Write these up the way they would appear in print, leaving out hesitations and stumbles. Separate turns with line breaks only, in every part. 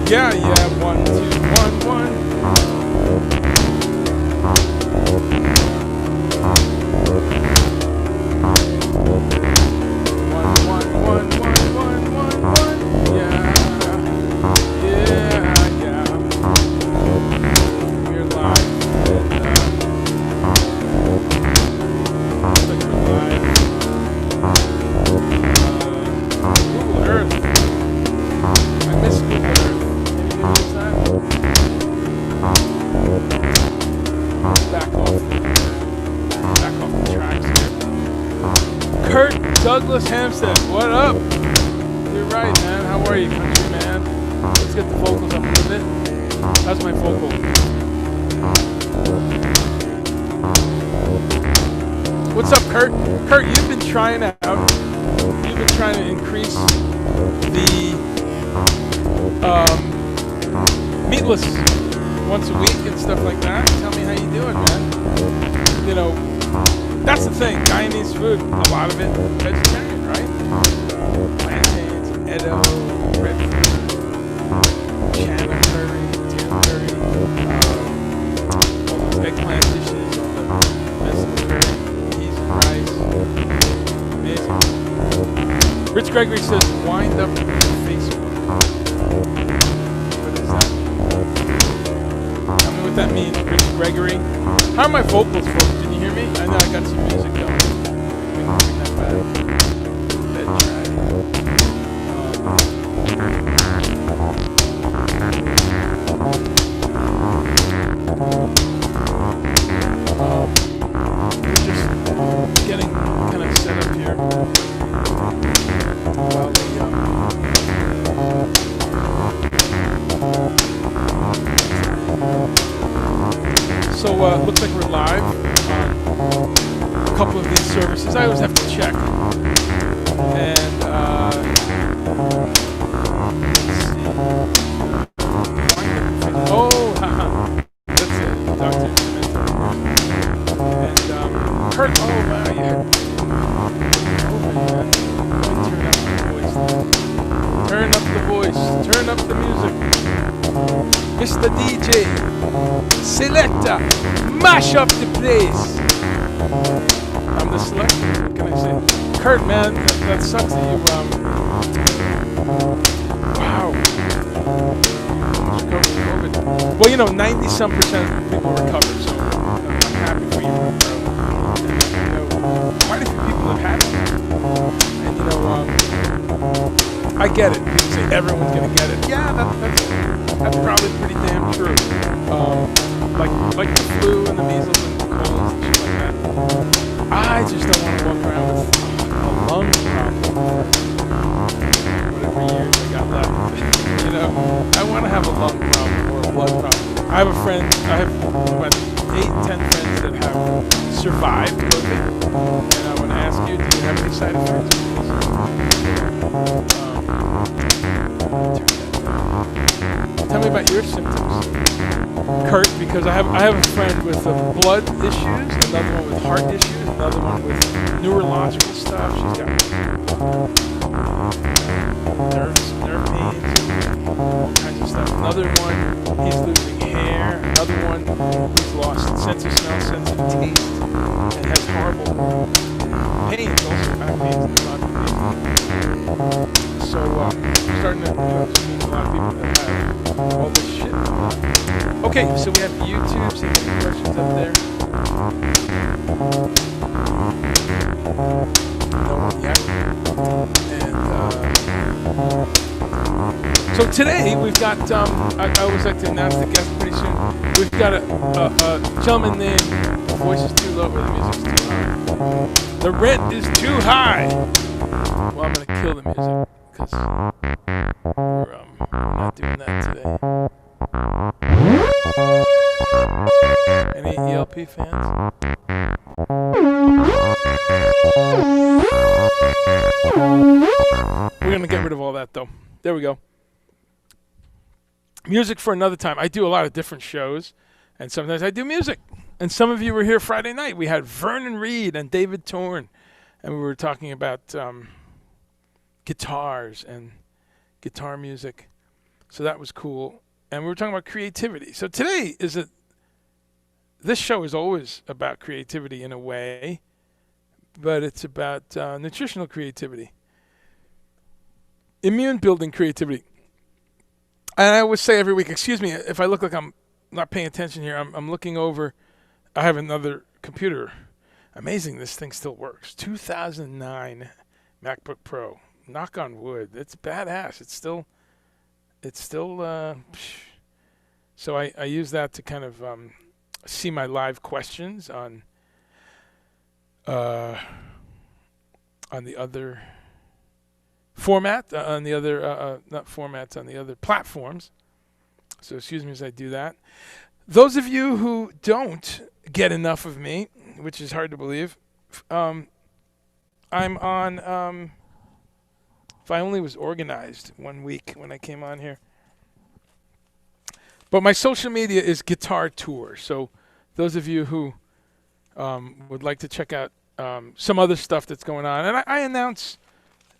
Yeah, yeah, 1, 2, 1, 1. Hampstead, what up? You're right, man. How are you, country man? Let's get the vocals up a little bit. How's my vocal? What's up, Kurt? Kurt, you've been trying out. You've been trying to increase the meatless once a week and stuff like that. Tell me how you doing, man. You know, that's the thing. Guy needs food. A lot of it vegetarian, right? Plantains, Edo, breadfruit, channel curry, potato curry, all those eggplant dishes, all the vegetable curry, peas and rice. Amazing. Rich Gregory says, wind up your Facebook. What does that mean? Tell me what that means, Rich Gregory. How are my vocals, folks? Can you hear me? I know I got some music going. Bring that back. Bed track. We're just getting kind of set up here. While So looks like we're live on a couple of these services. I always have to check. And let's see. Oh, haha. That's it. Dr. And Kurt, oh wow, yeah. Turn up the voice. Turn up the music. Mr. DJ, selector, mash up the place. I'm the selector, what can I say? Kurt, man, that sucks that you, wow. Well, you know, 90-some% of people recovered, so I'm happy for you, bro. And, you know, quite a few people have had it. And, you know, I get it. People say everyone's going to get it. Yeah, that's probably pretty damn true. Like the flu and the measles and the colds and shit like that. I just don't want to walk around with a lung problem. Whatever years I got left. You know, I want to have a lung problem or a blood problem. I have a friend, I have about 8-10 friends that have survived COVID. And I want to ask you, do you have any side effects? Tell me about your symptoms, Kurt, because I have a friend with blood issues, another one with heart issues, another one with neurological stuff. She's got nerve pains, all kinds of stuff. Another one, he's losing hair. Another one, he's lost sense of smell, sense of taste, and has horrible pains, also back pains, neurological pains. So I'm starting to meet a lot of people that have all this shit. Okay, so we have YouTube, see any questions up there? No one yet. And so today we've got, I always like to announce the guest pretty soon. We've got a gentleman named, the voice is too low, but the music's too high. The rent is too high. Well, I'm going to kill the music. Because we're not doing that today. Any ELP fans? We're going to get rid of all that, though. There we go. Music for another time. I do a lot of different shows, and sometimes I do music. And some of you were here Friday night. We had Vernon Reed and David Torn, and we were talking about guitars and guitar music. So that was cool. And we were talking about creativity. So today this show is always about creativity in a way, but it's about nutritional creativity, immune building creativity. And I always say every week, excuse me, if I look like I'm not paying attention here, I'm looking over. I have another computer. Amazing, this thing still works. 2009 MacBook Pro. Knock on wood. It's badass. It's still. So I use that to kind of see my live questions on the other format, on the other not formats, on the other platforms. So excuse me as I do that. Those of you who don't get enough of me, which is hard to believe, I'm on. If I only was organized 1 week when I came on here. But my social media is Guitar Tour. So those of you who would like to check out some other stuff that's going on. And I announce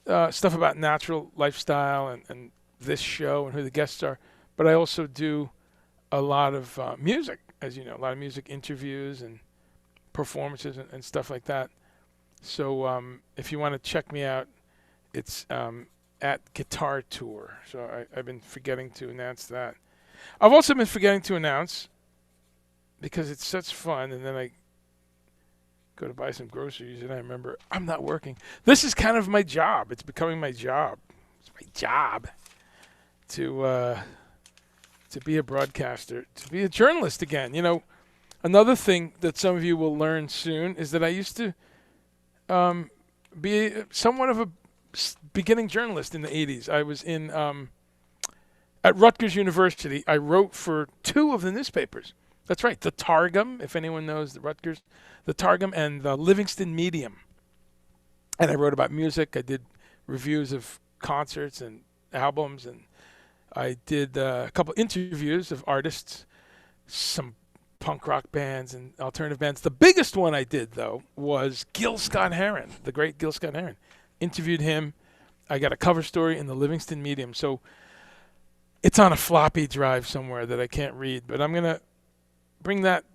stuff about natural lifestyle and this show and who the guests are. But I also do a lot of music, as you know, a lot of music interviews and performances and stuff like that. So if you want to check me out, it's at Guitar Tour. So I've been forgetting to announce that. I've also been forgetting to announce, because it's such fun, and then I go to buy some groceries and I remember I'm not working. This is kind of my job. It's becoming my job. It's my job to be a broadcaster, to be a journalist again. You know, another thing that some of you will learn soon is that I used to be somewhat of a beginning journalist in the 80s. I was in at Rutgers University. I wrote for 2 of the newspapers. That's right, the Targum, if anyone knows the Rutgers, the Targum and the Livingston Medium. And I wrote about music. I did reviews of concerts and albums, and I did a couple interviews of artists, some punk rock bands and alternative bands. The biggest one I did, though, was Gil Scott-Heron, the great Gil Scott-Heron. Interviewed him. I got a cover story in the Livingston Medium. So it's on a floppy drive somewhere that I can't read, but I'm going to bring that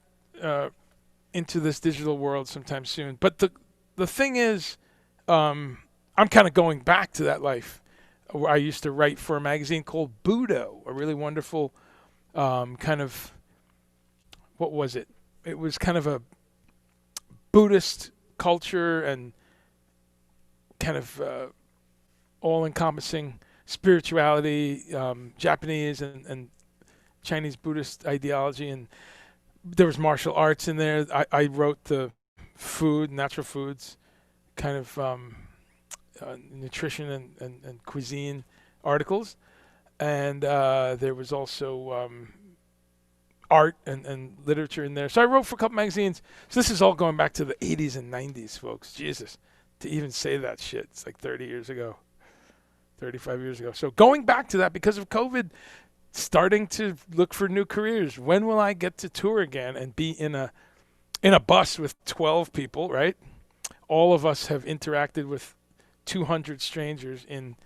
into this digital world sometime soon. But the thing is, I'm kind of going back to that life where I used to write for a magazine called Budo, a really wonderful kind of, what was it? It was kind of a Buddhist culture and kind of all-encompassing spirituality, Japanese and Chinese Buddhist ideology, and there was martial arts in there. I wrote the food, natural foods, kind of nutrition and cuisine articles, and there was also art and literature in there. So I wrote for a couple magazines. So this is all going back to the 80s and 90s, folks. Jesus, to even say that shit, it's like 30 years ago, 35 years ago. So going back to that because of COVID, starting to look for new careers. When will I get to tour again and be in a bus with 12 people, right? All of us have interacted with 200 strangers in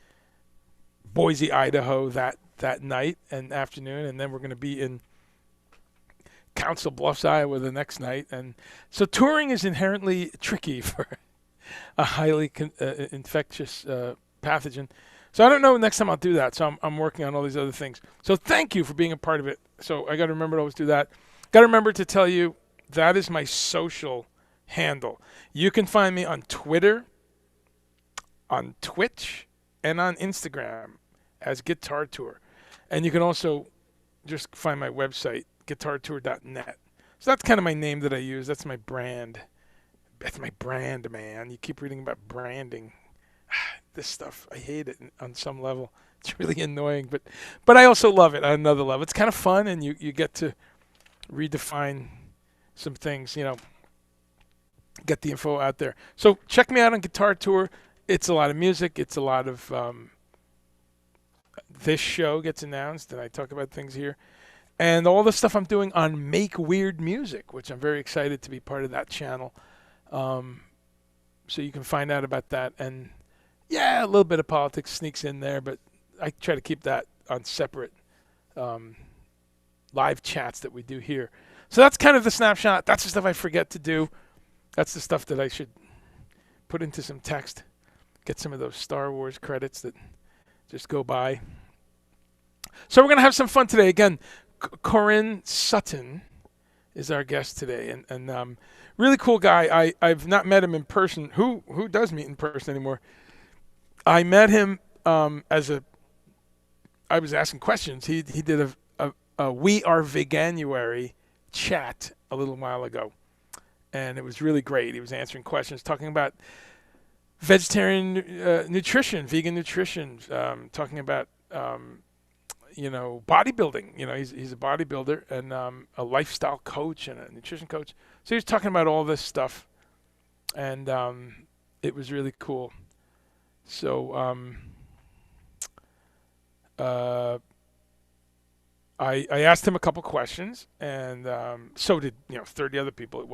Boise, Idaho that night and afternoon, and then we're going to be in Council Bluffs, Iowa the next night. And so touring is inherently tricky for a highly infectious pathogen. So I don't know next time I'll do that. So I'm working on all these other things. So thank you for being a part of it. So I got to remember to always do that. Got to remember to tell you that is my social handle. You can find me on Twitter, on Twitch, and on Instagram as Guitar Tour. And you can also just find my website, guitartour.net. So that's kind of my name that I use. That's my brand. That's my brand, man. You keep reading about branding. This stuff, I hate it on some level. It's really annoying, but I also love it on another level. It's kind of fun, and you get to redefine some things, you know, get the info out there. So check me out on Guitar Tour. It's a lot of music. It's a lot of this show gets announced, and I talk about things here. And all the stuff I'm doing on Make Weird Music, which I'm very excited to be part of that channel. So you can find out about that. And yeah, a little bit of politics sneaks in there, but I try to keep that on separate live chats that we do here. So that's kind of the snapshot. That's the stuff I forget to do. That's the stuff that I should put into some text. Get some of those Star Wars credits that just go by. So we're going to have some fun today. Again, KORIN Sutton is our guest today. And really cool guy. I've not met him in person. Who does meet in person anymore? I met him I was asking questions. He did a We Are Veganuary chat a little while ago. And it was really great. He was answering questions, talking about vegetarian nutrition, vegan nutrition, talking about bodybuilding. He's a bodybuilder and a lifestyle coach and a nutrition coach. So he was talking about all this stuff, and it was really cool. So I asked him a couple questions, and so did 30 other people.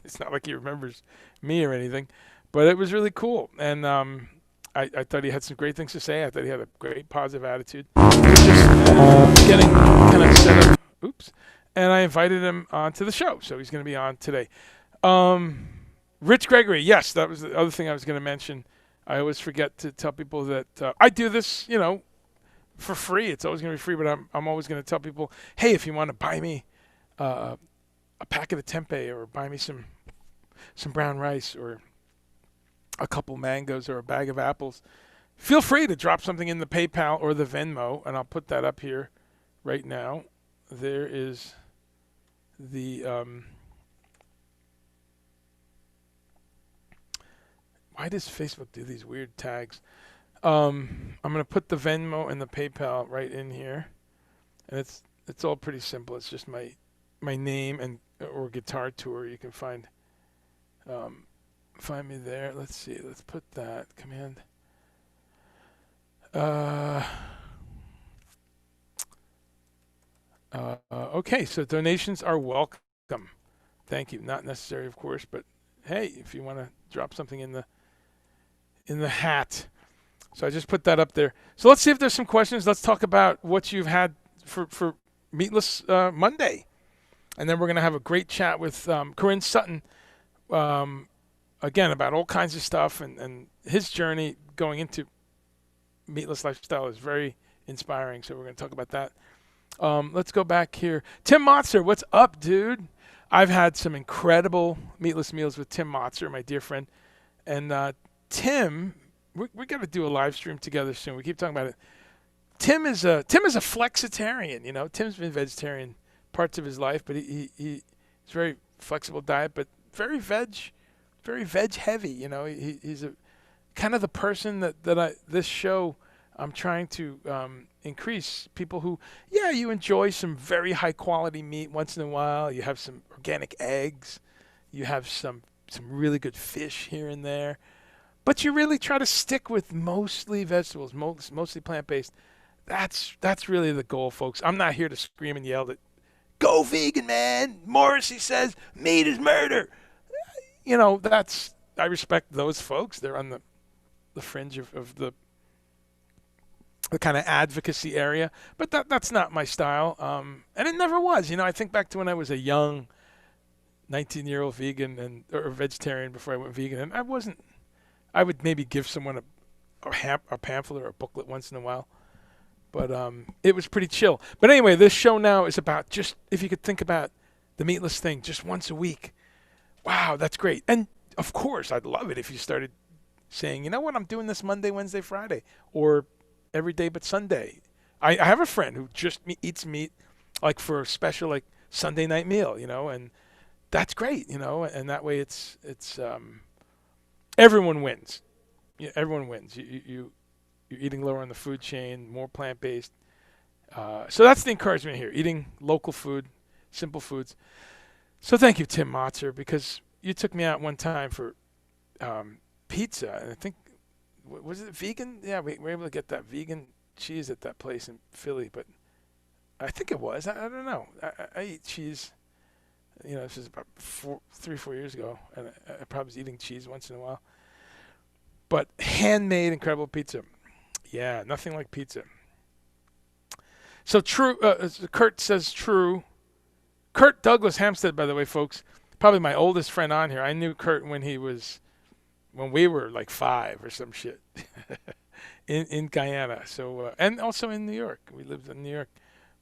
It's not like he remembers me or anything, but it was really cool. And I thought he had some great things to say. I thought he had a great positive attitude. Just getting kind of set up. Oops. And I invited him onto the show, so he's going to be on today. Rich Gregory, yes, that was the other thing I was going to mention. I always forget to tell people that I do this, for free. It's always going to be free, but I'm always going to tell people, hey, if you want to buy me a packet of tempeh, or buy me some brown rice, or a couple mangoes, or a bag of apples, feel free to drop something in the PayPal or the Venmo, and I'll put that up here right now. There is the why does Facebook do these weird tags? I'm going to put the Venmo and the PayPal right in here, and it's all pretty simple. It's just my name and or Guitar Tour. You can find me there. Let's see. Let's put that command. Okay, so donations are welcome. Thank you. Not necessary, of course, but hey, if you want to drop something in the hat. So I just put that up there. So let's see if there's some questions. Let's talk about what you've had for Meatless Monday. And then we're going to have a great chat with KORIN Sutton, again, about all kinds of stuff. And his journey going into meatless lifestyle is very inspiring. So we're going to talk about that. Let's go back here. Tim Motzer, what's up, dude? I've had some incredible meatless meals with Tim Motzer, my dear friend. And Tim... We got to do a live stream together soon. We keep talking about it. Tim is a flexitarian. Tim's been vegetarian parts of his life, but he's very flexible diet, but very veg heavy. He's a kind of the person that this show I'm trying to increase. People who, you enjoy some very high quality meat once in a while. You have some organic eggs. You have some really good fish here and there. But you really try to stick with mostly vegetables, mostly plant-based. That's really the goal, folks. I'm not here to scream and yell that, go vegan, man. Morrissey says meat is murder. I respect those folks. They're on the fringe of the kind of advocacy area. But that's not my style. And it never was. I think back to when I was a young 19-year-old vegan or vegetarian before I went vegan, and I would maybe give someone a pamphlet or a booklet once in a while, but it was pretty chill. But anyway, this show now is about just, if you could think about the meatless thing just once a week. Wow, that's great. And of course, I'd love it if you started saying, you know what, I'm doing this Monday, Wednesday, Friday, or every day but Sunday. I have a friend who just eats meat like for a special like Sunday night meal, and that's great, and that way it's everyone wins. Everyone wins. You're eating lower on the food chain, more plant-based. So that's the encouragement here, eating local food, simple foods. So thank you, Tim Motzer, because you took me out one time for pizza, and I think, was it vegan? Yeah, we were able to get that vegan cheese at that place in Philly, but I think it was. I don't know. I eat cheese. This was about 3-4 years ago, and I probably was eating cheese once in a while. But handmade, incredible pizza. Yeah, nothing like pizza. So true. Kurt says true. Kurt Douglas Hampstead, by the way, folks, probably my oldest friend on here. I knew Kurt when we were like 5 or some shit in Guyana. So and also in New York. We lived in New York,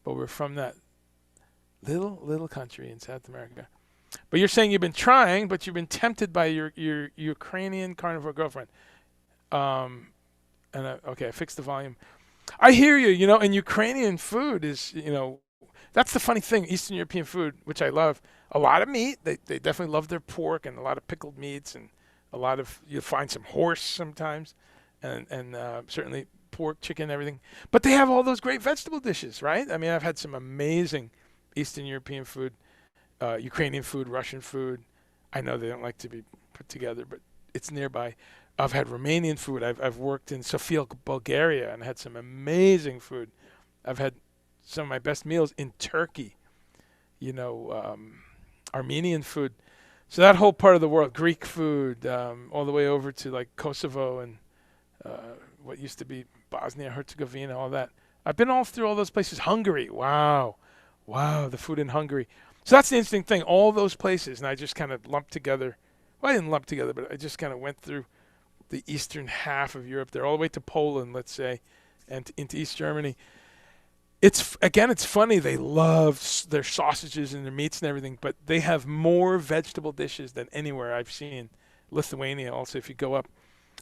but we're from that little country in South America. But you're saying you've been trying, but you've been tempted by your Ukrainian carnivore girlfriend. Okay, I fixed the volume. I hear you. You know, and Ukrainian food is, that's the funny thing. Eastern European food, which I love, a lot of meat. They definitely love their pork and a lot of pickled meats and you'll find some horse sometimes, and certainly pork, chicken, everything. But they have all those great vegetable dishes, right? I mean, I've had some amazing Eastern European food, Ukrainian food, Russian food. I know they don't like to be put together, but it's nearby. I've had Romanian food. I've worked in Sofia, Bulgaria, and had some amazing food. I've had some of my best meals in Turkey. Armenian food. So that whole part of the world, Greek food, all the way over to like Kosovo and what used to be Bosnia, Herzegovina, all that. I've been all through all those places. Hungary, wow, the food in Hungary. So that's the interesting thing. All those places, and I just kind of lumped together. Well, I didn't lump together, but I just kind of went through the eastern half of Europe there, all the way to Poland, let's say, and into East Germany. It's funny. They love their sausages and their meats and everything, but they have more vegetable dishes than anywhere I've seen. Lithuania also, if you go up.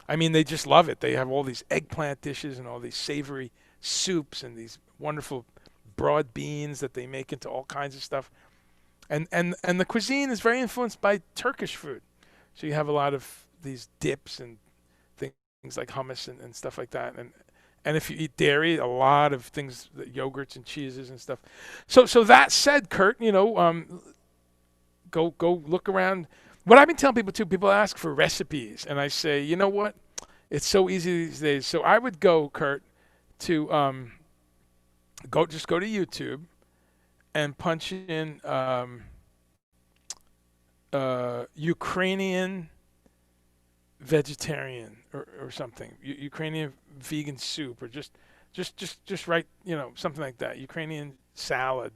I mean, they just love it. They have all these eggplant dishes and all these savory soups and these wonderful broad beans that they make into all kinds of stuff. And the cuisine is very influenced by Turkish food. So you have a lot of these dips and things like hummus and stuff like that. And if you eat dairy, a lot of things, yogurts and cheeses and stuff. So that said, Kurt, go look around. What I've been telling people too, people ask for recipes, and I say, you know what? It's so easy these days. So I would go, Kurt, to go to YouTube and punch in Ukrainian vegetarian or something, Ukrainian vegan soup, or just write, something like that, Ukrainian salad.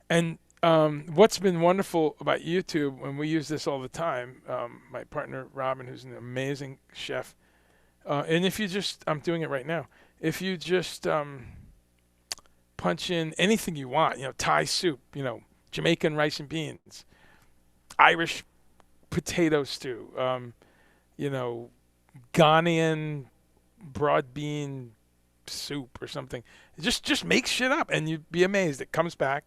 And what's been wonderful about YouTube, and we use this all the time, my partner Robin, who's an amazing chef, and if you just, I'm doing it right now, if you just punch in anything you want, Thai soup, Jamaican rice and beans, Irish potato stew, Ghanaian broad bean soup or something. Just make shit up, and you'd be amazed. It comes back,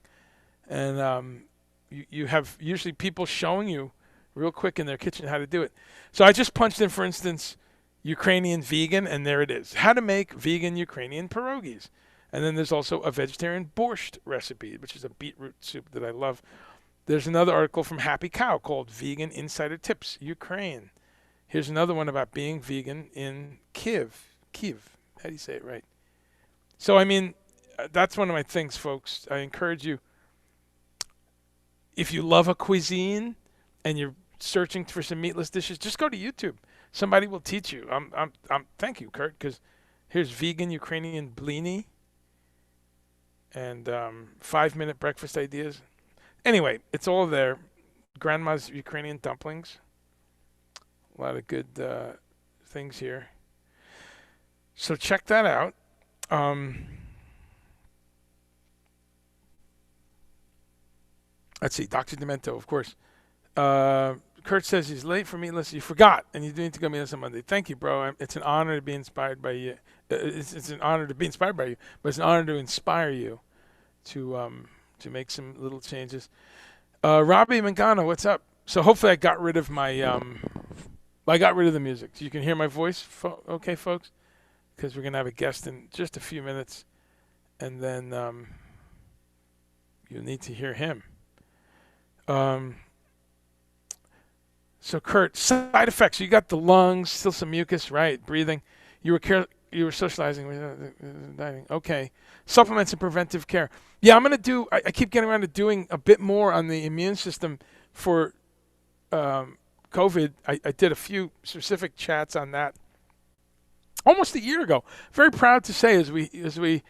and you have usually people showing you real quick in their kitchen how to do it. So I just punched in, for instance, Ukrainian vegan, and there it is. How to make vegan Ukrainian pierogies. And then there's also a vegetarian borscht recipe, which is a beetroot soup that I love. There's another article from Happy Cow called Vegan Insider Tips, Ukraine. Here's another one about being vegan in Kiev. How do you say it right? So, I mean, that's one of my things, folks. I encourage you, if you love a cuisine and you're searching for some meatless dishes, just go to YouTube. Somebody will teach you. Thank you, Kurt, because here's vegan Ukrainian blini and 5-minute breakfast ideas. Anyway, it's all there. Grandma's Ukrainian dumplings. A lot of good things here. So check that out. Let's see. Dr. Demento, of course. Kurt says he's late for Meatless. You forgot, and you do need to go Meatless on Monday. Thank you, bro. It's an honor to be inspired by you. It's an honor to be inspired by you, but it's an honor to inspire you to make some little changes. Robbie Mangano, what's up? So hopefully I got rid of my I got rid of the music. So you can hear my voice, okay, folks? Because we're gonna have a guest in just a few minutes, and then you'll need to hear him. So Kurt, side effects. You got the lungs, still some mucus, right? Breathing. You were socializing, dieting. Okay. Supplements and preventive care. Yeah, I'm gonna do. I keep getting around to doing a bit more on the immune system for COVID. I did a few specific chats on that almost a year ago. Very proud to say, as we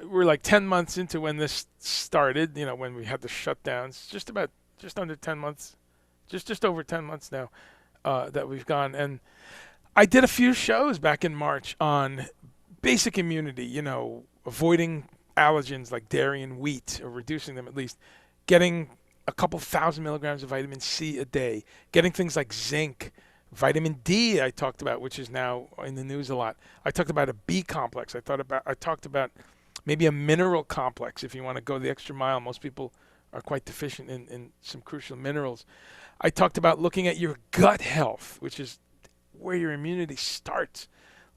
we're like 10 months into when this started, when we had the shutdowns, just under 10 months, just over 10 months now that we've gone. And I did a few shows back in March on basic immunity, avoiding allergens like dairy and wheat, or reducing them at least, getting a couple thousand milligrams of vitamin C a day, getting things like zinc, vitamin D I talked about, which is now in the news a lot. I talked about a B complex. I talked about maybe a mineral complex if you want to go the extra mile. Most people are quite deficient in some crucial minerals. I talked about looking at your gut health, which is where your immunity starts.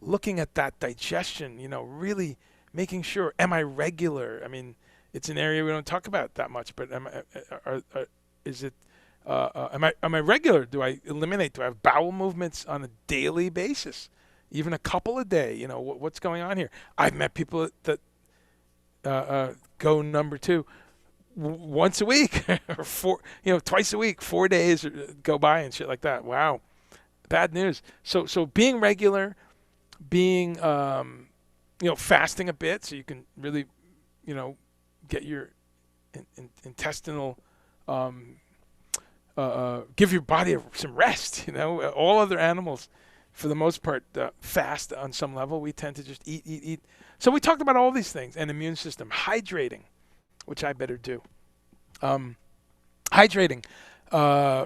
Looking at that digestion, really making sure, am I regular? I mean, it's an area we don't talk about that much, but am I regular? Do I eliminate? Do I have bowel movements on a daily basis? Even a couple a day? What's going on here? I've met people that go number 2 once a week or twice a week, 4 days go by and shit like that. Wow. Bad news. So being regular, being, fasting a bit so you can really, get your intestinal, give your body some rest. All other animals, for the most part, fast on some level. We tend to just eat. So we talked about all these things. And immune system, hydrating, which I better do. Hydrating,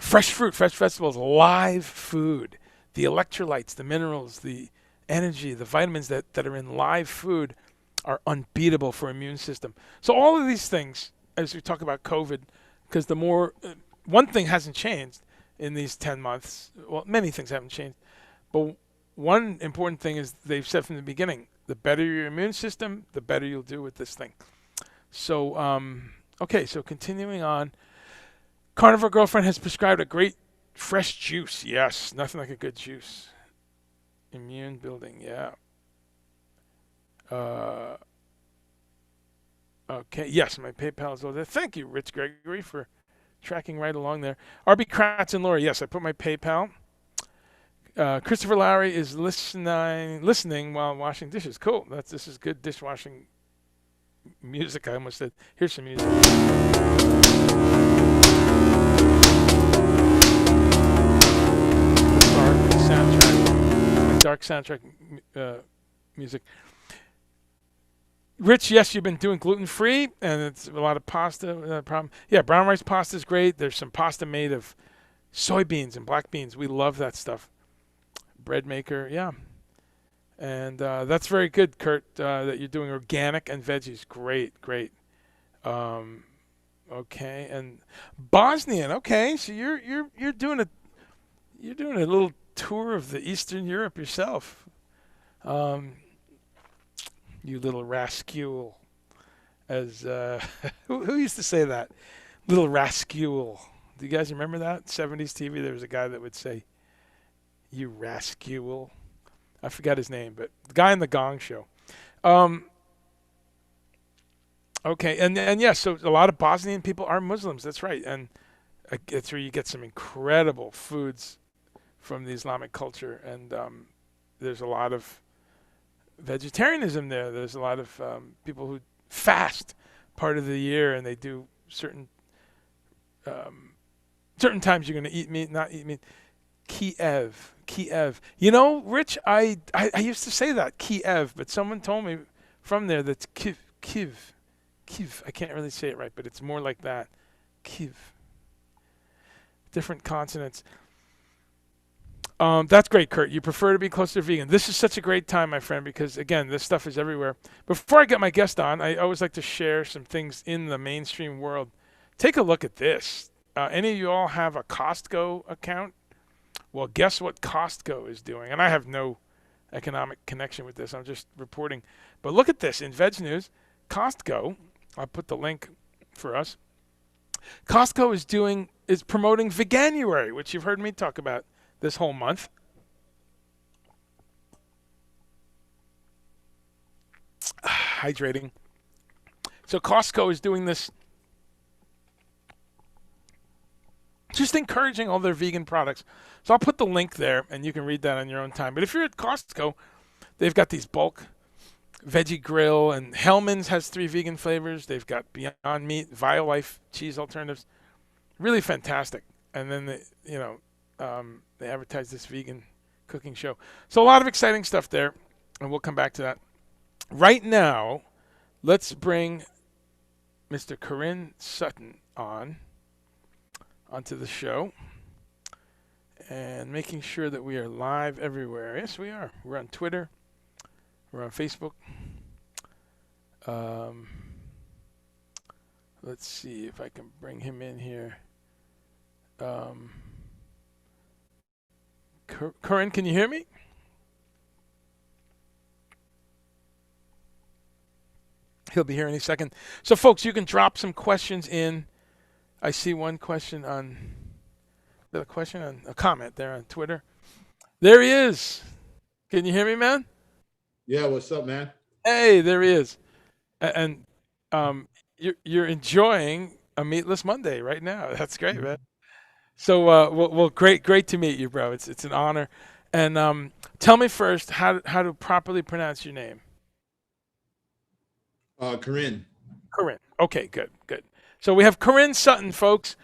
fresh fruit, fresh vegetables, live food, the electrolytes, the minerals, the energy, the vitamins that are in live food are unbeatable for immune system. So all of these things, as we talk about COVID, because the more, one thing hasn't changed in these 10 months. Well, many things haven't changed. But one important thing is they've said from the beginning, the better your immune system, the better you'll do with this thing. So, okay, so continuing on. Carnivore Girlfriend has prescribed a great fresh juice. Yes, nothing like a good juice. Immune building, yeah. Okay, yes, my PayPal is over there. Thank you, Rich Gregory, for tracking right along there. RB Kratz and Laura, yes, I put my PayPal. Christopher Lowry is listening while washing dishes. Cool. This is good dishwashing music. I almost said, here's some music. Dark soundtrack music. Rich, yes, you've been doing gluten-free, and it's a lot of pasta problem. Yeah, brown rice pasta is great. There's some pasta made of soybeans and black beans. We love that stuff. Bread maker, yeah. And that's very good, Kurt, that you're doing organic and veggies. Great. Okay, and Bosnian. Okay, so you're doing a little tour of the Eastern Europe yourself. You little rascule. As who used to say that? Little rascule. Do you guys remember that? 70s TV, there was a guy that would say, you rascule. I forgot his name, but the guy in the Gong Show. Okay, and yes, so a lot of Bosnian people are Muslims. That's right, and it's where you get some incredible foods from the Islamic culture, and there's a lot of vegetarianism there. There's a lot of people who fast part of the year, and they do certain times you're going to eat meat, not eat meat. Kiev. Rich, I used to say that, Kiev, but someone told me from there that's Kiev. I can't really say it right, but it's more like that. Kiev. Different consonants. That's great, Kurt. You prefer to be closer to vegan. This is such a great time, my friend, because, again, this stuff is everywhere. Before I get my guest on, I always like to share some things in the mainstream world. Take a look at this. Any of you all have a Costco account? Well, guess what Costco is doing? And I have no economic connection with this. I'm just reporting. But look at this. In Veg News, Costco, I'll put the link for us. Costco is promoting Veganuary, which you've heard me talk about this whole month. Hydrating. So Costco is doing this, just encouraging all their vegan products. So I'll put the link there, and you can read that on your own time. But if you're at Costco, they've got these bulk veggie grill, and Hellman's has 3 vegan flavors. They've got Beyond Meat, Violife cheese alternatives. Really fantastic. And then they advertise this vegan cooking show. So a lot of exciting stuff there, and we'll come back to that. Right now, let's bring Mr. KORIN Sutton onto the show, and making sure that we are live everywhere. Yes, we are. We're on Twitter. We're on Facebook. Let's see if I can bring him in here. KORIN, can you hear me? He'll be here any second. So, folks, you can drop some questions in. I see one question a comment there on Twitter. There he is. Can you hear me, man?
Yeah, what's up, man?
Hey, there he is. And you're enjoying a meatless Monday right now. That's great, man. So, well, great to meet you, bro. It's an honor. And tell me first how to properly pronounce your name.
KORIN.
KORIN. Okay, good. So we have KORIN Sutton, folks.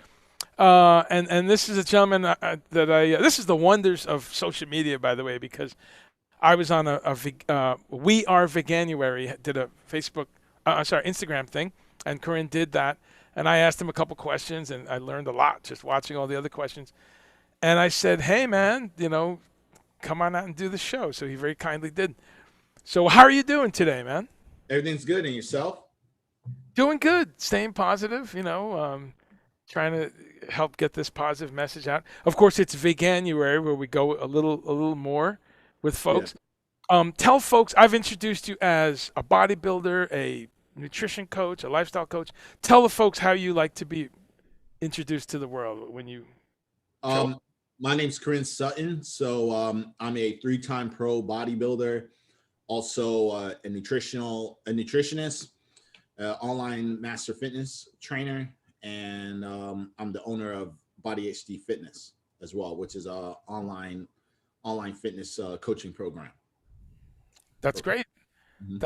And this is a gentleman this is the wonders of social media, by the way, because I was on We Are Veganuary, did a Instagram thing, and KORIN did that. And I asked him a couple questions, and I learned a lot just watching all the other questions. And I said, hey, man, come on out and do the show. So he very kindly did. So how are you doing today, man?
Everything's good. And yourself?
Doing good. Staying positive, trying to help get this positive message out. Of course, it's Veganuary, where we go a little more with folks. Yeah. Tell folks, I've introduced you as a bodybuilder, a nutrition coach, a lifestyle coach. Tell the folks how you like to be introduced to the world when you.
My name's KORIN Sutton. So I'm a 3-time pro bodybuilder, also a nutritionist, online master fitness trainer, and I'm the owner of Body HD Fitness as well, which is a online fitness coaching program.
That's great. Mm-hmm.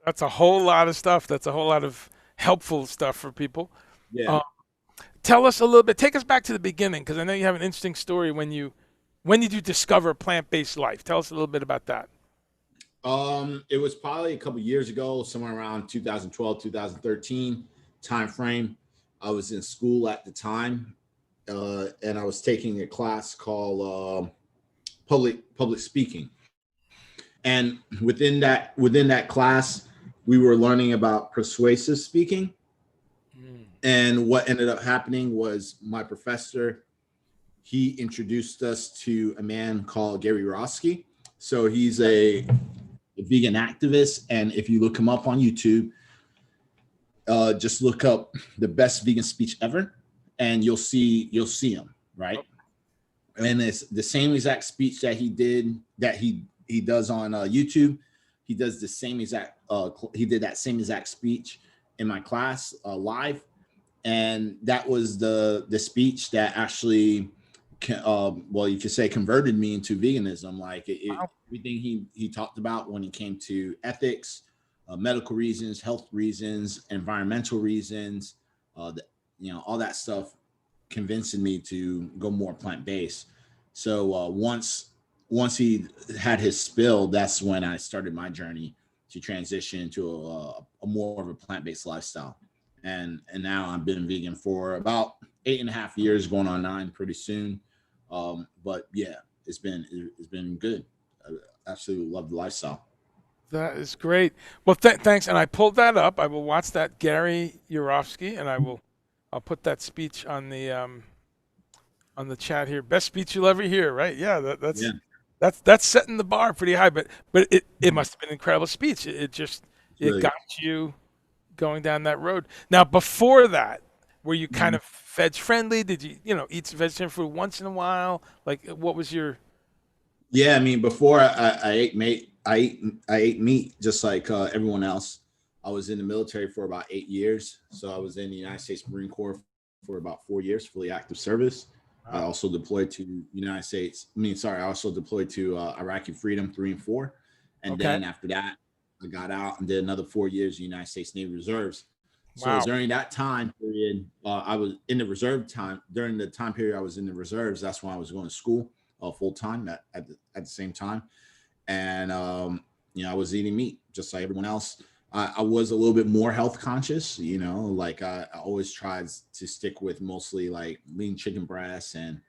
That's a whole lot of stuff. That's a whole lot of helpful stuff for people.
Yeah.
Tell us a little bit. Take us back to the beginning, because I know you have an interesting story. When did you discover plant-based life? Tell us a little bit about that.
It was probably a couple years ago, somewhere around 2012, 2013 time frame. I was in school at the time, and I was taking a class called public speaking. And within that class, we were learning about persuasive speaking. And what ended up happening was my professor, he introduced us to a man called Gary Roski. So he's a vegan activist. And if you look him up on YouTube, just look up the best vegan speech ever, and you'll see him, right? And it's the same exact speech that he did, that he does on YouTube. He does the same exact, he did that same exact speech in my class live. And that was the speech that actually, you could say, converted me into veganism. Like everything he talked about when it came to ethics, medical reasons, health reasons, environmental reasons, all that stuff convincing me to go more plant-based. So once he had his spill, that's when I started my journey to transition to a more of a plant-based lifestyle. And now I've been vegan for about 8.5 years, going on 9 pretty soon. But yeah, it's been good. I absolutely love the lifestyle.
That is great. Well, thanks. And I pulled that up. I will watch that, Gary Yourofsky, and I'll put that speech on the chat here. Best speech you'll ever hear, right? Yeah, that's setting the bar pretty high. But it must have been an incredible speech. It got you going down that road. Now, before that, were you kind of veg friendly? Did you eat vegetarian food once in a while? Like, what was your?
Yeah, I mean, before I ate meat. I ate meat just like everyone else. I was in the military for about 8 years. So I was in the United States Marine Corps for about 4 years, fully active service. Wow. I also deployed to I also deployed to Iraqi Freedom 3 and 4. And then after that, I got out and did another 4 years in the United States Navy Reserves. So
Wow.
during that time period, I was in the reserve time. During the time period I was in the reserves, that's when I was going to school full time at the same time. And I was eating meat just like everyone else. I was a little bit more health conscious, like I always tried to stick with mostly like lean chicken breasts and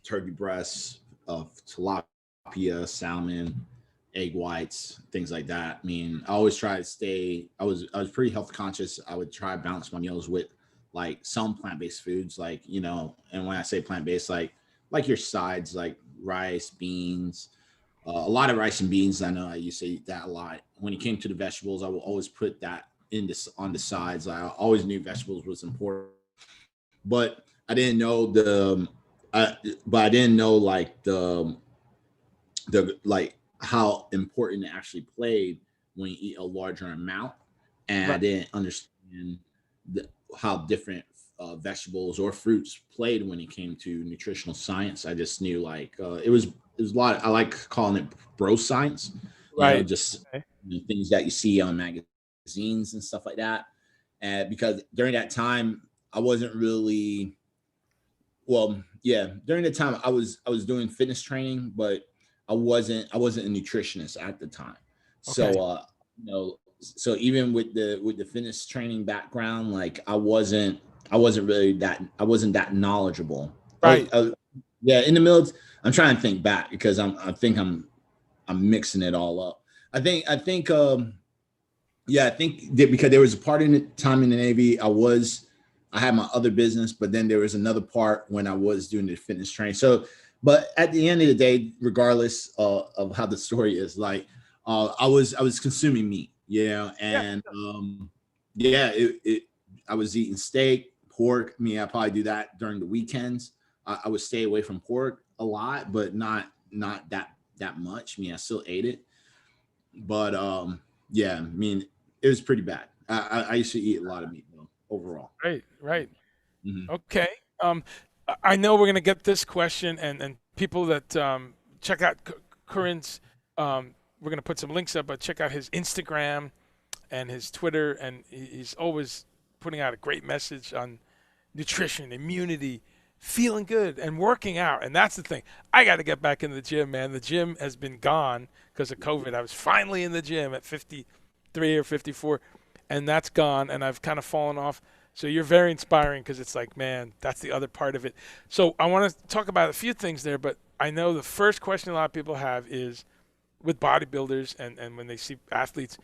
turkey breasts, tilapia, salmon, egg whites, things like that. I mean, I always try to stay. I was pretty health conscious. I would try to balance my meals with like some plant-based foods, like and when I say plant-based, like your sides, like rice, beans, a lot of rice and beans. I know I used to eat that a lot. When it came to the vegetables, I will always put that on the sides. I always knew vegetables was important, but I didn't know I didn't know like the like how important it actually played when you eat a larger amount, and I didn't understand how different vegetables or fruits played when it came to nutritional science. I just knew like it was a lot. I like calling it bro science, just things that you see on magazines and stuff like that. And because during that time, I wasn't really during the time I was doing fitness training, but I wasn't a nutritionist at the time. So so even with the fitness training background, like I wasn't that knowledgeable.
Right.
In the middle, I'm trying to think back because I'm mixing it all up. I think that because there was a part in the time in the Navy, I had my other business, but then there was another part when I was doing the fitness training. So, but at the end of the day, regardless of how the story is, like I was consuming meat, and I was eating steak, pork. I mean, I probably do that during the weekends. I would stay away from pork a lot, but not that much. I mean, I still ate it, but I mean, it was pretty bad. I used to eat a lot of meat though, overall.
Right.
Mm-hmm.
Okay. I know we're gonna get this question, and people that check out Korin's, we're gonna put some links up, but check out his Instagram and his Twitter, and he's always putting out a great message on nutrition, immunity, feeling good, and working out. And that's the thing. I got to get back in the gym, man. The gym has been gone because of COVID. I was finally in the gym at 53 or 54, and that's gone, and I've kind of fallen off. So you're very inspiring because it's like, man, that's the other part of it. So I want to talk about a few things there, but I know the first question a lot of people have is with bodybuilders and when they see athletes,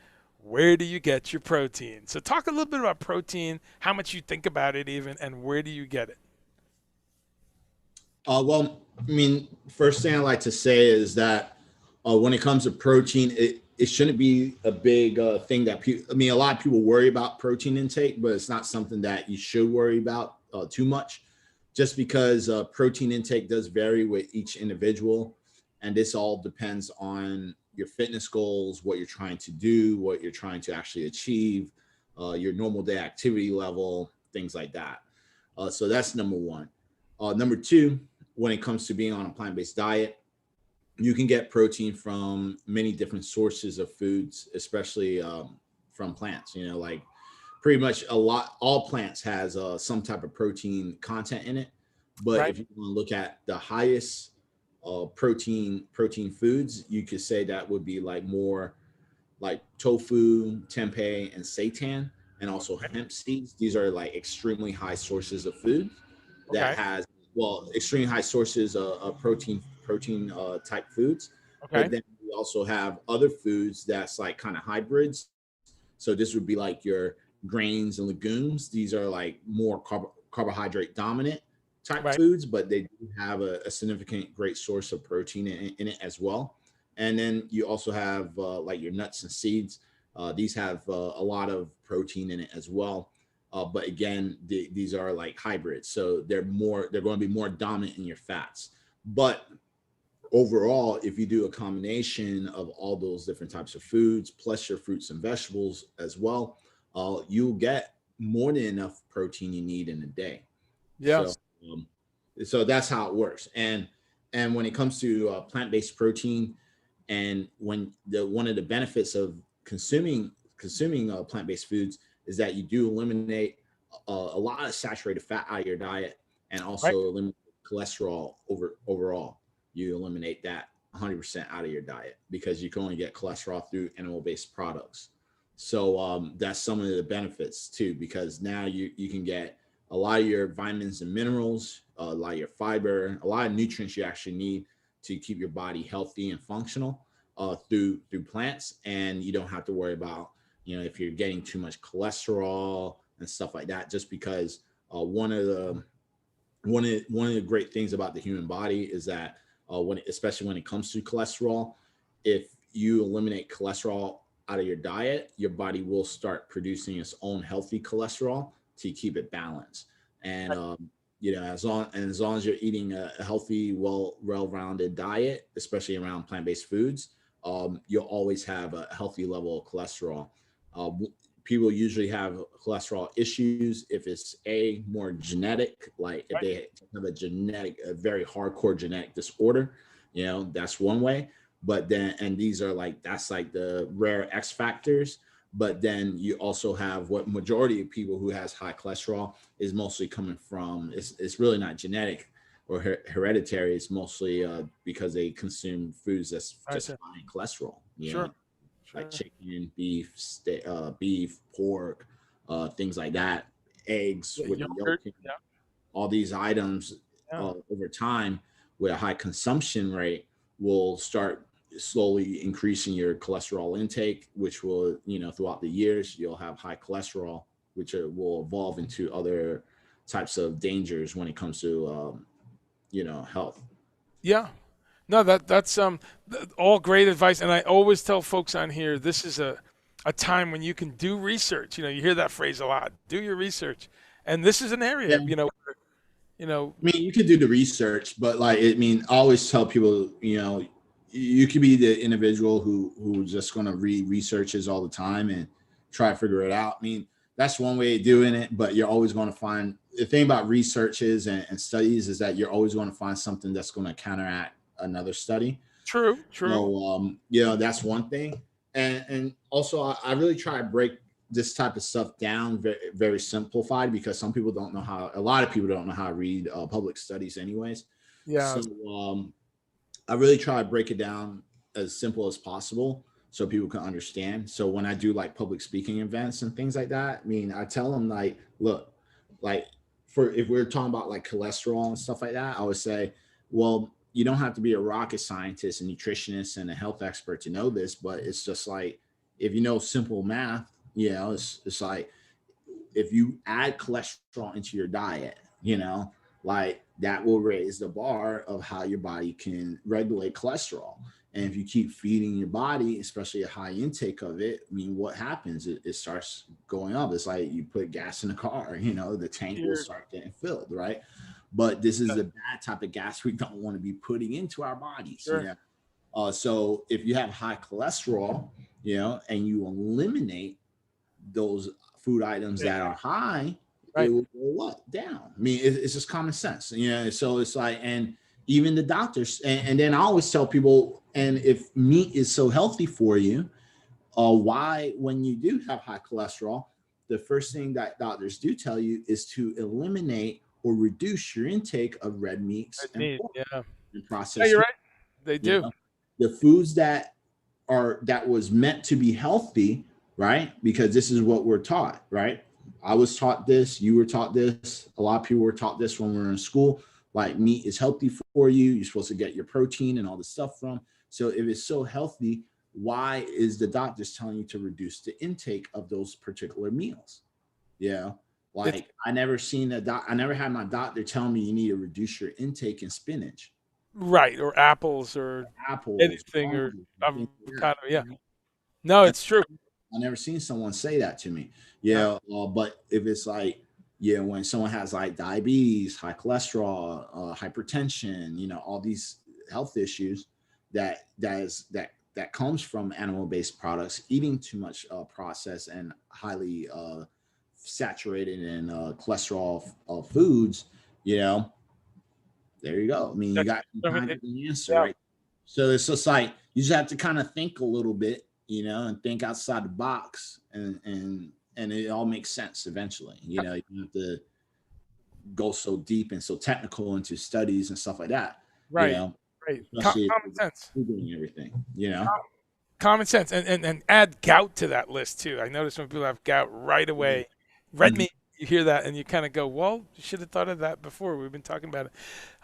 where do you get your protein? So talk a little bit about protein, how much you think about it even, and where do you get it?
Well, I mean, first thing I like to say is that when it comes to protein, it shouldn't be a big thing that people, I mean, a lot of people worry about protein intake, but it's not something that you should worry about too much, just because protein intake does vary with each individual. And this all depends on your fitness goals, what you're trying to do, what you're trying to actually achieve, your normal day activity level, things like that. So that's number one. Number two, when it comes to being on a plant-based diet, you can get protein from many different sources of foods, especially from plants. Like pretty much all plants has some type of protein content in it. But if you want to look at the highest protein foods, you could say that would be like more like tofu, tempeh, and seitan, and also hemp seeds. These are like extremely high sources of food that has extremely high sources of protein type foods. But then we also have other foods that's like kind of hybrids. So this would be like your grains and legumes. These are like more carbohydrate dominant type foods, but they do have a significant great source of protein in it as well. And then you also have like your nuts and seeds. These have a lot of protein in it as well. But again, these are like hybrids, so they're going to be more dominant in your fats. But overall, if you do a combination of all those different types of foods plus your fruits and vegetables as well, you'll get more than enough protein you need in a day.
Yes.
So that's how it works. And when it comes to plant-based protein And when one of the benefits of consuming plant-based foods is that you do eliminate a lot of saturated fat out of your diet, and also eliminate cholesterol overall. You eliminate that 100% out of your diet because you can only get cholesterol through animal-based products. So that's some of the benefits too, because now you can get a lot of your vitamins and minerals, a lot of your fiber, a lot of nutrients you actually need to keep your body healthy and functional through plants. And you don't have to worry about, if you're getting too much cholesterol and stuff like that, just because one of the great things about the human body is that especially when it comes to cholesterol, if you eliminate cholesterol out of your diet, your body will start producing its own healthy cholesterol to keep it balanced. And as long as you're eating a healthy, well-rounded diet, especially around plant-based foods, you'll always have a healthy level of cholesterol. People usually have cholesterol issues if it's more genetic, like if they have a very hardcore genetic disorder, that's one way. But then, and these are that's the rare X factors. But then you also have what majority of people who has high cholesterol is mostly coming from, it's really not genetic or hereditary. It's mostly because they consume foods that's just high in cholesterol. Sure. Like chicken, beef, pork, things like that, eggs with yogurt, the yolk, all these items over time with a high consumption rate will start slowly increasing your cholesterol intake, which will, throughout the years, you'll have high cholesterol, which will evolve into other types of dangers when it comes to, health.
Yeah. No, that's all great advice. And I always tell folks on here, this is a time when you can do research. You hear that phrase a lot, do your research. And this is an area,
I mean, you could do the research, but I always tell people, you could be the individual who's just going to read researches all the time and try to figure it out. I mean, that's one way of doing it, but you're always going to find, the thing about researches and studies is that you're always going to find something that's going to counteract another study.
True.
So, that's one thing. And also I really try to break this type of stuff down very, very simplified, because a lot of people don't know how to read public studies anyways.
Yeah.
So I really try to break it down as simple as possible so people can understand. So when I do public speaking events and things like that, I tell them look, if we're talking about cholesterol and stuff like that, I would say, well, you don't have to be a rocket scientist, a nutritionist, and a health expert to know this, but it's just if you know simple math, it's if you add cholesterol into your diet, that will raise the bar of how your body can regulate cholesterol. And if you keep feeding your body, especially a high intake of it, what happens? It starts going up. It's like you put gas in a car, the tank will start getting filled, right? But this is the bad type of gas we don't want to be putting into our bodies.
Sure.
So if you have high cholesterol, and you eliminate those food items that are high, it will go down. It's just common sense. So it's and even the doctors, and then I always tell people, and if meat is so healthy for you, why, when you do have high cholesterol, the first thing that doctors do tell you is to eliminate or reduce your intake of red meats and pork and processed.
You're right. They do.
The foods that was meant to be healthy, right? Because this is what we're taught, right? I was taught this, you were taught this, a lot of people were taught this when we were in school, meat is healthy for you, you're supposed to get your protein and all this stuff from. So if it's so healthy, why is the doctors telling you to reduce the intake of those particular meals? I never had my doctor tell me you need to reduce your intake in spinach.
Right. Or apples or anything or avocado. No, it's true.
I never seen someone say that to me. But if it's when someone has diabetes, high cholesterol, hypertension, all these health issues that comes from animal-based products, eating too much processed and highly saturated in cholesterol foods, there you go. You got the answer, right? So it's just you just have to kind of think a little bit, and think outside the box, and it all makes sense eventually. You have to go so deep and so technical into studies and stuff like that.
Right. Right.
Especially if
Common sense.
you're doing everything.
Common sense, and add gout to that list too. I notice when people have gout right away, red meat, you hear that and you kind of go, well, you should have thought of that before. We've been talking about it.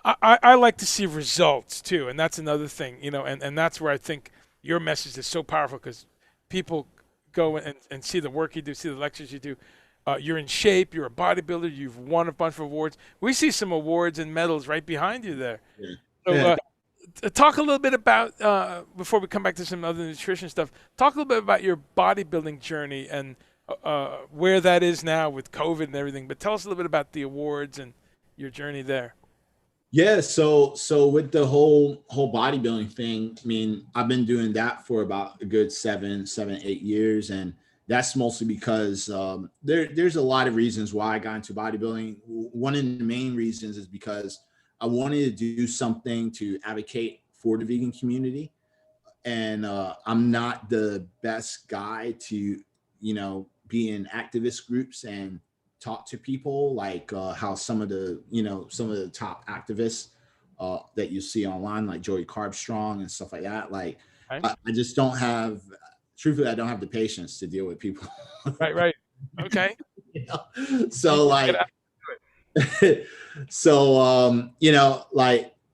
I like to see results too, and that's another thing, and that's where I think your message is so powerful, because people go and see the work you do, see the lectures you do. You're in shape, you're a bodybuilder, you've won a bunch of awards. We see some awards and medals right behind you there.
Yeah.
So talk a little bit about, before we come back to some other nutrition stuff, talk a little bit about your bodybuilding journey and where that is now with COVID and everything. But tell us a little bit about the awards and your journey there.
Yeah, so with the whole bodybuilding thing, I mean, I've been doing that for about a good 8 years, and that's mostly because there's a lot of reasons why I got into bodybuilding. One of the main reasons is because I wanted to do something to advocate for the vegan community, and I'm not the best guy to, be in activist groups and talk to people like how some of the top activists that you see online, like Joey Carbstrong and stuff like that. Like,
Right.
I just don't have, truthfully, I don't have the patience to deal with people.
Right. Okay.
So like, so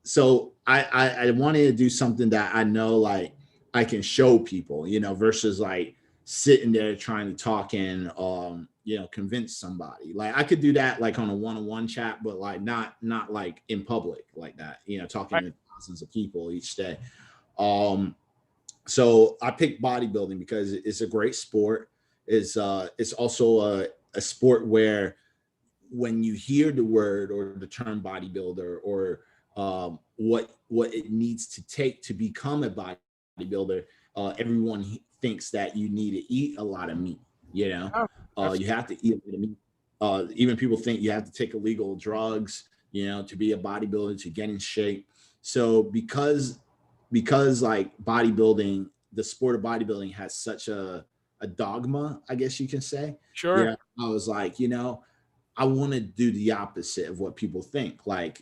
so I wanted to do something that I know, like, I can show people, versus like sitting there trying to talk and convince somebody. Like, I could do that like on a one-on-one chat, but like not like in public like that, talking to thousands of people each day. So I picked bodybuilding because it's a great sport. It's also a sport where when you hear the word or the term bodybuilder, or what it needs to take to become a bodybuilder, everyone thinks that you need to eat a lot of meat. You have to eat a lot of meat. Even people think you have to take illegal drugs, to be a bodybuilder, to get in shape. So because like bodybuilding, the sport of bodybuilding has such a dogma, I guess you can say.
Sure.
I was like, I want to do the opposite of what people think. Like,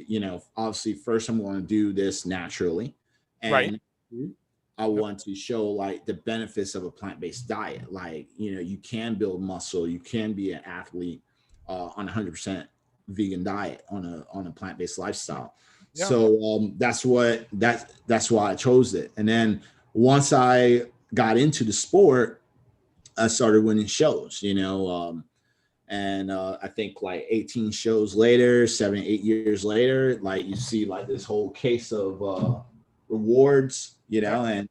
obviously first I'm going to do this naturally. And I want to show like the benefits of a plant-based diet. Like, you can build muscle, you can be an athlete on 100% vegan diet, on a plant-based lifestyle. Yeah. So that's why I chose it. And then once I got into the sport, I started winning shows, and I think like 18 shows later, 8 years later, like you see like this whole case of rewards, and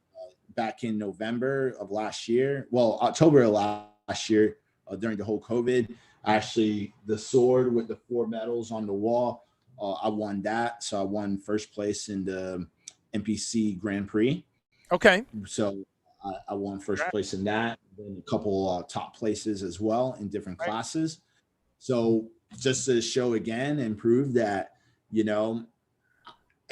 back in November of last year, October of last year, during the whole COVID, actually the sword with the 4 medals on the wall, I won that. So I won first place in the NPC Grand Prix.
Okay.
So I won first place in that, then a couple top places as well in different classes. So just to show again and prove that,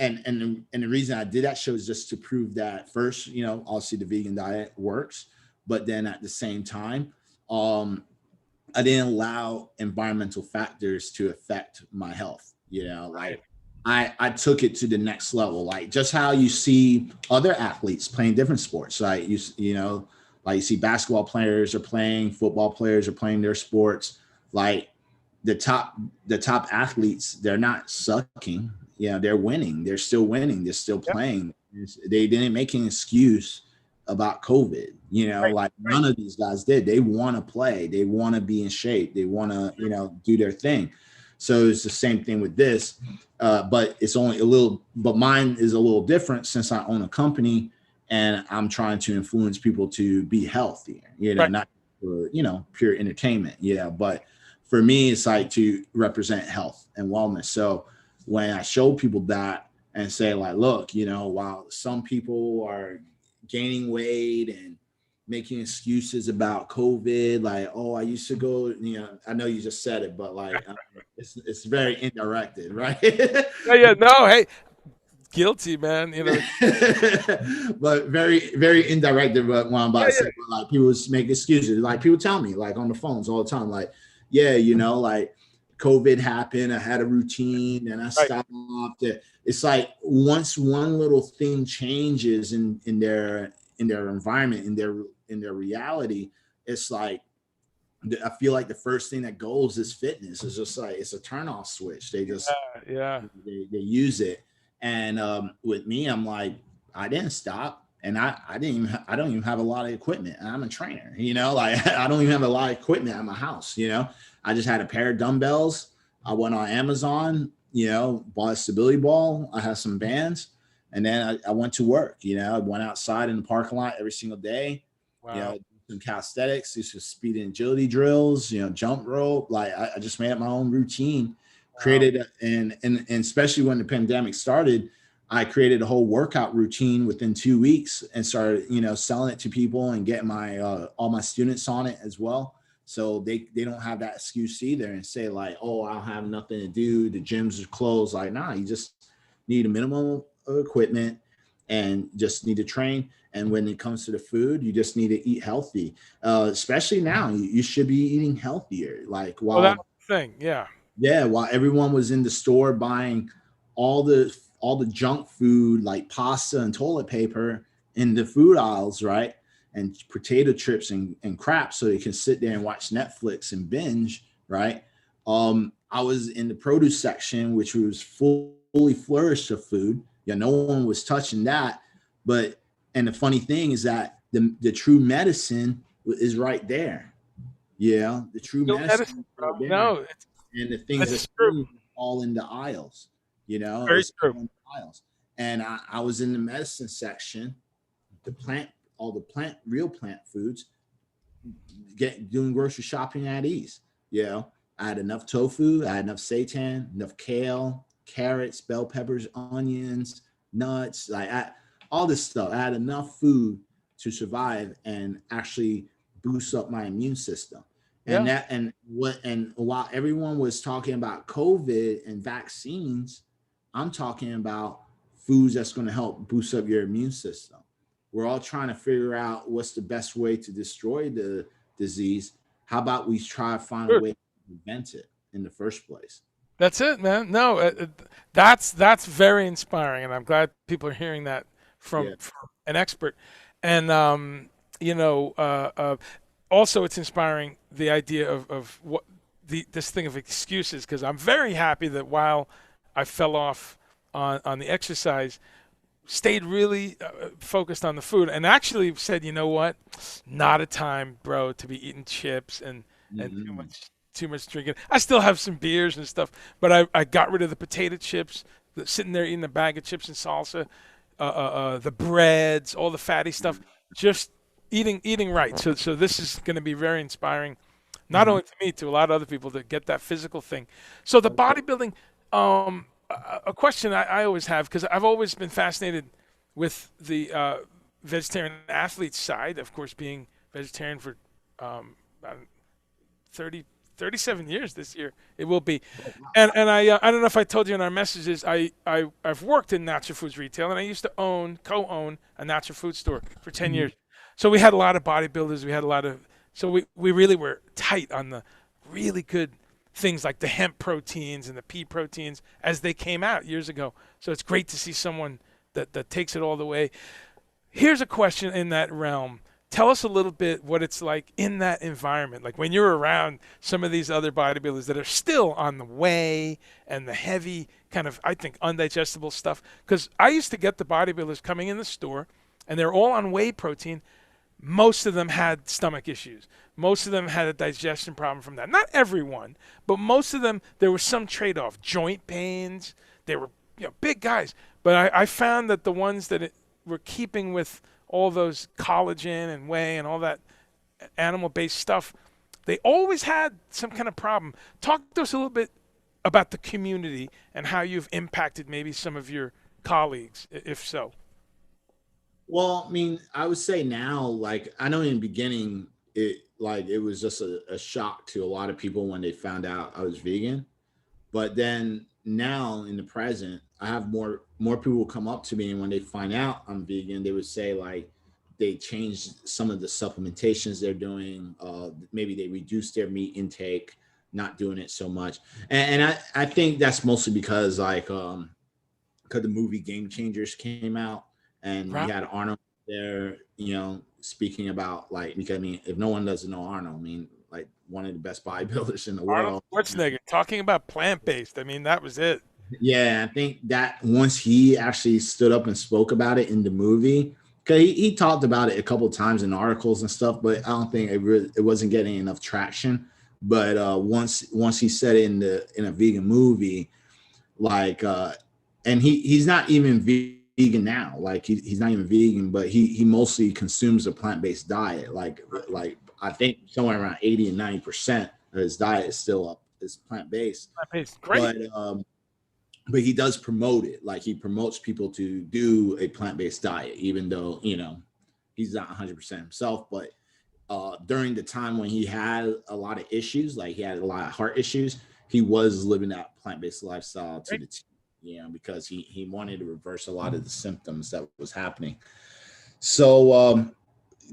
and the reason I did that show is just to prove that first, obviously the vegan diet works, but then at the same time, I didn't allow environmental factors to affect my health. Like I took it to the next level, like just how you see other athletes playing different sports. Like you see basketball players are playing, football players are playing their sports. Like the top athletes, they're not sucking. They're winning. They're still winning. They're still playing. They didn't make an excuse about COVID. None of these guys did. They want to play. They want to be in shape. They want to, do their thing. So it's the same thing with this, but it's only but mine is a little different since I own a company and I'm trying to influence people to be healthier, not for, pure entertainment. But for me, it's like to represent health and wellness. So when I show people that and say like, look, while some people are gaining weight and making excuses about COVID, like, oh, I used to go, I know you just said it, but like, it's very indirected, right?
Yeah. No, hey, guilty, man. You know.
But very, very indirect about what I'm about
Yeah,
to say. But like people make excuses. Like people tell me, like on the phones all the time, like, yeah, you know, like COVID happened, I had a routine and I
right.
stopped. It's like once one little thing changes in their environment, in their reality, it's like I feel like the first thing that goes is fitness. It's just like it's a turn off switch. They just
Yeah.
they use it. And with me, I'm like, I didn't stop. And I don't even have a lot of equipment. And I'm a trainer, you know, like I don't even have a lot of equipment at my house, you know. I just had a pair of dumbbells. I went on Amazon, you know, bought a stability ball. I had some bands. And then I went to work, you know, I went outside in the parking lot every single day, you
Wow.
know, some calisthenics, do some speed and agility drills, you know, jump rope. Like I just made up my own routine, created, and especially when the pandemic started, I created a whole workout routine within 2 weeks and started, you know, selling it to people and getting my all my students on it as well. So they don't have that excuse either and say like, oh, I'll have nothing to do. The gyms are closed. Like, nah, you just need a minimum of equipment and just need to train. And when it comes to the food, you just need to eat healthy. Especially now, you should be eating healthier. Like
Well, that's
while
the thing. Yeah.
yeah, while everyone was in the store buying all the junk food like pasta and toilet paper in the food aisles, right? And potato chips and crap so they can sit there and watch Netflix and binge, right? I was in the produce section, which was fully flourished of food. Yeah, no one was touching that. But and the funny thing is that the true medicine is right there. Yeah, the true
Still
medicine
medicine,
is
bro.
right there,
No,
and the things
that's
that's
true.
all in the aisles. You know,
Very
it's
true.
all in the aisles. And I was in the medicine section, the plant, all the real plant foods, doing grocery shopping at ease. You know, I had enough tofu, I had enough seitan, enough kale, carrots, bell peppers, onions, nuts, all this stuff. I had enough food to survive and actually boost up my immune system.
Yeah.
And while everyone was talking about COVID and vaccines, I'm talking about foods that's going to help boost up your immune system. We're all trying to figure out what's the best way to destroy the disease. How about we try to find a
Sure.
way to prevent it in the first place?
That's it, man. No, that's very inspiring, and I'm glad people are hearing that
Yeah.
from an expert. And you know, also it's inspiring the idea of what this thing of excuses, because I'm very happy that while I fell off on the exercise, stayed really focused on the food, and actually said, you know what, not a time, bro, to be eating chips and
Mm-hmm.
too much drinking. I still have some beers and stuff, but I got rid of the potato chips, sitting there eating a bag of chips and salsa, the breads, all the fatty stuff, just eating right. So this is going to be very inspiring, not
Mm-hmm.
only to me, to a lot of other people that get that physical thing. So the bodybuilding, a question I always have, because I've always been fascinated with the vegetarian athlete side, of course, being vegetarian for about 30, 37 years this year. It will be. And I don't know if I told you in our messages, I've worked in natural foods retail, and I used to co-own a natural food store for 10
Mm-hmm.
years. So we had a lot of bodybuilders. We had a lot of, so we really were tight on the really good things like the hemp proteins and the pea proteins as they came out years ago. So it's great to see someone that takes it all the way. Here's a question in that realm. Tell us a little bit what it's like in that environment, like when you're around some of these other bodybuilders that are still on the whey and the heavy kind of, I think, undigestible stuff. Because I used to get the bodybuilders coming in the store and they're all on whey protein. Most of them had stomach issues. Most of them had a digestion problem from that. Not everyone, but most of them, there was some trade-off. Joint pains. They were, big guys. But I found that the ones that were keeping with all those collagen and whey and all that animal-based stuff, they always had some kind of problem. Talk to us a little bit about the community and how you've impacted maybe some of your colleagues, if so.
Well, I mean, I would say now, like I know in the beginning, it was just a shock to a lot of people when they found out I was vegan. But then now in the present, I have more people come up to me, and when they find out I'm vegan, they would say like they changed some of the supplementations they're doing. Maybe they reduced their meat intake, not doing it so much. And I think that's mostly because like because the movie Game Changers came out, and you
Right.
had Arnold there, speaking about like, because I mean, if no one doesn't know Arnold, I mean, like one of the best bodybuilders in the
Arnold
world.
Schwarzenegger talking about plant-based. I mean, that was it.
Yeah, I think that once he actually stood up and spoke about it in the movie, because he talked about it a couple of times in articles and stuff, but I don't think it wasn't getting enough traction. But once he said it in a vegan movie, like and he's not even vegan now. Like he's not even vegan, but he mostly consumes a plant-based diet. Like I think somewhere around 80 and 90% of his diet is still up is plant-based.
Plant-based, great.
But he does promote it. Like he promotes people to do a plant-based diet, even though, he's not 100% himself. But during the time when he had a lot of issues, like he had a lot of heart issues, he was living that plant-based lifestyle to the T, because he wanted to reverse a lot of the symptoms that was happening. So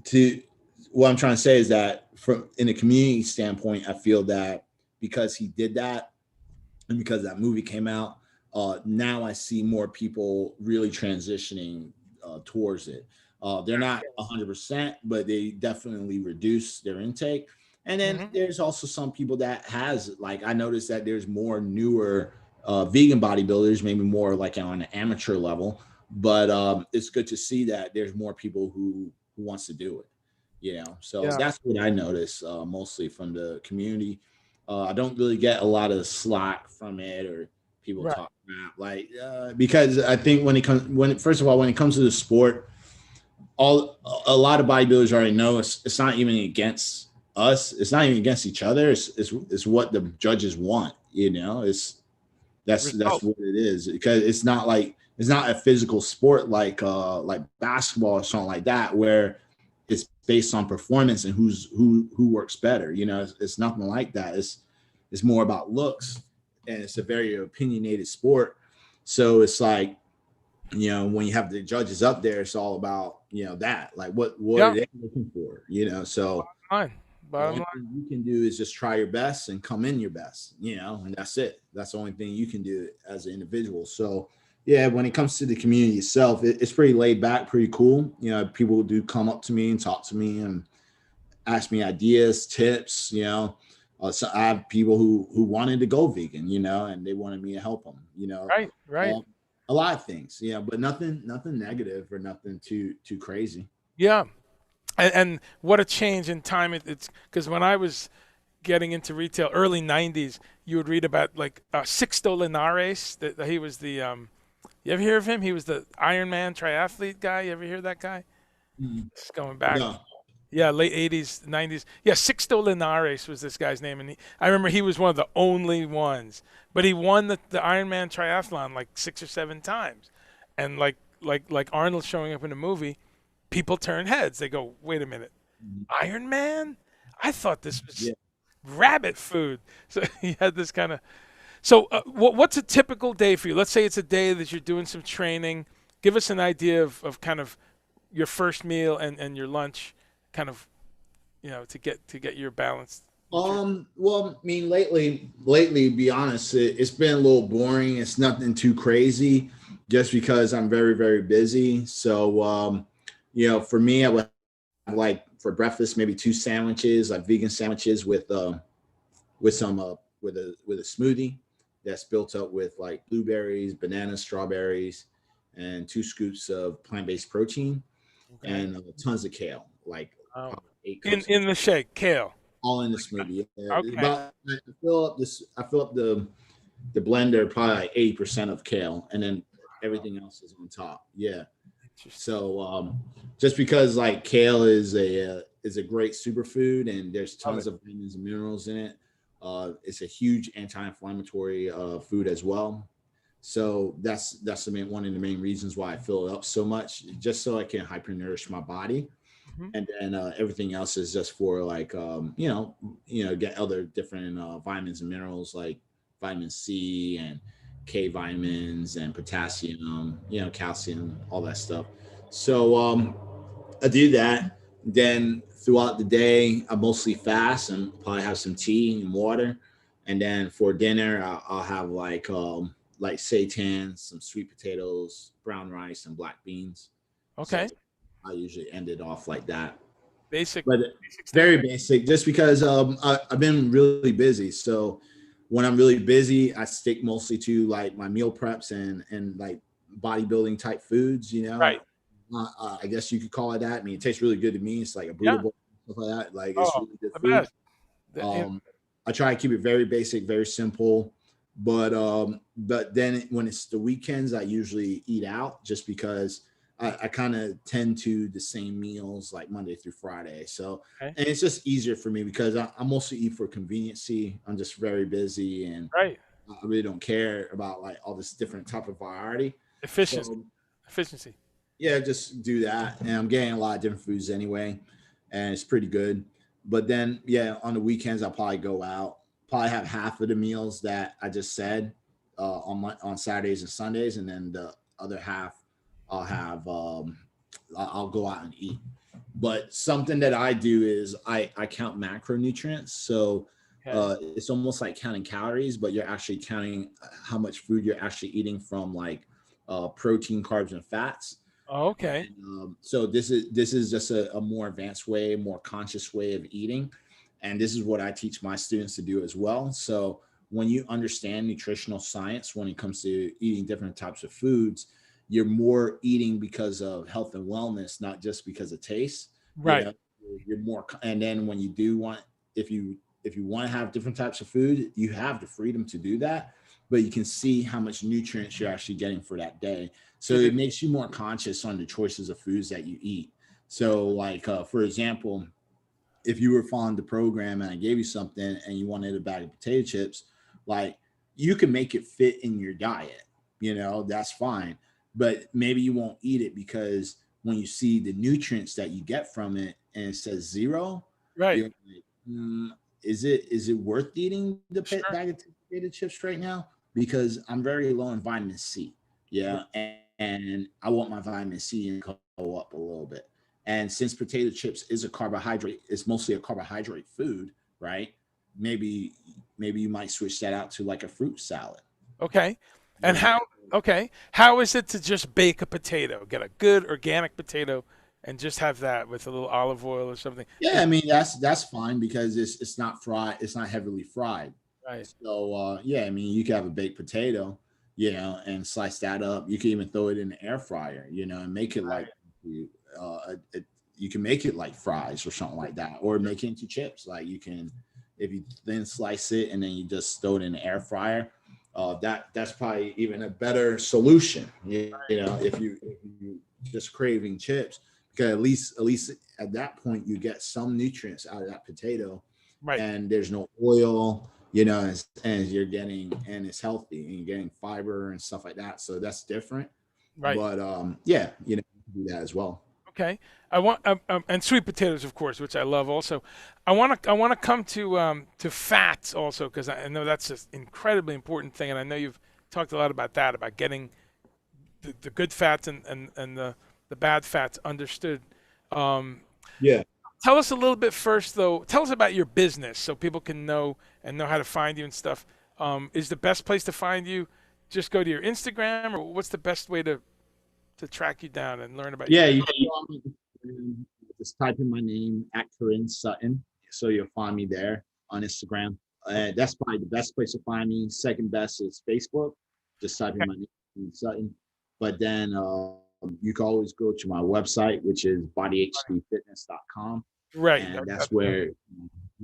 to what I'm trying to say is that from in a community standpoint, I feel that because he did that and because that movie came out, now I see more people really transitioning towards it. They're not 100%, but they definitely reduce their intake. And then there's also some people that has, like, I noticed that there's more newer vegan bodybuilders, maybe more like on an amateur level, but it's good to see that there's more people who wants to do it. So
Yeah.
that's what I notice mostly from the community. I don't really get a lot of slack from it or people
Right.
talk crap, like because I think first of all, when it comes to the sport, a lot of bodybuilders already know it's not even against us. It's not even against each other. It's what the judges want. That's
Result.
what it is, because it's not a physical sport like basketball or something like that, where it's based on performance and who works better. It's nothing like that. It's more about looks, and it's a very opinionated sport. So it's like, when you have the judges up there, it's all about, that, like what
Yeah.
are they looking for, so
Fine.
the
Bottom
only
line.
thing you can do is just try your best and come in your best, and that's it. That's the only thing you can do as an individual. So yeah, when it comes to the community itself, it's pretty laid back, pretty cool. People do come up to me and talk to me and ask me ideas, tips. So I have people who wanted to go vegan, and they wanted me to help them.
Right. Right.
A lot of things, but nothing negative or nothing too crazy.
Yeah. And what a change in time it's because when I was getting into retail, early '90s, you would read about like Sixto Linares. That he was the you ever hear of him? He was the Ironman triathlete guy. You ever hear that guy? It's going back.
No.
Yeah, late '80s, '90s. Yeah, Sixto Linares was this guy's name, and I remember he was one of the only ones. But he won the Ironman triathlon like 6 or 7 times, and like Arnold showing up in a movie, people turn heads. They go, "Wait a minute, Iron Man? I thought this was
Yeah.
rabbit food." So he had this kind of. So what's a typical day for you? Let's say it's a day that you're doing some training. Give us an idea of kind of your first meal and your lunch, kind of, to get your balanced.
Well, I mean, lately, be honest, it's been a little boring. It's nothing too crazy, just because I'm very, very busy. So, for me, I would have, like, for breakfast, maybe 2 sandwiches, like vegan sandwiches with some with a smoothie that's built up with like blueberries, bananas, strawberries, and 2 scoops of plant-based protein,
Okay.
and tons of kale, like
Oh.
probably 8 cups.
In the shake, kale.
All in the smoothie. Yeah.
Okay.
But I fill up the blender probably like 80% of kale, and then everything else is on top. Yeah.
Interesting.
So just because like kale is a great superfood, and there's
Love
tons
it.
of vitamins and minerals in it. It's a huge anti-inflammatory food as well. So that's one of the main reasons why I fill it up so much, just so I can hypernourish my body.
Mhm.
And then everything else is just for like get other different vitamins and minerals like vitamin C and K vitamins and potassium, calcium, all that stuff. So I do that. Then throughout the day, I mostly fast and probably have some tea and water. And then for dinner, I'll have like seitan, some sweet potatoes, brown rice, and black beans. So
Okay.
I usually end it off like that.
Basic.
But
Basic stuff.
very basic, just because I've been really busy. So when I'm really busy, I stick mostly to like my meal preps and like bodybuilding type foods.
Right.
I guess you could call it that. I mean, it tastes really good to me. It's like a Buddha
Yeah.
bowl, stuff like that. Like it's
Oh,
really good
the
food.
best. You know,
I try to keep it very basic, very simple. But then when it's the weekends, I usually eat out just because I kind of tend to the same meals like Monday through Friday. So
okay.
and it's just easier for me because I mostly eat for conveniency. I'm just very busy and
Right.
I really don't care about like all this different type of variety.
Efficiency.
So
Efficiency.
yeah, just do that. And I'm getting a lot of different foods anyway, and it's pretty good. But then, yeah, on the weekends, I'll probably go out, probably have half of the meals that I just said on Saturdays and Sundays, and then the other half I'll have I'll go out and eat. But something that I do is I count macronutrients. So
Okay.
it's almost like counting calories, but you're actually counting how much food you're actually eating from like protein, carbs, and fats.
Oh, okay.
And, so this is just a more advanced way, more conscious way of eating, and this is what I teach my students to do as well. So when you understand nutritional science when it comes to eating different types of foods, you're more eating because of health and wellness, not just because of taste. You
Right.
know, you're more, and then when you do want, if you want to have different types of food, you have the freedom to do that, but you can see how much nutrients you're actually getting for that day. So
It is.
it makes you more conscious on the choices of foods that you eat. So, like for example, if you were following the program and I gave you something and you wanted a bag of potato chips, like you can make it fit in your diet, that's fine. But maybe you won't eat it because when you see the nutrients that you get from it and it says zero,
Right.
you're like, is it worth eating the
Sure.
bag of potato chips right now? Because I'm very low in vitamin C. Yeah. And I want my vitamin C to go up a little bit. And since potato chips is a carbohydrate, it's mostly a carbohydrate food, right? Maybe maybe you might switch that out to like a fruit salad.
Okay. And
You know?
how is it to just bake a potato? Get a good organic potato and just have that with a little olive oil or something.
Yeah,
Is
I mean that's fine because it's not fried, it's not heavily fried.
right.
So yeah, I mean you can have a baked potato, and slice that up. You can even throw it in the air fryer, and make it like
Right.
you can make it like fries or something like that, or make it into chips. Like you can, if you then slice it and then you just throw it in the air fryer. That's probably even a better solution. If you just craving chips, because at least at that point you get some nutrients out of that potato,
Right.
and there's no oil, and you're getting, and it's healthy and you're getting fiber and stuff like that. So that's different.
Right.
But yeah, do that as well.
Okay. I want and sweet potatoes, of course, which I love. Also, I want to come to fats also because I know that's an incredibly important thing, and I know you've talked a lot about that, about getting the good fats and the bad fats understood. Um,
Yeah.
Tell us a little bit first, though. Tell us about your business so people can know and know how to find you and stuff. Is the best place to find you just go to your Instagram, or what's the best way to track you down and learn about your
Yeah,
business?
you can go on my Instagram, just type in my name at KORIN Sutton, so you'll find me there on Instagram. That's probably the best place to find me. Second best is Facebook. Just type in
Okay.
my name, KORIN Sutton. But then you can always go to my website, which is bodyhdfitness.com,
Right.
and that's where you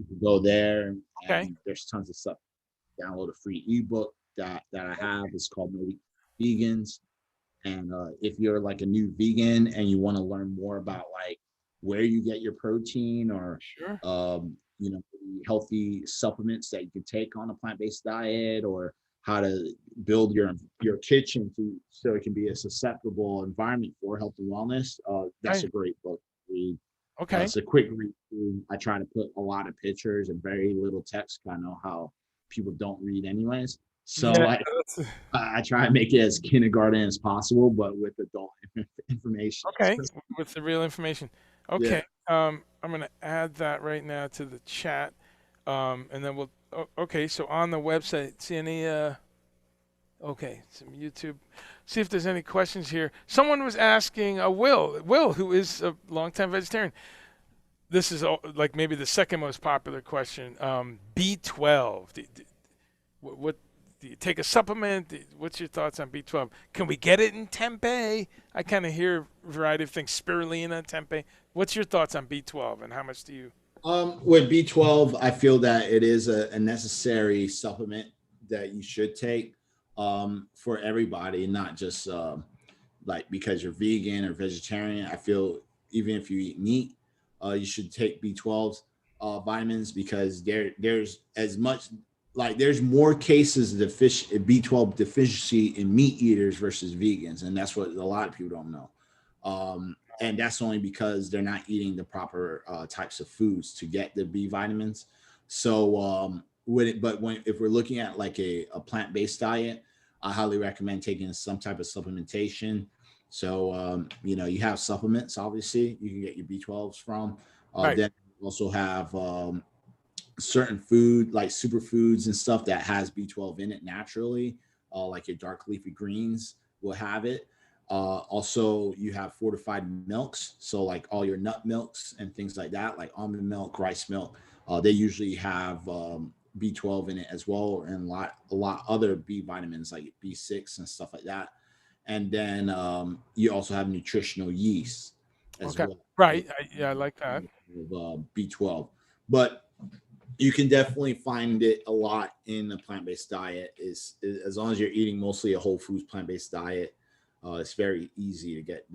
can go there.
Okay.
And there's tons of stuff. Download a free ebook that I have. It's called No Vegans. And if you're like a new vegan and you want to learn more about like where you get your protein, or
Sure.
healthy supplements that you can take on a plant-based diet, or how to build your kitchen so it can be a susceptible environment for health and wellness, that's
Right.
a great book to read.
Okay.
It's a quick read through. I try to put a lot of pictures and very little text. I know how people don't read anyways. So
Yeah.
I try to make it as kindergarten as possible, but with adult information.
Okay. With the real information.
Yeah.
Okay. I'm gonna add that right now to the chat. And then okay. So on the website, see any okay, some YouTube. See if there's any questions here. Someone was asking, Will, who is a longtime vegetarian. This is like maybe the second most popular question. B12. What do you take a supplement? What's your thoughts on B12? Can we get it in tempeh? I kind of hear a variety of things. Spirulina, tempeh. What's your thoughts on B12 and how much do you?
With B12, I feel that it is a necessary supplement that you should take for everybody, not just like because you're vegan or vegetarian. I feel even if you eat meat, you should take B12's vitamins because there's as much like there's more cases of B12 deficiency in meat eaters versus vegans, and that's what a lot of people don't know. And that's only because they're not eating the proper types of foods to get the B vitamins. So if we're looking at like a plant-based diet, I highly recommend taking some type of supplementation. So you have supplements, obviously you can get your B12s from.
Right.
Then you also have certain food like superfoods and stuff that has B12 in it naturally, like your dark leafy greens will have it. Also, you have fortified milks, so like all your nut milks and things like that, like almond milk, rice milk. They usually have B12 in it as well, and a lot other B vitamins like B6 and stuff like that. And then you also have nutritional yeast as
Okay.
well.
Right. I like that.
B12, but you can definitely find it a lot in a plant-based diet. Is as long as you're eating mostly a whole foods plant-based diet, it's very easy to get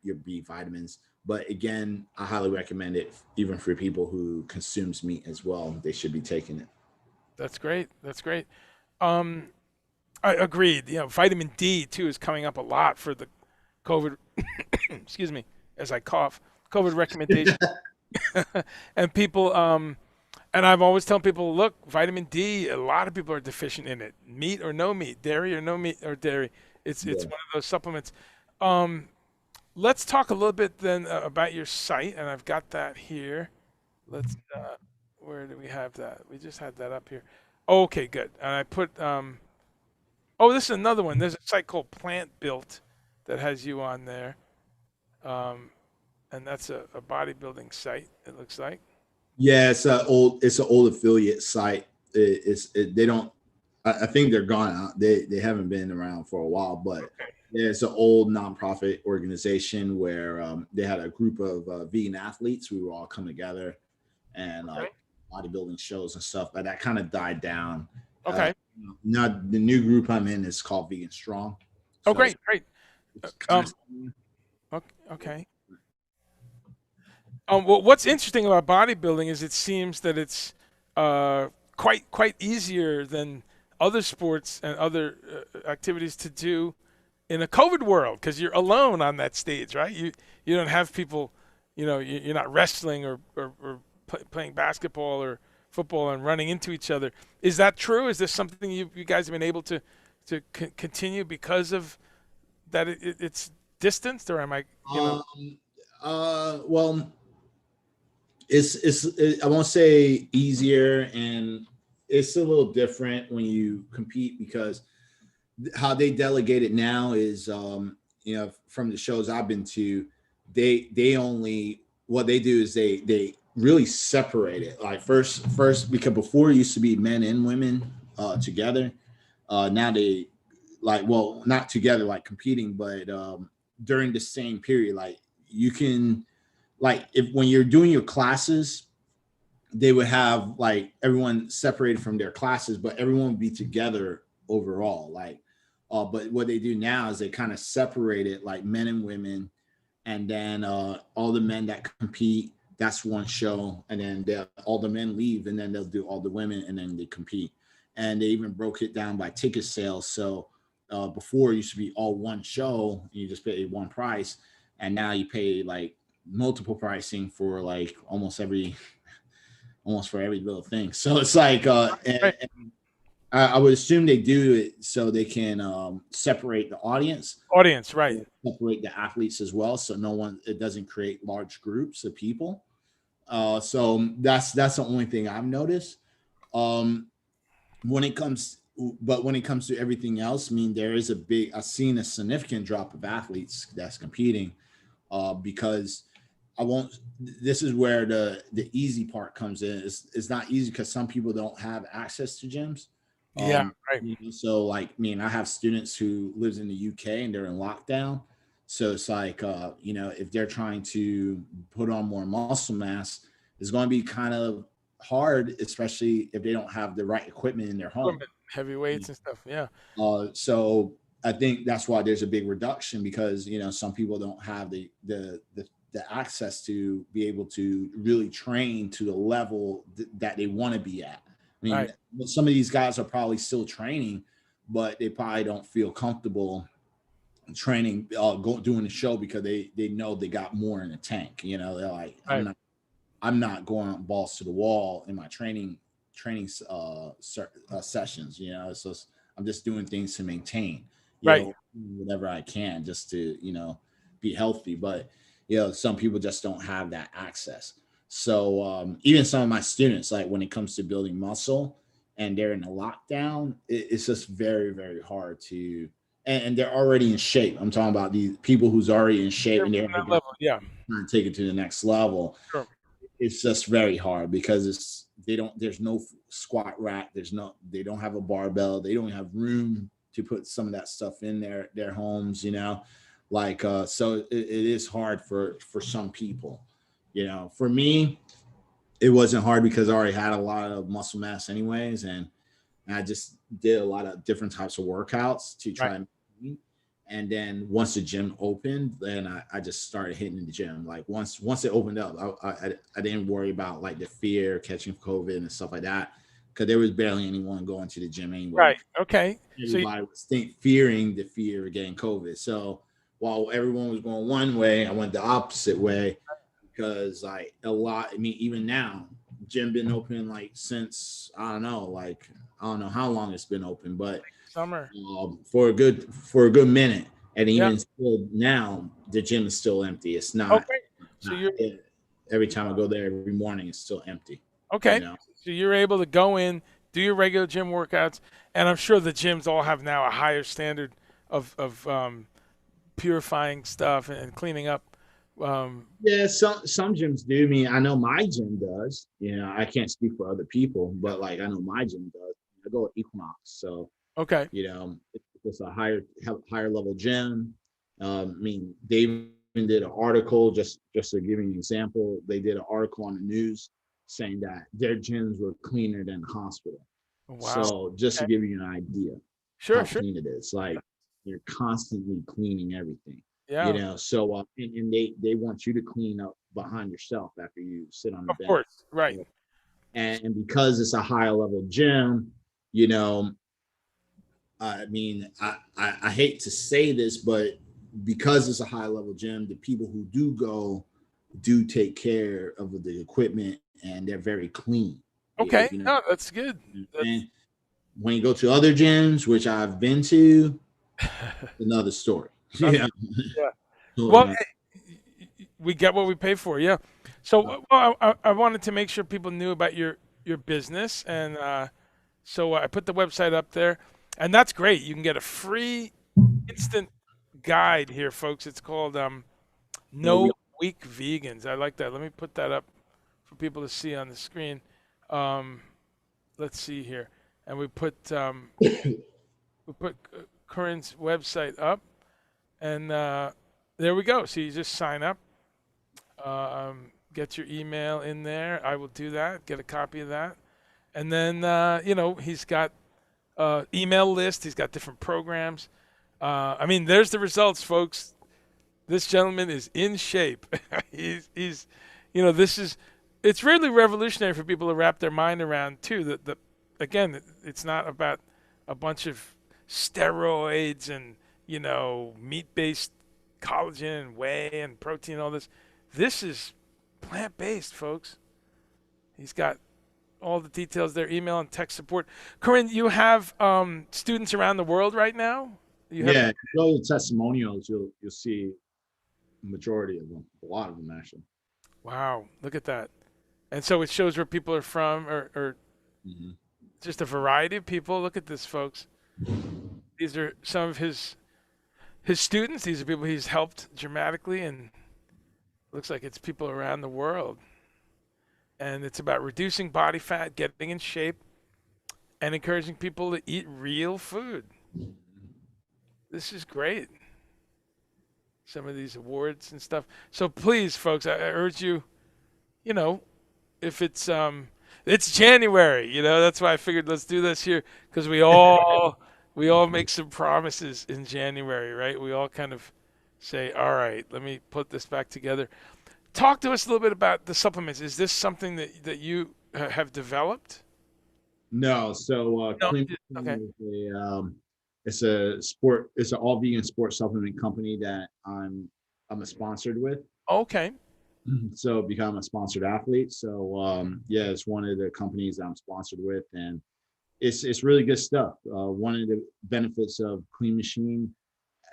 your B vitamins. But again, I highly recommend it even for people who consumes meat as well. They should be taking it.
That's great. That's great. Um, I agreed. Vitamin D too is coming up a lot for the COVID. Excuse me, as I cough. COVID recommendation. And people. And I've always tell people, look, vitamin D. A lot of people are deficient in it. Meat or no meat, dairy or no meat or dairy. It's
Yeah.
one of those supplements. Um, let's talk a little bit then about your site, and I've got that here. Let's. Where do we have that? We just had that up here. Okay, good. And I put. Oh, this is another one. There's a site called Plant Built that has you on there, um, and that's a bodybuilding site. It looks like.
Yeah, it's an old affiliate site. They don't. I think they're gone out. They haven't been around for a while, but yeah, it's an old nonprofit organization where they had a group of vegan athletes. We would all come together and
Okay.
bodybuilding shows and stuff, but that kind of died down.
Okay.
Now the new group I'm in is called Vegan Strong.
Oh,
So
great, great.
it's kind
Okay. Well, what's interesting about bodybuilding is it seems that it's quite easier than other sports and other activities to do in a COVID world because you're alone on that stage, right? You don't have people, you're not wrestling or playing basketball or football and running into each other. Is that true? Is this something you guys have been able to continue because of that it's distanced, or am I,
well, I won't say easier, and it's a little different when you compete because how they delegate it now is from the shows I've been to, they only what they do is they really separate it. Like first because before it used to be men and women together. Now they not together like competing, but during the same period, like you can if when you're doing your classes, they would have like everyone separated from their classes, but everyone would be together overall. But what they do now is they kind of separate it like men and women, and then all the men that compete, that's one show, and then all the men leave, and then they'll do all the women, and then they compete. And they even broke it down by ticket sales. So before it used to be all one show, and you just pay one price, and now you pay like multiple pricing for like almost for every little thing. So it's like I would assume they do it so they can separate the audience,
Audience, right?
separate the athletes as well, so it doesn't create large groups of people. So that's the only thing I've noticed. Um, when it comes, but when it comes to everything else, I mean, I've seen a significant drop of athletes that's competing, because I won't. This is where the easy part comes in. It's not easy because some people don't have access to gyms.
Yeah, right.
So like, I mean, I have students who lives in the UK and they're in lockdown. So it's like, if they're trying to put on more muscle mass, it's going to be kind of hard, especially if they don't have the right equipment in their home.
Equipment, heavy weights and stuff. Yeah,
So I think that's why there's a big reduction, because some people don't have the access to be able to really train to the level that they want to be at. I mean,
right.
some of these guys are probably still training, but they probably don't feel comfortable training, doing the show, because they know they got more in the tank. They're like,
Right.
I'm not going balls to the wall in my training sessions. It's just, I'm just doing things to maintain,
Right.
whatever I can, just to be healthy. But some people just don't have that access. So even some of my students, like when it comes to building muscle and they're in a lockdown, it's just very, very hard to. And they're already in shape. I'm talking about these people who's already in shape
You're
and they're
from that level. Yeah,
trying to take it to the next level.
sure.
It's just very hard because there's no squat rack, they don't have a barbell, they don't have room to put some of that stuff in their homes, like so it is hard for some people. For me, it wasn't hard because I already had a lot of muscle mass anyways, and I just did a lot of different types of workouts to
Right.
try and maintain. And then once the gym opened, then I just started hitting the gym. Like once it opened up, I didn't worry about like the fear catching COVID and stuff like that, because there was barely anyone going to the gym anyway.
Right. Okay. So
Everybody was fearing the fear of getting COVID. So while everyone was going one way, I went the opposite way, because like a lot. I mean, even now, gym been open like since I don't know, like I don't know how long it's been open, but
summer.
for a good minute, and
Yeah.
even still now, the gym is still empty. It's not.
Okay. So you're
Every time I go there every morning, it's still empty.
okay. So you're able to go in, do your regular gym workouts, and I'm sure the gyms all have now a higher standard of purifying stuff and cleaning up.
Yeah, some gyms do. I mean, I know my gym does. I can't speak for other people, but like I know my gym does. I go at Equinox, so
Okay.
it's a higher level gym. I mean, they even did an article, just to give you an example. They did an article on the news saying that their gyms were cleaner than the hospital.
Wow.
So just to
Okay.
give you an idea
Sure.
how
Sure.
clean it is, like they're constantly cleaning everything.
Yeah.
So and they want you to clean up behind yourself after you sit on the
Of
bench.
course. Right.
And because it's a higher level gym, you know, I mean, I hate to say this, but because it's a high level gym, the people who do go do take care of the equipment and they're very clean.
Okay. No, that's good. That's
And when you go to other gyms, which I've been to, another story.
okay.
Yeah.
Yeah.
Totally
Well,
not.
we get what we pay for. Yeah. So I wanted to make sure people knew about your business, and so I put the website up there, and that's great. You can get a free instant guide here, folks. It's called
Well, we
No Weak Vegans. I like that. Let me put that up for people to see on the screen. Um, let's see here, and we put Corin's website up, and there we go. So you just sign up, get your email in there. I will do that. Get a copy of that, and then he's got email list. He's got different programs. I mean, there's the results, folks. This gentleman is in shape. he's this is, it's really revolutionary for people to wrap their mind around too. That again, it's not about a bunch of steroids and meat-based collagen and whey and protein and all this. This is plant-based, folks. He's got all the details there, email and text support. Corinne, you have students around the world right now? You have,
Yeah, if you go to testimonials, you'll see majority of them, a lot of them actually.
wow, look at that. And so it shows where people are from, or
Hmm.
just a variety of people. Look at this, folks. These are some of his students. These are people he's helped dramatically, and looks like it's people around the world. And it's about reducing body fat, getting in shape, and encouraging people to eat real food. This is great. Some of these awards and stuff. So please, folks, I urge you, you know, if it's January, that's why I figured let's do this here, because we all make some promises in January, right? We all kind of say, all right, let me put this back together. Talk to us a little bit about the supplements. Is this something that you have developed?
No, so
No.
Clean
Okay.
is it's an all vegan sports supplement company that I'm sponsored with.
Okay.
So become a sponsored athlete. So yeah, it's one of the companies that I'm sponsored with, and it's really good stuff. One of the benefits of Clean Machine,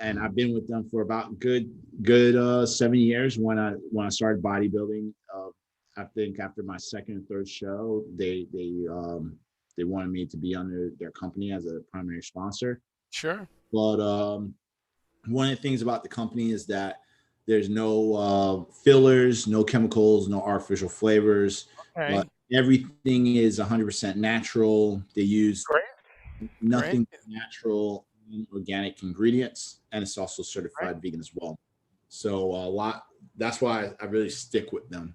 and I've been with them for about good 7 years. When I started bodybuilding, I think after my second and third show, they wanted me to be under their company as a primary sponsor.
Sure.
But one of the things about the company is that there's no fillers, no chemicals, no artificial flavors.
Okay.
Everything is 100% natural. They use
Great. Great.
nothing natural organic ingredients, and it's also
Great.
certified vegan as well. So that's why I really stick with them.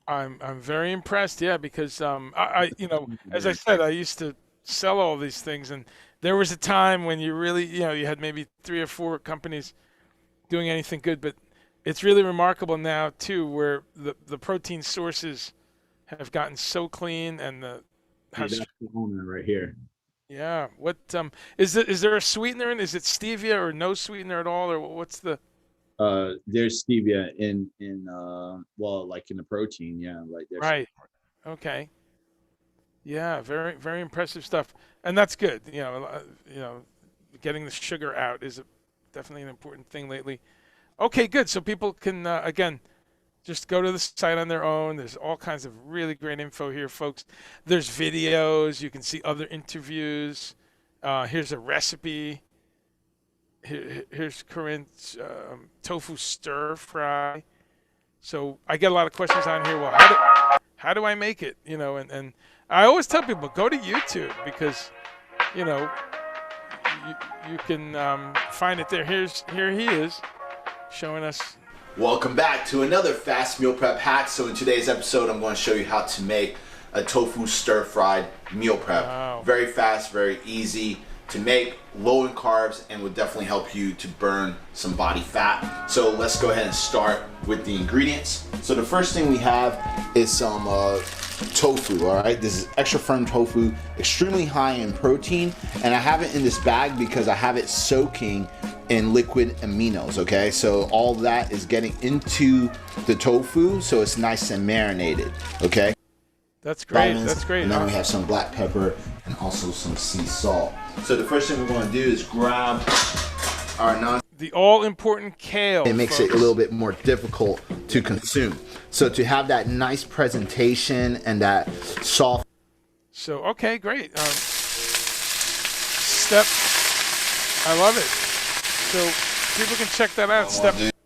I'm very impressed. Yeah, because I as I said, I used to sell all these things, and there was a time when you really you had maybe 3 or 4 companies doing anything good, but it's really remarkable now too, where the protein sources have gotten so clean, and
That's the owner right here.
yeah. What is there a sweetener in? Is it stevia or no sweetener at all, or what's the?
There's stevia in well, like in the protein, yeah, like there's.
Right. Okay. Yeah, very very impressive stuff, and that's good. Getting the sugar out is definitely an important thing lately. Okay, good. So people can again just go to the site on their own. There's all kinds of really great info here, folks. There's videos. You can see other interviews. Here's a recipe. Here's Corinne's tofu stir fry. So I get a lot of questions on here. Well, how do I make it? And I always tell people go to YouTube, because you know you can find it there. Here he is showing us.
Welcome back to another fast meal prep hack. So in today's episode, I'm going to show you how to make a tofu stir-fried meal prep.
Wow.
Very fast, very easy to make, low in carbs, and will definitely help you to burn some body fat. So let's go ahead and start with the ingredients. So the first thing we have is some tofu. All right, this is extra firm tofu, extremely high in protein, and I have it in this bag because I have it soaking in liquid aminos. Okay, so all that is getting into the tofu, so it's nice and marinated. Okay,
That's great.
vitamins,
That's great.
and then we have some black pepper and also some sea salt. So the first thing we're going to do is grab our
The all-important kale.
it makes
folks.
it a little bit more difficult to consume. So to have that nice presentation and that soft.
So okay, great. I love it. So people can check that out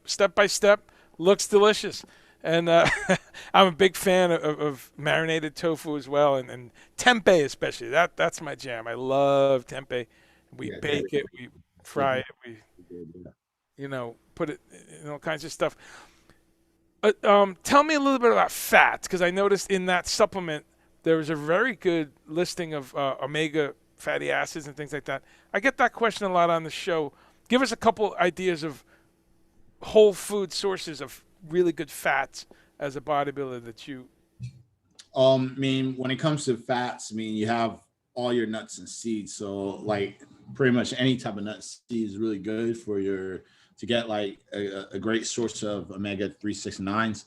step by step. Looks delicious, and I'm a big fan of marinated tofu as well, and tempeh especially. That's my jam. I love tempeh. We bake it, we fry it, we put it in all kinds of stuff. Tell me a little bit about fats, because I noticed in that supplement there was a very good listing of omega fatty acids and things like that. I get that question a lot on the show. Give us a couple ideas of whole food sources of really good fats as a bodybuilder that you.
I mean, when it comes to fats, I mean, you have all your nuts and seeds. So like pretty much any type of nut seed is really good for to get like a great source of omega 3, 6, and 9s.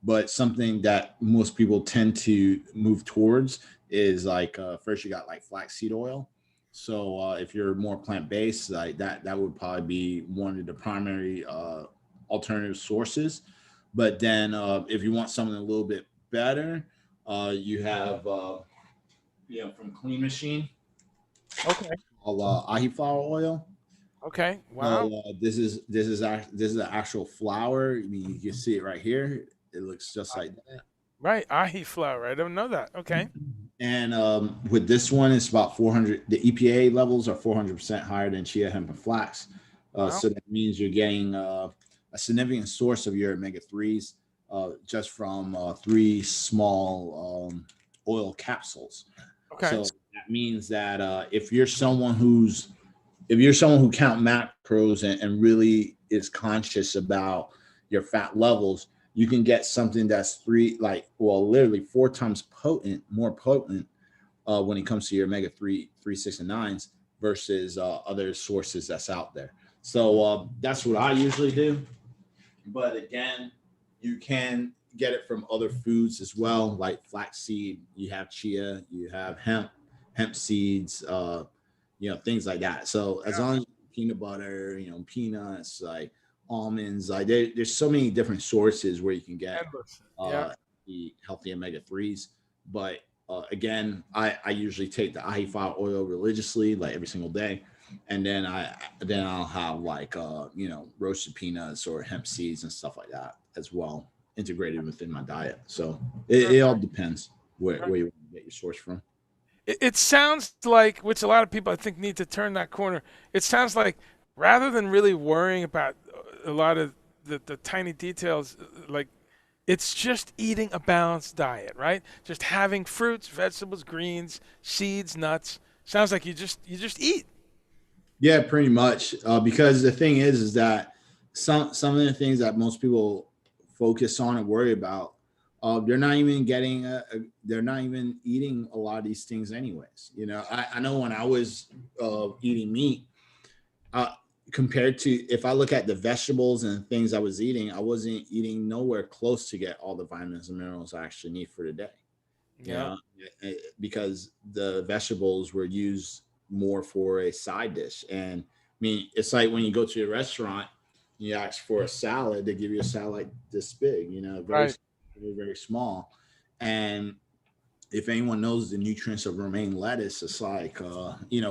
But something that most people tend to move towards is like first you got like flaxseed oil. So if you're more plant-based, like that would probably be one of the primary alternative sources. But then if you want something a little bit better, you have from Clean Machine
Okay.
called ahi flower oil.
Okay. Wow.
So this is the actual flower. I mean, you can see it right here. It looks just like that.
Right. Ahi flour. I don't know that. Okay.
And with this one, it's about 400. The EPA levels are 400% higher than chia, hemp, and flax.
Wow.
So that means you're getting a significant source of your omega threes just from three small oil capsules.
Okay.
So that means that if you're someone who count macros and really is conscious about your fat levels, you can get something that's literally 4 times more potent when it comes to your omega 3, 3, 6, and 9s versus other sources that's out there. So that's what I usually do. But again, you can get it from other foods as well, like flaxseed. You have chia, you have hemp seeds, things like that. So as long as peanut butter, peanuts, like almonds, like there's so many different sources where you can get the healthy omega 3s. But again, I usually take the ahi flower oil religiously, like every single day, and then I'll have like roasted peanuts or hemp seeds and stuff like that as well integrated within my diet. So it all depends where you want to get your source from.
It sounds like, which a lot of people I think need to turn that corner. It sounds like rather than really worrying about a lot of the tiny details, like it's just eating a balanced diet, right? Just having fruits, vegetables, greens, seeds, nuts. Sounds like you just eat.
Yeah, pretty much. Because the thing is that some of the things that most people focus on and worry about, they're not even they're not even eating a lot of these things anyways. I know when I was eating meat, compared to if I look at the vegetables and things I was eating, I wasn't eating nowhere close to get all the vitamins and minerals I actually need for the day.
Yeah.
Because the vegetables were used more for a side dish. And I mean, it's like when you go to a restaurant, you ask for a salad, they give you a salad like this big, very, very, very small. And if anyone knows the nutrients of romaine lettuce, it's like,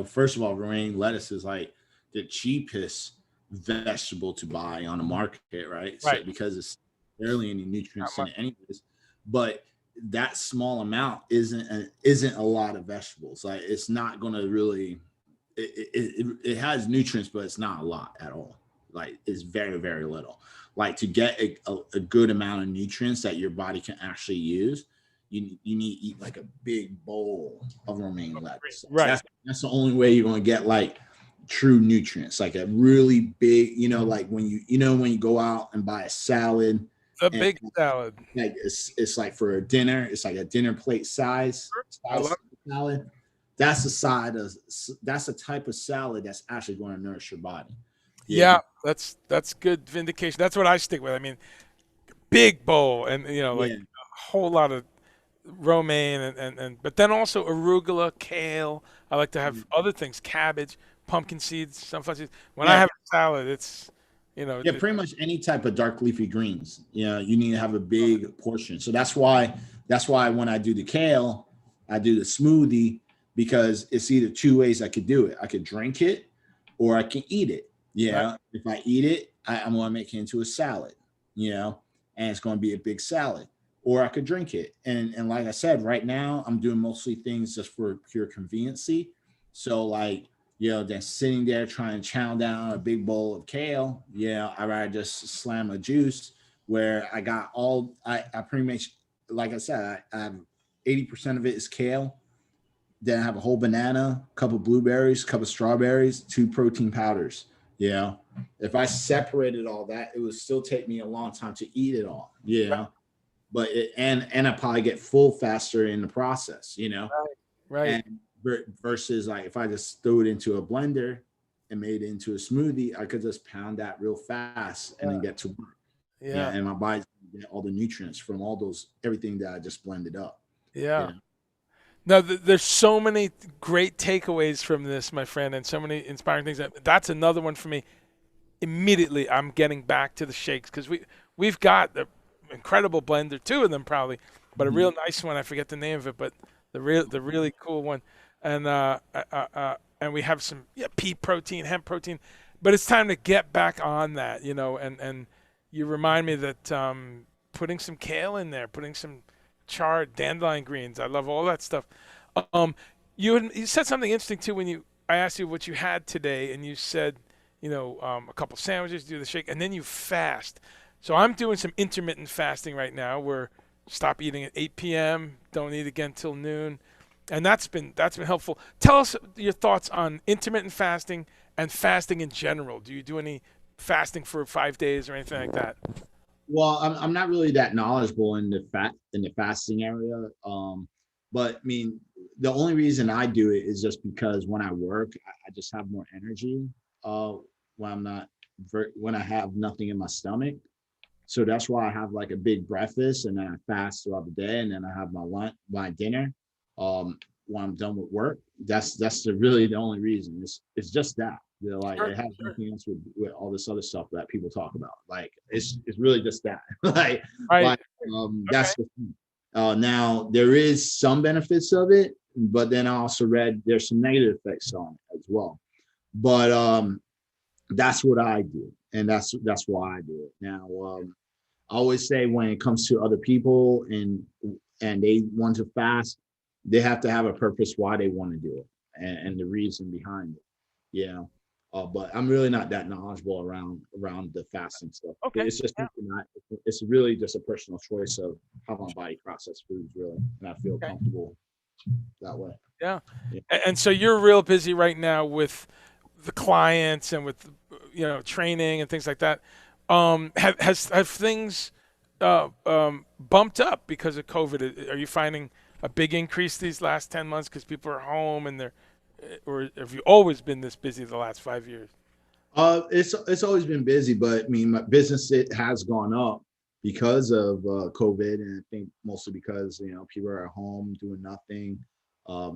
first of all, romaine lettuce is like the cheapest vegetable to buy on the market, right? So because it's barely any nutrients in it anyways, but that small amount isn't a lot of vegetables. Like it's not going to really, it has nutrients, but it's not a lot at all. Like it's very, very little. Like to get a good amount of nutrients that your body can actually use, you need to eat like a big bowl of romaine lettuce.
Right.
That's the only way you're going to get like true nutrients, like a really big, like when you go out and buy a salad,
Big salad,
like it's like for a dinner, it's like a dinner plate size salad. That's the type of salad that's actually going to nourish your body.
Yeah, that's good vindication. That's what I stick with. I mean, big bowl and like a whole lot of romaine and but then also arugula, kale. I like to have other things, cabbage, pumpkin seeds, sunflower seeds. When I have a salad, it's
pretty much any type of dark leafy greens. You need to have a big portion. So that's why when I do the kale, I do the smoothie, because it's either two ways I could do it. I could drink it or I can eat it. If I eat it, I'm going to make it into a salad, and it's going to be a big salad. Or I could drink it. And like I said, right now I'm doing mostly things just for pure conveniency. So like, then sitting there trying to chow down a big bowl of kale, I'd rather just slam a juice where I got I pretty much, like I said, I have 80% of it is kale. Then I have a whole banana, a couple blueberries, a couple strawberries, 2 protein powders. If I separated all that, it would still take me a long time to eat it all. But and I probably get full faster in the process.
Right.
And versus like if I just threw it into a blender and made it into a smoothie, I could just pound that real fast and then get to work.
Yeah.
and my body's gonna get all the nutrients from all those everything that I just blended up.
Yeah.
Yeah.
No, there's so many great takeaways from this, my friend, and so many inspiring things. That's another one for me. Immediately, I'm getting back to the shakes because we've got the incredible blender, two of them probably, but a real nice one. I forget the name of it, but the really cool one, and we have some pea protein, hemp protein, but it's time to get back on that, and you remind me that putting some kale in there, putting some charred dandelion greens. I love all that stuff. Um, you said something interesting too when I asked you what you had today, and you said, a couple sandwiches, do the shake, and then you fast. So I'm doing some intermittent fasting right now, where stop eating at 8 p.m., don't eat again till noon, and that's been helpful. Tell us your thoughts on intermittent fasting and fasting in general. Do you do any fasting for 5 days or anything like that?
Well, I'm not really that knowledgeable in the fasting area. But I mean, the only reason I do it is just because when I work, I just have more energy. When I'm not when I have nothing in my stomach. So that's why I have like a big breakfast and then I fast throughout the day and then I have my lunch, my dinner. When I'm done with work, really the only reason. It's just that. Like
Sure,
it has
sure.
nothing else with all this other stuff that people talk about. Like it's really just that. like
Right.
like
Okay.
that's the thing. Now there is some benefits of it, but then I also read there's some negative effects on it as well. But that's what I do, and that's why I do it. Now, I always say when it comes to other people and they want to fast, they have to have a purpose why they want to do it and the reason behind it. You know, but I'm really not that knowledgeable around the fasting stuff.
Okay.
It's just
Yeah.
something that it's really just a personal choice of how my body processes foods, really, and I feel
Okay.
comfortable that way.
Yeah.
Yeah.
And so you're real busy right now with the clients and with training and things like that. Have things bumped up because of COVID? Are you finding a big increase these last 10 months because people are home and or have you always been this busy the last 5 years?
It's always been busy, but I mean, my business it has gone up because of COVID, and I think mostly because people are at home doing nothing.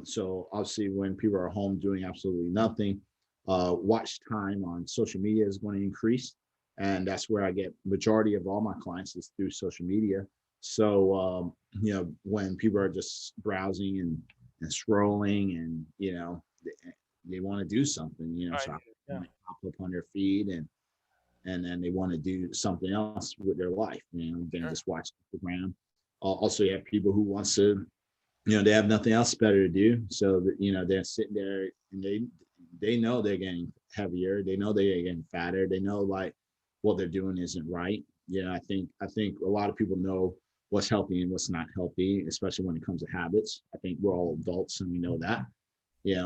So obviously, when people are home doing absolutely nothing, watch time on social media is going to increase, and that's where I get majority of all my clients is through social media. So when people are just browsing and scrolling, and they want to do something,
Right.
so I
Yeah.
might pop up on their feed and then they want to do something else with their life, then
Sure.
just watch Instagram. Also, you have people who wants to, they have nothing else better to do, so that they're sitting there and they know they're getting heavier, they know they're getting fatter, they know like what they're doing isn't right. I think a lot of people know what's healthy and what's not healthy, especially when it comes to habits. I think we're all adults and we know that.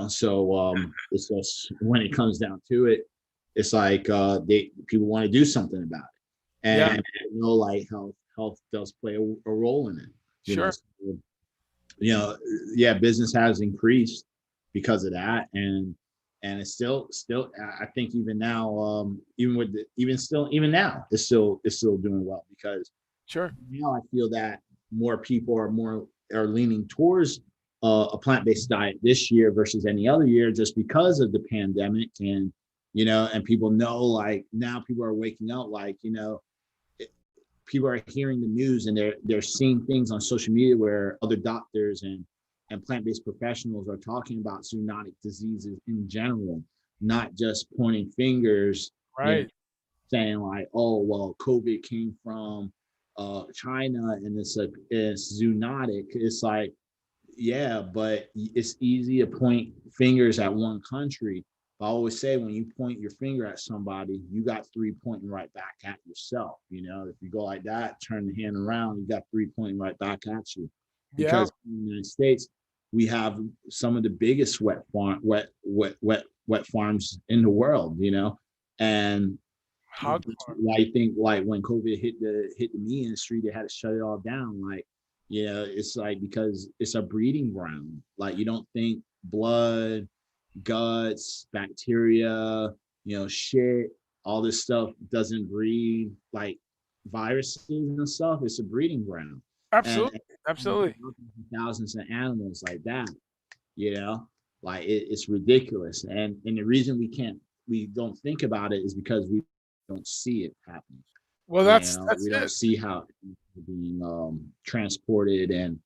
So it's just when it comes down to it, it's like people want to do something about it,
Yeah.
and like health does play a role in it.
Sure.
So, yeah, business has increased because of that, and it's still I think even now, even with even now it's still doing well because
Sure.
now I feel that more people are leaning towards a plant-based diet this year versus any other year, just because of the pandemic, and people know, like, now people are waking up, like, people are hearing the news and they're seeing things on social media where other doctors and plant-based professionals are talking about zoonotic diseases in general, not just pointing fingers,
Right.
saying like, oh, well, COVID came from China and it's zoonotic. It's like, yeah, but it's easy to point fingers at one country. I always say when you point your finger at somebody, you got three pointing right back at yourself. If you go like that, turn the hand around, you got three pointing right back at you.
Yeah.
Because in the United States, we have some of the biggest wet farms in the world, and
Hog farm.
I think like when COVID hit the meat industry, they had to shut it all down. Like, it's like because it's a breeding ground. Like you don't think blood, guts, bacteria, shit, all this stuff doesn't breed. Like viruses and stuff. It's a breeding ground.
Absolutely,
And
absolutely.
thousands of animals like that, like it's ridiculous. And the reason we don't think about it is because we don't see it happening.
Well, that's
We don't
it.
see how it's being transported and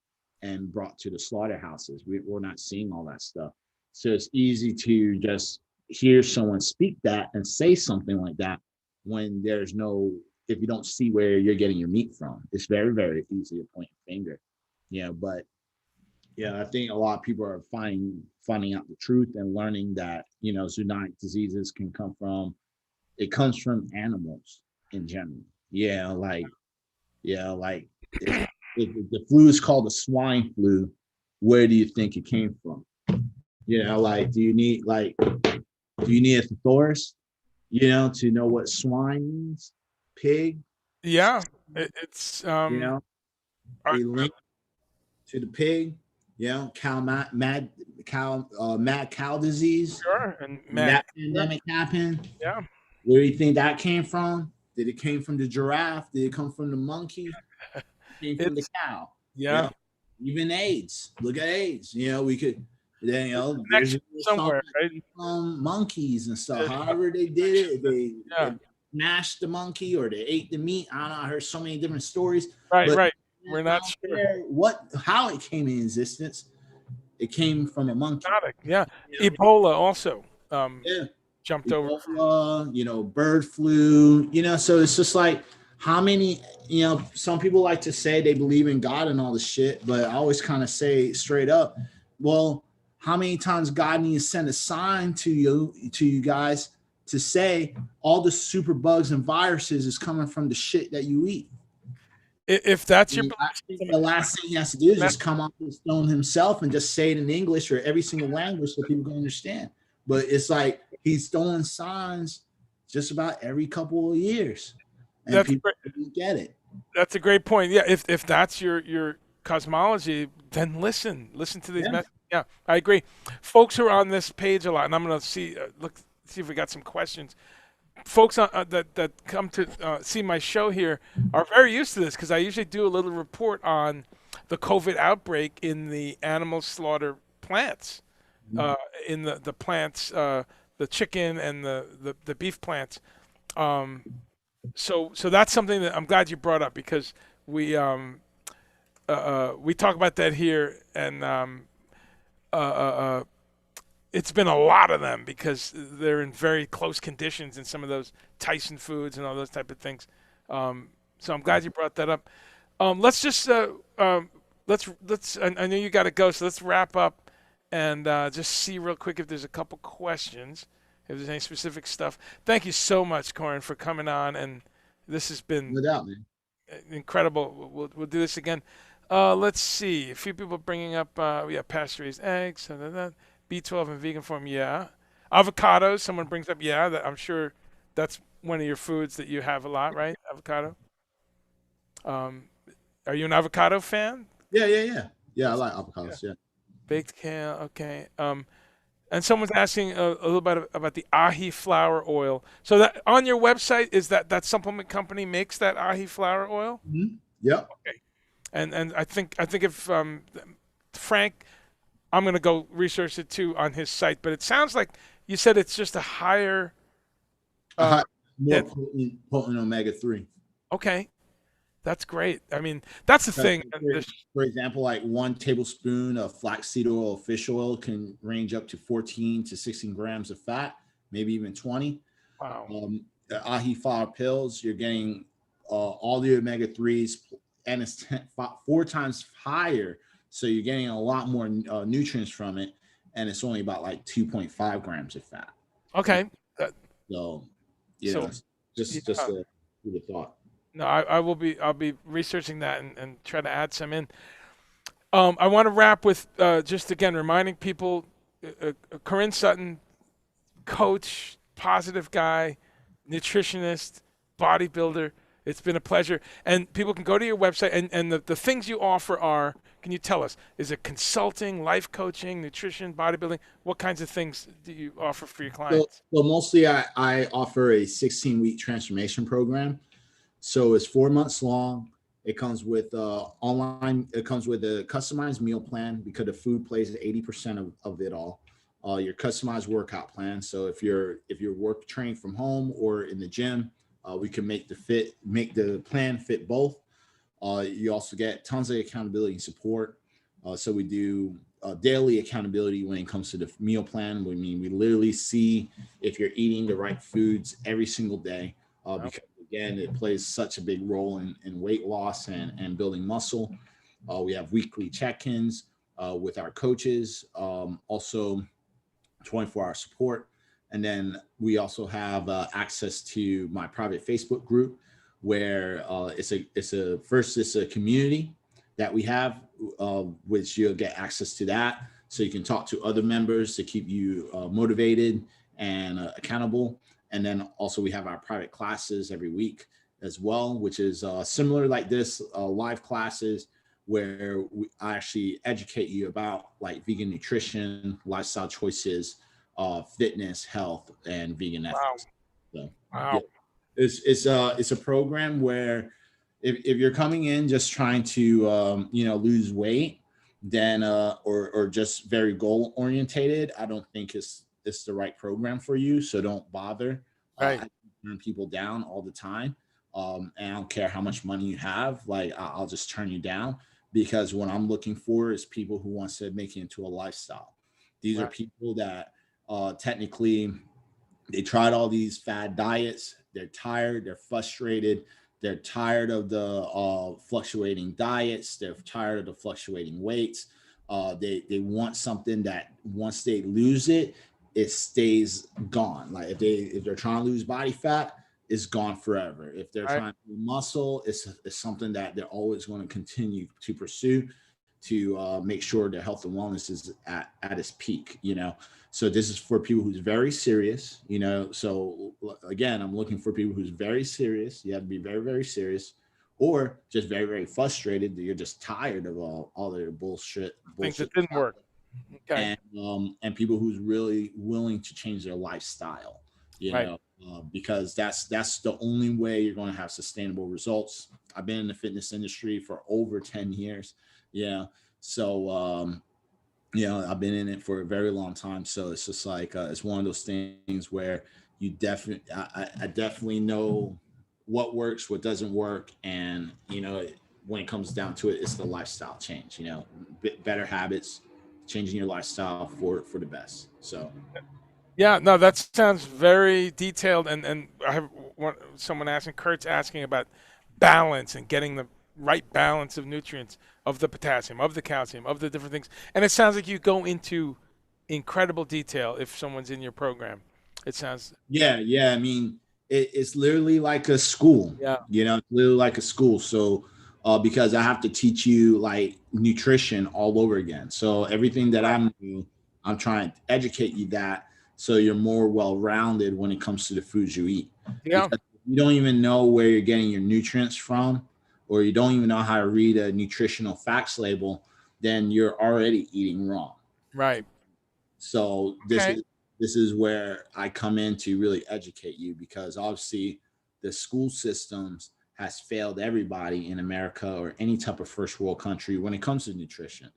brought to the slaughterhouses. We're not seeing all that stuff. So it's easy to just hear someone speak that and say something like that when there's no, if you don't see where you're getting your meat from. It's very, very easy to point a finger. But I think a lot of people are finding out the truth and learning that, zoonotic diseases it comes from animals in general. If the flu is called the swine flu, where do you think it came from? Do you need a thesaurus, to know what swine means? Pig,
Yeah, it's
they link to the pig, mad cow disease.
sure. And
When
man,
that pandemic happened,
yeah,
where do you think that came from? Did it came from the giraffe? Did it come from the monkey? It came from the
it's
cow.
yeah.
Even AIDS. Look at AIDS. We could then there's
Somewhere, right?
monkeys and stuff.
Yeah.
However they did it, they
Yeah.
mashed the monkey or they ate the meat. I don't know. I heard so many different stories.
Right,
But
right. We're not sure.
How it came in existence. It came from a monkey.
Exotic, yeah. Ebola also
Yeah.
jumped over.
Ebola, bird flu, so it's just like how many, some people like to say they believe in God and all this shit, but I always kind of say straight up, well, how many times God needs to send a sign to you guys to say all the super bugs and viruses is coming from the shit that you eat?
If that's your
the last thing he has to do is just come off the stone himself and just say it in English or every single language so people can understand. But it's like he's throwing signs just about every couple of years, and
that's
people get it.
That's a great point. Yeah, if that's your cosmology, then listen to these messages. Yeah, I agree. Folks who are on this page a lot, and I'm going to see if we got some questions. Folks that come to see my show here are very used to this because I usually do a little report on the COVID outbreak in the animal slaughter plants, in the plants, the chicken and the beef plants. So that's something that I'm glad you brought up because we talk about that here, and it's been a lot of them because they're in very close conditions in some of those Tyson foods and all those type of things. So I'm glad you brought that up. Let's just let's. I know you got to go, so let's wrap up and just see real quick if there's a couple questions. If there's any specific stuff. Thank you so much, Korin, for coming on, and this has been
No doubt, man.
Incredible. We'll do this again. Let's see. A few people bringing up pasture-raised eggs, B12 in vegan form. Yeah, avocados. Someone brings up. Yeah, I'm sure that's one of your foods that you have a lot, right? Avocado. Are you an avocado fan?
Yeah. I like avocados. Yeah.
Baked kale. Okay. And someone's asking a little bit about the ahi flower oil. So that on your website is that supplement company makes that ahi flower oil?
Mm-hmm. Yep.
Okay. And I think if Frank, I'm gonna go research it too on his site. But it sounds like you said it's just a higher,
more potent omega-3.
Okay. That's great. I mean, that's the thing.
For example, like 1 tablespoon of flaxseed oil, fish oil can range up to 14 to 16 grams of fat, maybe even 20.
Wow.
The ahi flower pills, you're getting all the omega-3s, and it's 4 times higher. So you're getting a lot more nutrients from it, and it's only about like 2.5 grams of fat.
Okay.
Just a thought.
No, I'll be researching that and try to add some in. I want to wrap with just again reminding people, KORIN Sutton, coach, positive guy, nutritionist, bodybuilder. It's been a pleasure. And people can go to your website and the things you offer are, can you tell us, is it consulting, life coaching, nutrition, bodybuilding? What kinds of things do you offer for your clients?
So mostly I offer a 16-week transformation program. So it's 4 months long. It comes with online. It comes with a customized meal plan because the food plays 80% of it all. Your customized workout plan. So if you're work training from home or in the gym, we can make the plan fit both. You also get tons of accountability and support. So we do daily accountability when it comes to the meal plan. We literally see if you're eating the right foods every single day, because again, it plays such a big role in weight loss and building muscle. We have weekly check-ins with our coaches, also 24-hour support. And then we also have access to my private Facebook group where it's a community that we have, which you'll get access to that. So you can talk to other members to keep you motivated and accountable. And then also we have our private classes every week as well, which is similar like this, live classes where I actually educate you about like vegan nutrition, lifestyle choices, fitness, health, and vegan ethics. So,
Wow.
yeah. It's a program where if you're coming in just trying to lose weight, then or just very goal orientated, I don't think it's the right program for you. So don't bother.
Right.
I turn people down all the time, and I don't care how much money you have. Like I'll just turn you down, because what I'm looking for is people who wants to make it into a lifestyle. These are people that technically they tried all these fad diets. They're tired. They're frustrated. They're tired of the fluctuating diets. They're tired of the fluctuating weights. They want something that once they lose it, it stays gone. Like if they're trying to lose body fat, it's gone forever. If they're trying to lose muscle, it's something that they're always going to continue to pursue to make sure their health and wellness is at its peak. So this is for people who's very serious. So again, I'm looking for people who's very serious. You have to be very, very serious, or just very, very frustrated that you're just tired of all their bullshit.
Things that didn't work. Okay.
And people who's really willing to change their lifestyle, because that's the only way you're going to have sustainable results. I've been in the fitness industry for over 10 years. So I've been in it for a very long time. So it's just like it's one of those things where you I definitely know what works, what doesn't work, and when it comes down to it, it's the lifestyle change. Better habits, changing your lifestyle for the best. So
yeah, no, that sounds very detailed. And I have someone asking, Kurt's asking about balance and getting the right balance of nutrients, of the potassium, of the calcium, of the different things. And it sounds like you go into incredible detail if someone's in your program. It sounds.
Yeah. I mean, it's literally like a school.
Yeah.
It's literally like a school. So because I have to teach you like nutrition all over again. So everything that I'm doing, I'm trying to educate you that so you're more well-rounded when it comes to the foods you eat.
Yeah.
Because you don't even know where you're getting your nutrients from, or you don't even know how to read a nutritional facts label, then you're already eating wrong.
Right.
So this is where I come in to really educate you, because obviously the school systems has failed everybody in America or any type of first world country when it comes to nutrition.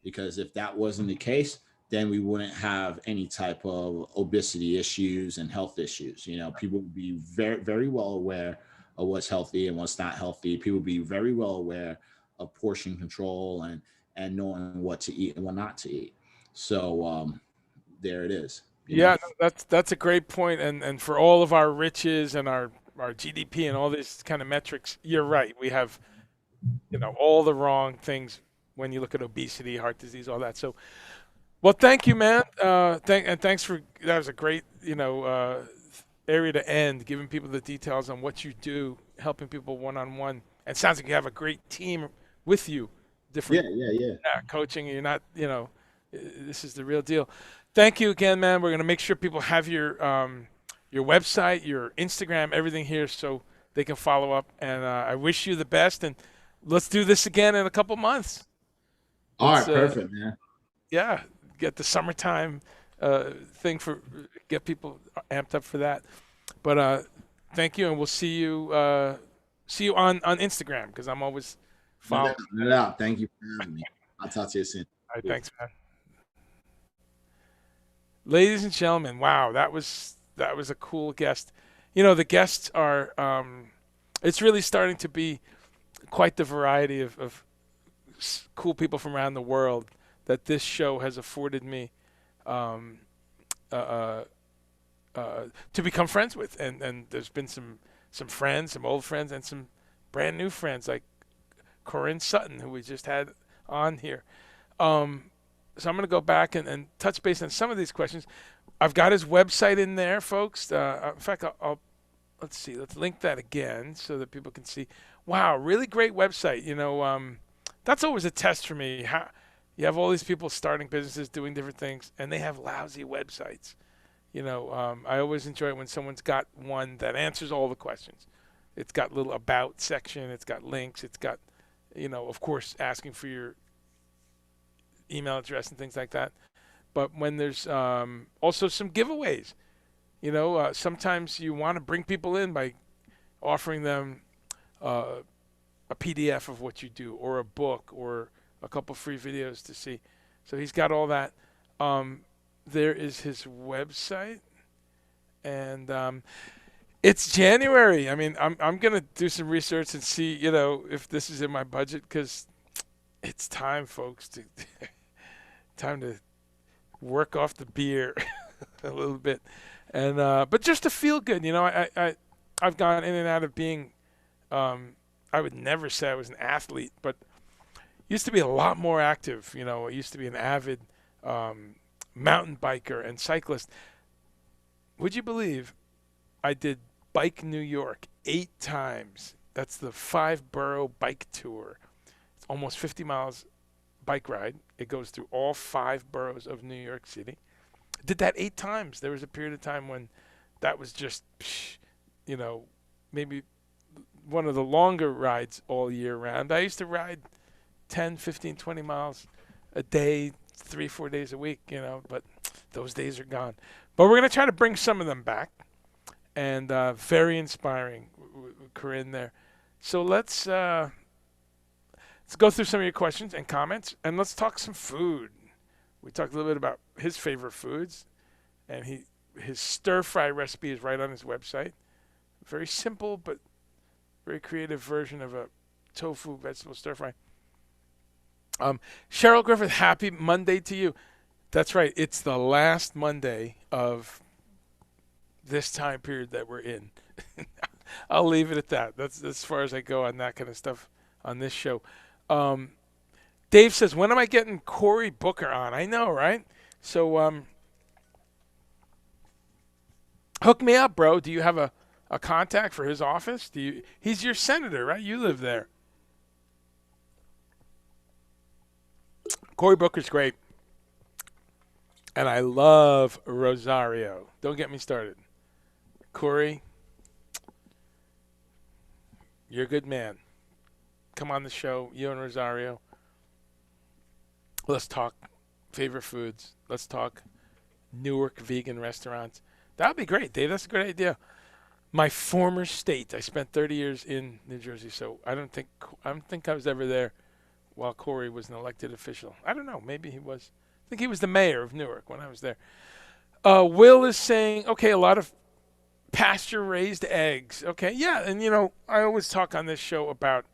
Because if that wasn't the case, then we wouldn't have any type of obesity issues and health issues. People would be very, very well aware of what's healthy and what's not healthy. People would be very well aware of portion control and knowing what to eat and what not to eat. So there it is.
No, that's a great point. And for all of our riches and our GDP and all these kind of metrics, you're right. We have, all the wrong things when you look at obesity, heart disease, all that. So, well, thank you, man. Thanks for, that was a great, area to end, giving people the details on what you do, helping people one-on-one. And it sounds like you have a great team with you. Different coaching. You're not, this is the real deal. Thank you again, man. We're going to make sure people have your website, your Instagram, everything here so they can follow up. And I wish you the best. And let's do this again in a couple months.
All right, perfect, man.
Yeah, get the summertime thing get people amped up for that. But thank you, and we'll see you see you on Instagram because I'm always following.
No doubt. Thank you for having me. I'll talk to you soon.
All right, thanks, man. Ladies and gentlemen, wow, that was a cool guest. You know, the guests are it's really starting to be quite the variety of cool people from around the world that this show has afforded me to become friends with, and there's been some friends, some old friends, and some brand new friends like KORIN Sutton, who we just had on here. So I'm going to go back and touch base on some of these questions. I've got his website in there, folks. In fact, let's see. Let's link that again so that people can see. Wow, really great website. You know, that's always a test for me. How you have all these people starting businesses, doing different things, and they have lousy websites. You know, I always enjoy it when someone's got one that answers all the questions. It's got a little about section. It's got links. It's got, you know, of course, asking for your email address and things like that. But when there's also some giveaways, you know, sometimes you want to bring people in by offering them a PDF of what you do, or a book, or a couple free videos to see. So he's got all that. There is his website, and it's January. I mean, I'm gonna do some research and see, you know, if this is in my budget, because it's time, folks, to time to work off the beer a little bit, and but just to feel good, you know. I've gone in and out of being, I would never say I was an athlete, but used to be a lot more active. You know, I used to be an avid mountain biker and cyclist. Would you believe I did Bike New York 8 times? That's the 5-borough bike tour. It's almost 50 miles bike ride. It goes through all 5 boroughs of New York City. I did that 8 times. There was a period of time when that was just, you know, maybe one of the longer rides all year round. I used to ride 10, 15, 20 miles a day, 3-4 days a week, you know, but those days are gone. But we're going to try to bring some of them back, and very inspiring, KORIN there. So let's go through some of your questions and comments, and let's talk some food. We talked a little bit about his favorite foods, and his stir-fry recipe is right on his website. Very simple, but very creative version of a tofu vegetable stir-fry. Cheryl Griffith, happy Monday to you. That's right. It's the last Monday of this time period that we're in. I'll leave it at that. That's as far as I go on that kind of stuff on this show. Dave says, when am I getting Cory Booker on? I know, right? So hook me up, bro. Do you have a contact for his office? He's your senator, right? You live there. Cory Booker's great. And I love Rosario. Don't get me started. Cory, you're a good man. Come on the show, you and Rosario. Let's talk favorite foods. Let's talk Newark vegan restaurants. That would be great, Dave. That's a great idea. My former state. I spent 30 years in New Jersey, so I don't think I was ever there while Cory was an elected official. I don't know. Maybe he was. I think he was the mayor of Newark when I was there. Will is saying, okay, a lot of pasture-raised eggs. Okay, yeah, and you know, I always talk on this show about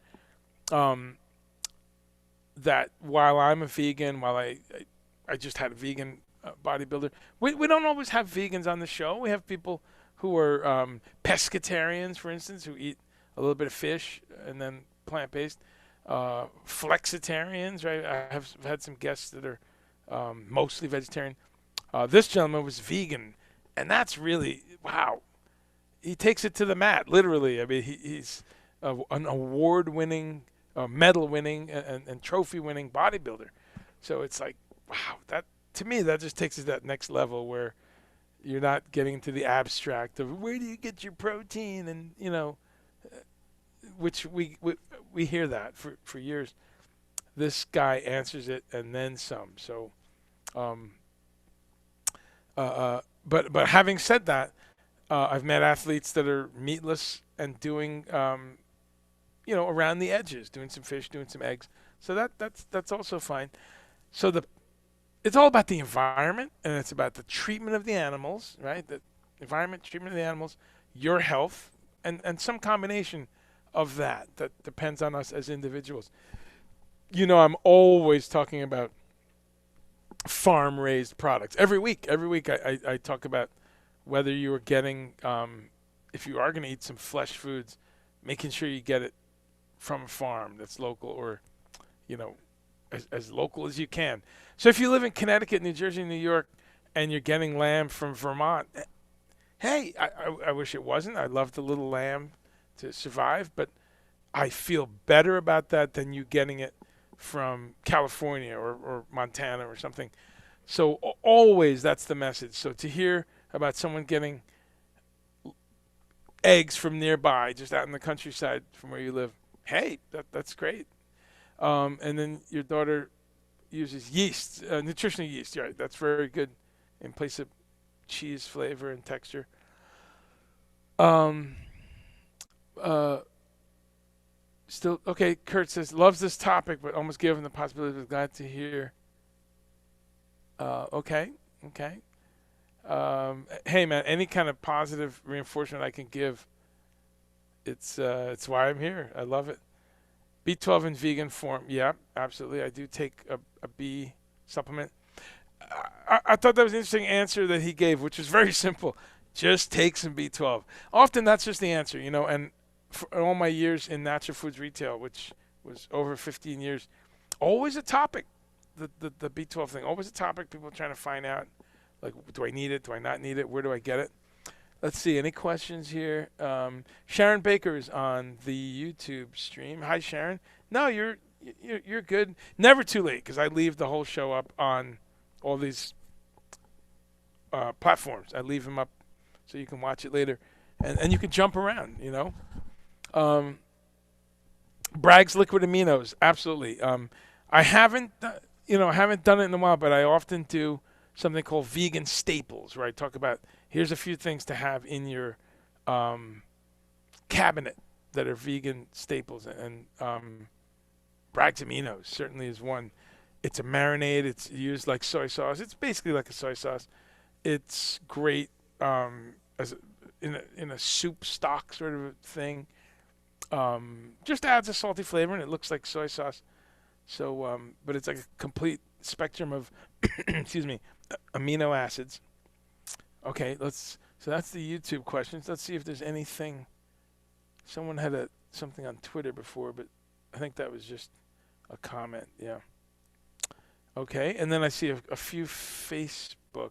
that while I'm a vegan, while I just had a vegan bodybuilder, we don't always have vegans on the show. We have people who are pescatarians, for instance, who eat a little bit of fish and then plant-based. Flexitarians, right? I have had some guests that are mostly vegetarian. This gentleman was vegan, and that's really, wow. He takes it to the mat, literally. I mean, he's an award-winning, medal-winning, and trophy-winning bodybuilder. So it's like, wow, that to me, that just takes it to that next level where you're not getting into the abstract of where do you get your protein, and, you know, which we hear that for years. This guy answers it and then some. So, but having said that, I've met athletes that are meatless and doing around the edges, doing some fish, doing some eggs. So that's also fine. So it's all about the environment, and it's about the treatment of the animals, right? The environment, treatment of the animals, your health, and some combination of that depends on us as individuals. I'm always talking about farm-raised products. Every week I talk about whether you are getting, if you are going to eat some flesh foods, making sure you get it from a farm that's local, or, as local as you can. So if you live in Connecticut, New Jersey, New York, and you're getting lamb from Vermont, hey, I wish it wasn't. I love the little lamb to survive, but I feel better about that than you getting it from California or Montana or something. So always that's the message. So to hear about someone getting eggs from nearby, just out in the countryside from where you live, hey, that's great. And then your daughter uses yeast, nutritional yeast. Right, that's very good in place of cheese flavor and texture. Still okay. Kurt says loves this topic, but almost gave him the possibility. Was glad to hear. Okay. Hey man, any kind of positive reinforcement I can give, it's why I'm here. I love it. B12 in vegan form, yeah, absolutely. I do take a B supplement. I thought that was an interesting answer that he gave, which was very simple. Just take some B12. Often that's just the answer, and for all my years in natural foods retail, which was over 15 years, always a topic, the B12 thing, always a topic. People trying to find out, like, do I need it? Do I not need it? Where do I get it? Let's see, any questions here? Sharon Baker is on the YouTube stream. Hi, Sharon. No, you're good. Never too late, because I leave the whole show up on all these platforms. I leave them up so you can watch it later, and you can jump around. Bragg's liquid aminos, absolutely. I haven't done it in a while, but I often do something called vegan staples, where I talk about here's a few things to have in your cabinet that are vegan staples, and Bragg's aminos certainly is one. It's a marinade. It's used like soy sauce. It's basically like a soy sauce. It's great in a soup stock sort of a thing. Just adds a salty flavor, and it looks like soy sauce. So, but it's like a complete spectrum of, excuse me, amino acids. Okay, so that's the YouTube questions. Let's see if there's anything. Someone had something on Twitter before, but I think that was just a comment. Yeah. Okay, and then I see a few Facebook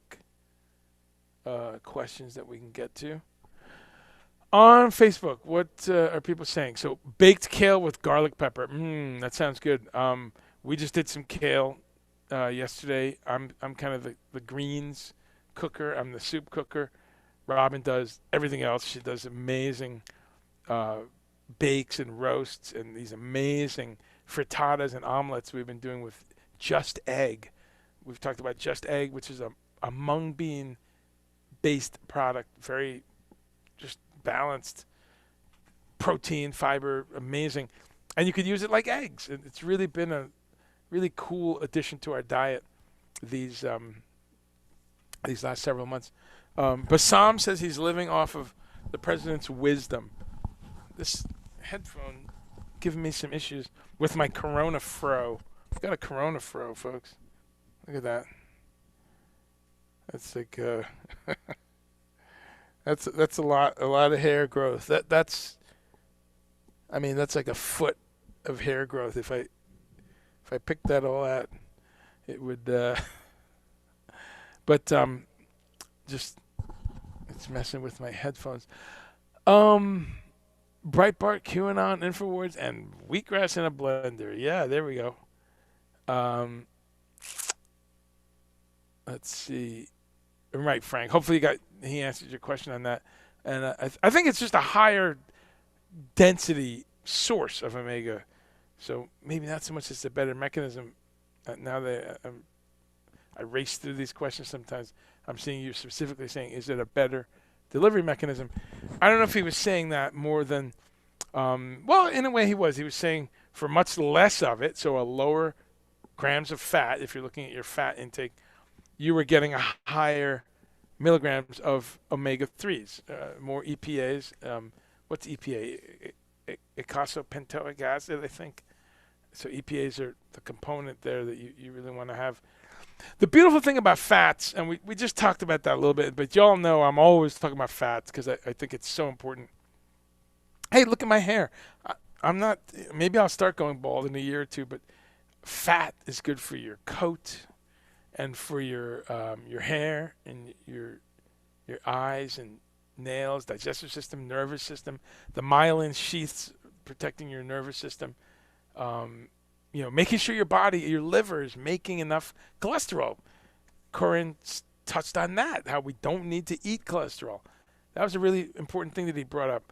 questions that we can get to. On Facebook, what are people saying? So, baked kale with garlic pepper. That sounds good. We just did some kale yesterday. I'm kind of the greens cooker. I'm the soup cooker. Robin does everything else. She does amazing bakes and roasts and these amazing frittatas and omelets we've been doing with Just Egg. We've talked about Just Egg, which is a mung bean based product, very just balanced protein, fiber, amazing. And you could use it like eggs. It's really been a really cool addition to our diet these last several months. Bassam says he's living off of the president's wisdom. This headphone giving me some issues with my Corona Fro. I've got a Corona Fro, folks. Look at that. That's like that's a lot of hair growth. That's like a foot of hair growth. If I picked that all out, it would. But just it's messing with my headphones. Breitbart, QAnon, Infowars, and wheatgrass in a blender. Yeah, there we go. Let's see. Right, Frank. Hopefully he answered your question on that. And I think it's just a higher density source of omega. So maybe not so much it's a better mechanism. Now that I race through these questions sometimes, I'm seeing you specifically saying, is it a better delivery mechanism? I don't know if he was saying that more than Well, in a way, he was saying for much less of it, so a lower grams of fat. If you're looking at your fat intake, you were getting a higher milligrams of omega-3s, more EPAs. What's EPA? Eicosapentaenoic acid, I think. So EPAs are the component there that you really want to have. The beautiful thing about fats, and we just talked about that a little bit, but y'all know I'm always talking about fats because I think it's so important. Hey, look at my hair. I'm not, maybe I'll start going bald in a year or two, but fat is good for your coat and for your hair and your eyes and nails, digestive system, nervous system, the myelin sheaths protecting your nervous system. Making sure your body, your liver is making enough cholesterol. KORIN touched on that, how we don't need to eat cholesterol. That was a really important thing that he brought up,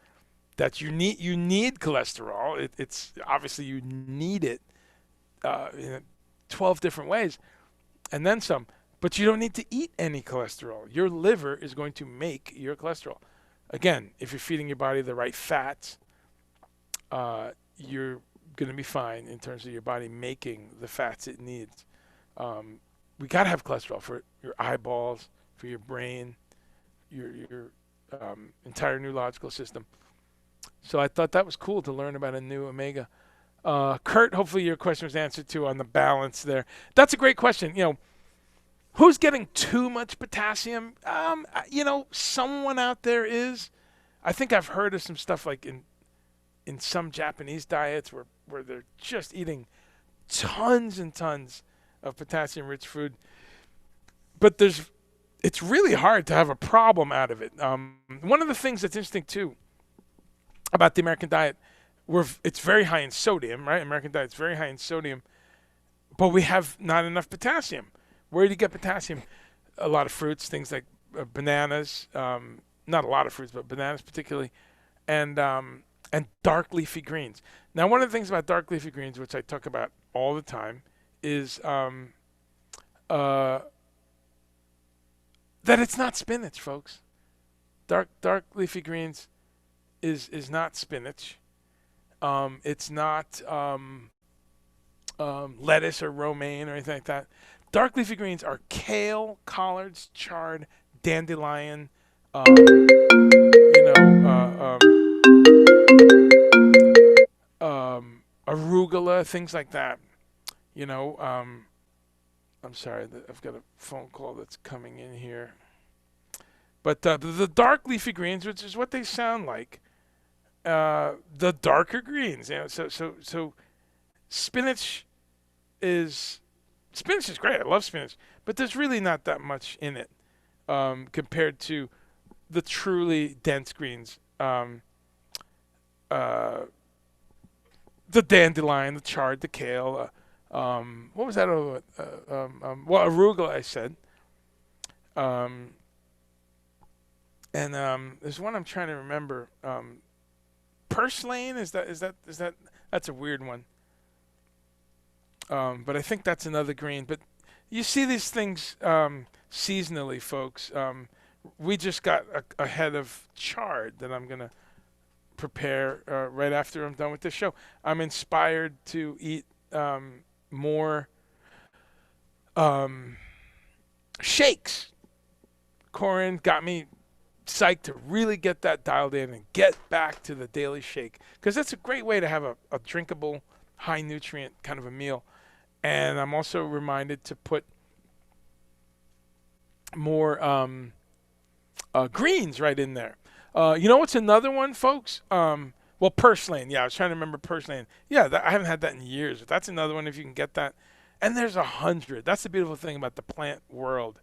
that you need cholesterol. It's obviously you need it in 12 different ways and then some, but you don't need to eat any cholesterol. Your liver is going to make your cholesterol. Again, if you're feeding your body the right fats, you're going to be fine in terms of your body making the fats it needs. We got to have cholesterol for your eyeballs, for your brain, your entire neurological system. So I thought that was cool to learn about a new omega. Kurt, hopefully your question was answered too on the balance there. That's a great question. Who's getting too much potassium? Someone out there is. I think I've heard of some stuff like in some Japanese diets where they're just eating tons and tons of potassium-rich food. But it's really hard to have a problem out of it. One of the things that's interesting too about the American diet, it's very high in sodium, right? American diet's very high in sodium, but we have not enough potassium. Where do you get potassium? A lot of fruits, things like bananas, not a lot of fruits, but bananas particularly, and dark leafy greens. Now, one of the things about dark leafy greens, which I talk about all the time, is that it's not spinach, folks. Dark leafy greens is not spinach. It's not lettuce or romaine or anything like that. Dark leafy greens are kale, collards, chard, dandelion, arugula, things like that. I'm sorry, I've got a phone call that's coming in here. But the dark leafy greens, which is what they sound like, the darker greens, so spinach is great. I love spinach, but there's really not that much in it compared to the truly dense greens. The dandelion, the chard, the kale. What was that? Arugula, I said. And there's one I'm trying to remember. Purslane, is that that's a weird one. But I think that's another green. But you see these things seasonally, folks. We just got a head of chard that I'm gonna prepare right after I'm done with this show. I'm inspired to eat more shakes. KORIN got me psyched to really get that dialed in and get back to the daily shake, because that's a great way to have a drinkable, high nutrient kind of a meal. And I'm also reminded to put more greens right in there. You know what's another one, folks? Purslane. Yeah, I was trying to remember purslane. Yeah, I haven't had that in years. But that's another one if you can get that. And there's 100. That's the beautiful thing about the plant world.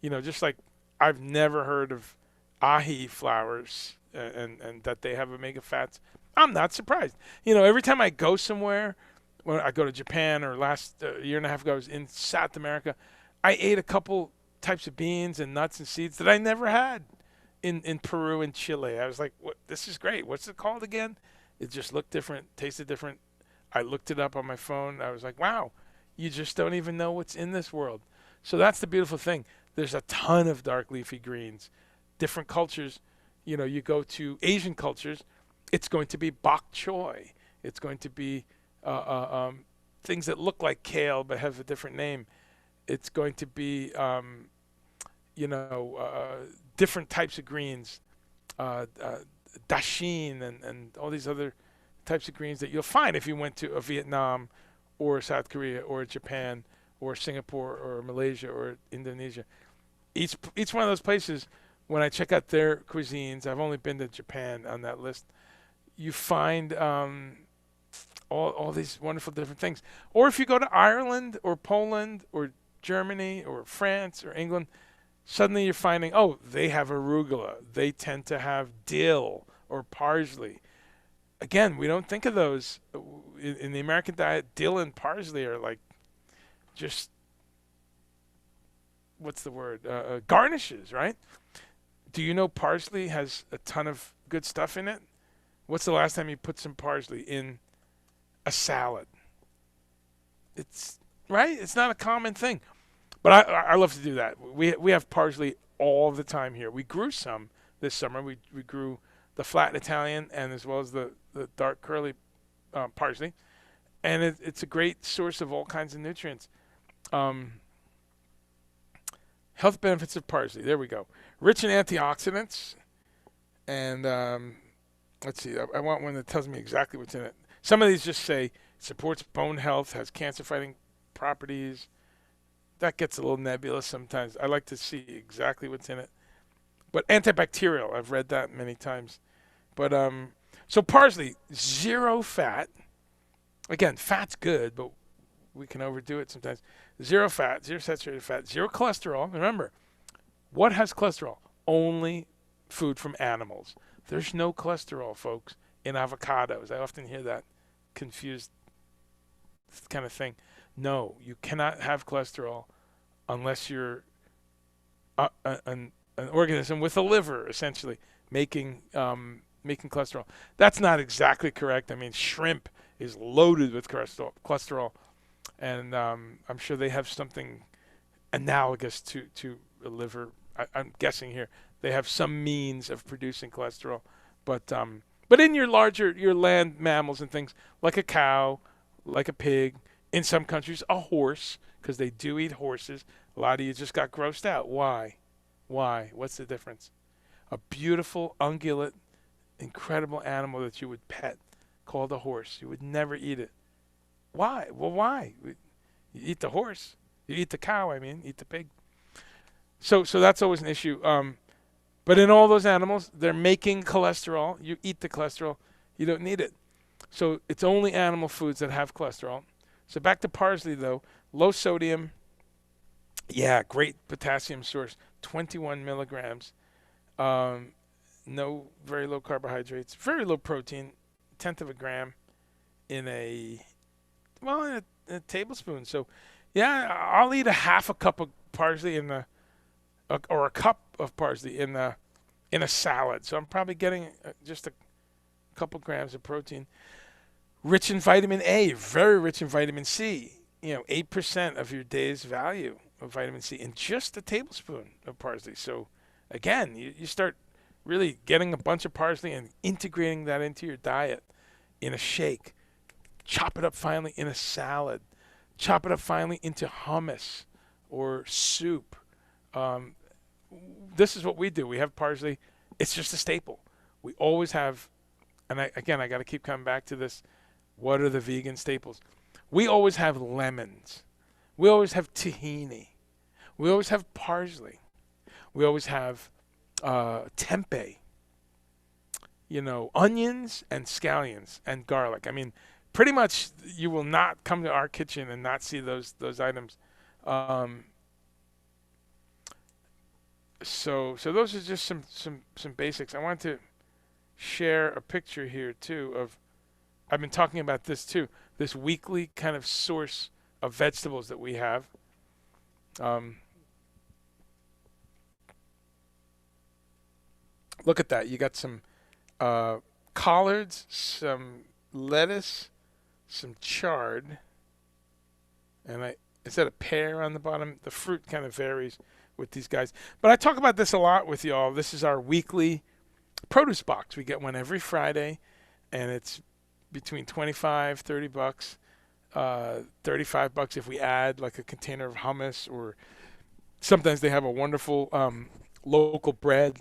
Just like I've never heard of ahi flowers and that they have omega fats. I'm not surprised. Every time I go somewhere, when I go to Japan, or last year and a half ago I was in South America, I ate a couple types of beans and nuts and seeds that I never had in Peru and Chile. I was like, "What? This is great. What's it called again?" It just looked different, tasted different. I looked it up on my phone. I was like, "Wow, you just don't even know what's in this world." So that's the beautiful thing. There's a ton of dark leafy greens, different cultures. You go to Asian cultures, It's going to be bok choy. It's going to be things that look like kale but have a different name. It's going to be, different types of greens, dashin and all these other types of greens that you'll find if you went to a Vietnam or South Korea or Japan or Singapore or Malaysia or Indonesia. Each one of those places, when I check out their cuisines, I've only been to Japan on that list, you find all these wonderful different things. Or if you go to Ireland or Poland or Germany or France or England, suddenly you're finding, oh, they have arugula. They tend to have dill or parsley. Again, we don't think of those. In the American diet, dill and parsley are like just, what's the word? Garnishes, right? Do you know parsley has a ton of good stuff in it? What's the last time you put some parsley in a salad? It's right. It's not a common thing, but I love to do that. We have parsley all the time here. We grew some this summer. We grew the flat Italian and as well as the dark curly parsley, and it's a great source of all kinds of nutrients. Health benefits of parsley. There we go. Rich in antioxidants, and let's see. I want one that tells me exactly what's in it. Some of these just say supports bone health, has cancer-fighting properties. That gets a little nebulous sometimes. I like to see exactly what's in it. But antibacterial, I've read that many times. But so parsley, 0 fat. Again, fat's good, but we can overdo it sometimes. 0 fat, 0 saturated fat, 0 cholesterol. Remember, what has cholesterol? Only food from animals. There's no cholesterol, folks, in avocados. I often hear that confused kind of thing. No, you cannot have cholesterol unless you're an organism with a liver, essentially, making cholesterol. That's not exactly correct. I mean, shrimp is loaded with cholesterol, and I'm sure they have something analogous to a liver. I'm guessing here they have some means of producing cholesterol, but in your land mammals and things like a cow, like a pig, in some countries a horse, because they do eat horses. A lot of you just got grossed out. Why? What's the difference? A beautiful ungulate, incredible animal that you would pet, called a horse. You would never eat it. Why? Well, why? You eat the horse. You eat the cow, eat the pig. So that's always an issue. But in all those animals, they're making cholesterol. You eat the cholesterol. You don't need it. So it's only animal foods that have cholesterol. So back to parsley, though. Low sodium. Yeah, great potassium source. 21 milligrams. No, very low carbohydrates. Very low protein. 1/10 of a gram in a tablespoon. So, yeah, I'll eat a half a cup of parsley or a cup of parsley in a salad. So I'm probably getting just a couple grams of protein. Rich in vitamin A, very rich in vitamin C. 8% of your day's value of vitamin C in just a tablespoon of parsley. So again, you start really getting a bunch of parsley and integrating that into your diet in a shake. Chop it up finely in a salad. Chop it up finely into hummus or soup. This is what we do. We have parsley. It's just a staple. We always have, and I got to keep coming back to this. What are the vegan staples? We always have lemons. We always have tahini. We always have parsley. We always have tempeh. Onions and scallions and garlic. Pretty much you will not come to our kitchen and not see those items. So those are just some basics. I want to share a picture here too of, I've been talking about this too, this weekly kind of source of vegetables that we have. Look at that. You got some collards, some lettuce, some chard, and is that a pear on the bottom? The fruit kind of varies with these guys. But I talk about this a lot with y'all. This is our weekly produce box. We get one every Friday. and it's between 25, 30 bucks, 35 bucks if we add like a container of hummus, or sometimes they have a wonderful local bread.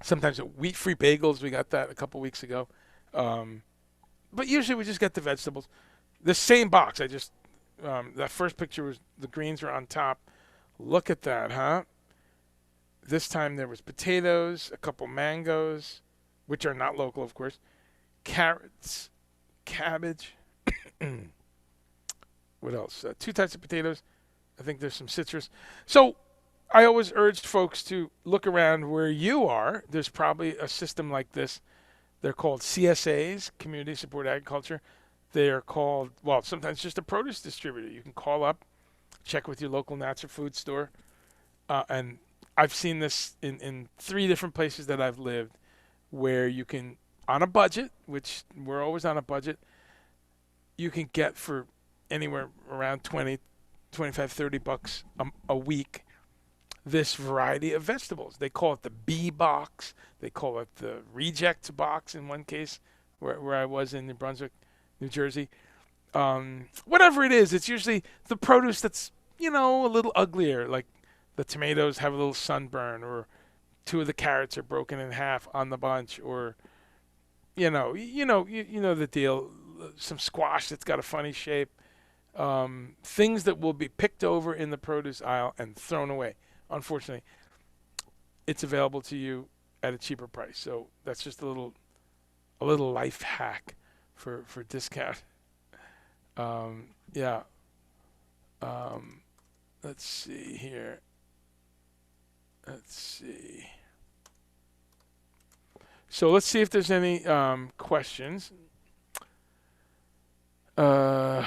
Sometimes wheat-free bagels. We got that a couple weeks ago. But usually we just get the vegetables. The same box. That first picture was the greens were on top. Look at that, huh? This time there was potatoes, a couple mangoes, which are not local, of course, carrots, cabbage. What else? 2 types of potatoes. I think there's some citrus. So I always urged folks to look around where you are. There's probably a system like this. They're called CSAs, Community Support Agriculture. They are called, well, sometimes just a produce distributor. You can call up, check with your local natural food store. And I've seen this in 3 different places that I've lived, where you can, on a budget, which we're always on a budget, you can get for anywhere around 20, 25, 30 bucks a week this variety of vegetables. They call it the B box. They call it the reject box in one case, where I was in New Brunswick, New Jersey. Whatever it is, it's usually the produce that's, a little uglier, like the tomatoes have a little sunburn, or 2 of the carrots are broken in half on the bunch, or you know the deal. Some squash that's got a funny shape. Things that will be picked over in the produce aisle and thrown away. Unfortunately, it's available to you at a cheaper price. So that's just a little life hack for discount. Yeah. Let's see here. Let's see. So let's see if there's any questions or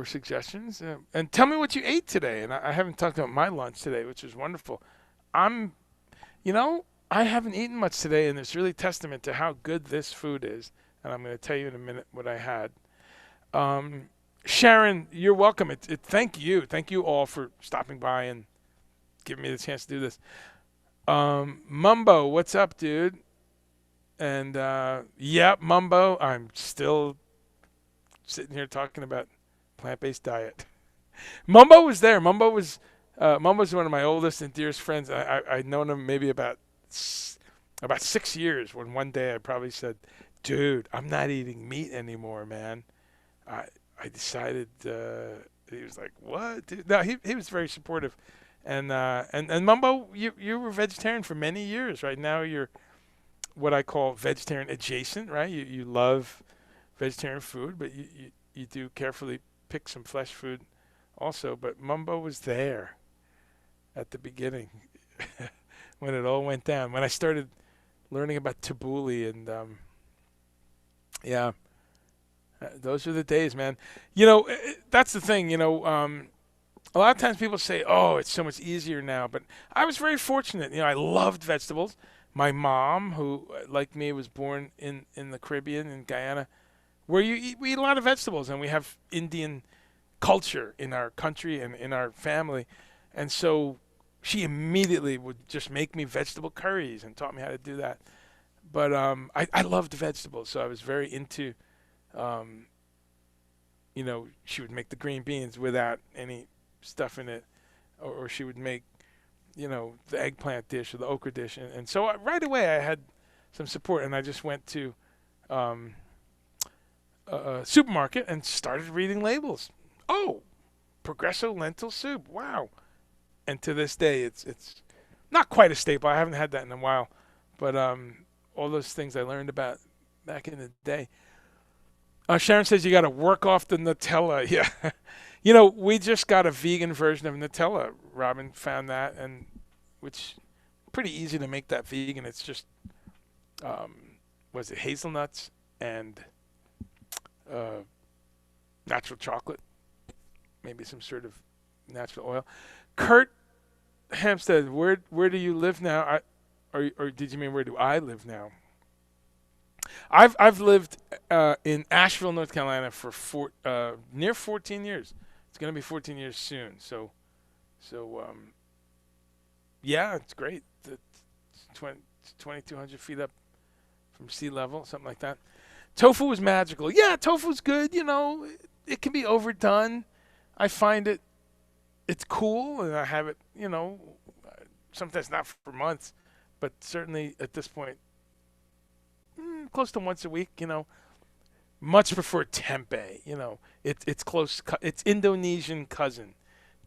suggestions. And tell me what you ate today. And I haven't talked about my lunch today, which was wonderful. I haven't eaten much today, and it's really testament to how good this food is. And I'm going to tell you in a minute what I had. Sharon, you're welcome. Thank you. Thank you all for stopping by and giving me the chance to do this. Mumbo, what's up, dude? And Mumbo, I'm still sitting here talking about plant-based diet. Mumbo was there. Mumbo's one of my oldest and dearest friends. I'd known him maybe about 6 years, when one day I probably said, dude, I'm not eating meat anymore, man. I decided, he was like, what? Dude? No, he was very supportive. And Mumbo, you were vegetarian for many years. Right now you're what I call vegetarian adjacent, right? You love vegetarian food, but you do carefully pick some flesh food also. But Mumbo was there at the beginning when it all went down. When I started learning about tabbouleh and those are the days, man. That's the thing. A lot of times people say, "Oh, it's so much easier now." But I was very fortunate. I loved vegetables. My mom, who like me was born in the Caribbean, in Guyana, where we eat a lot of vegetables, and we have Indian culture in our country and in our family, and so she immediately would just make me vegetable curries and taught me how to do that. But I loved vegetables, so I was very into. She would make the green beans without any stuff in it, or she would make, the eggplant dish or the okra dish, and so right away I had some support, and I just went to a supermarket and started reading labels. Oh, Progresso lentil soup, wow! And to this day, it's not quite a staple. I haven't had that in a while, but all those things I learned about back in the day. Sharon says you got to work off the Nutella. Yeah. We just got a vegan version of Nutella. Robin found that, and which pretty easy to make that vegan. It's just, was it hazelnuts and natural chocolate, maybe some sort of natural oil. Kurt Hampstead, where do you live now? Or did you mean where do I live now? I've lived in Asheville, North Carolina for near 14 years. It's going to be 14 years soon. So yeah, it's great. It's 2,200 feet up from sea level, something like that. Tofu is magical. Yeah, tofu's good. It can be overdone. I find it's cool, and I have it. Sometimes not for months, but certainly at this point, close to once a week. Much prefer tempeh. It's close. It's Indonesian cousin,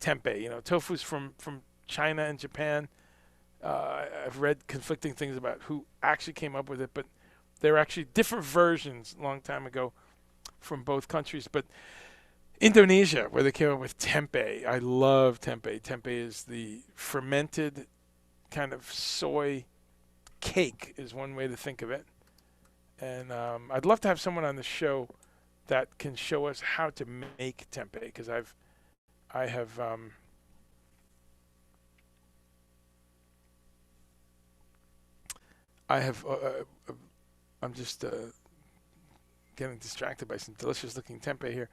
tempeh. Tofu's from China and Japan. I've read conflicting things about who actually came up with it, but there are actually different versions a long time ago from both countries. But Indonesia, where they came up with tempeh, I love tempeh. Tempeh is the fermented kind of soy cake, is one way to think of it. And I'd love to have someone on the show that can show us how to make tempeh, because I'm just getting distracted by some delicious looking tempeh here.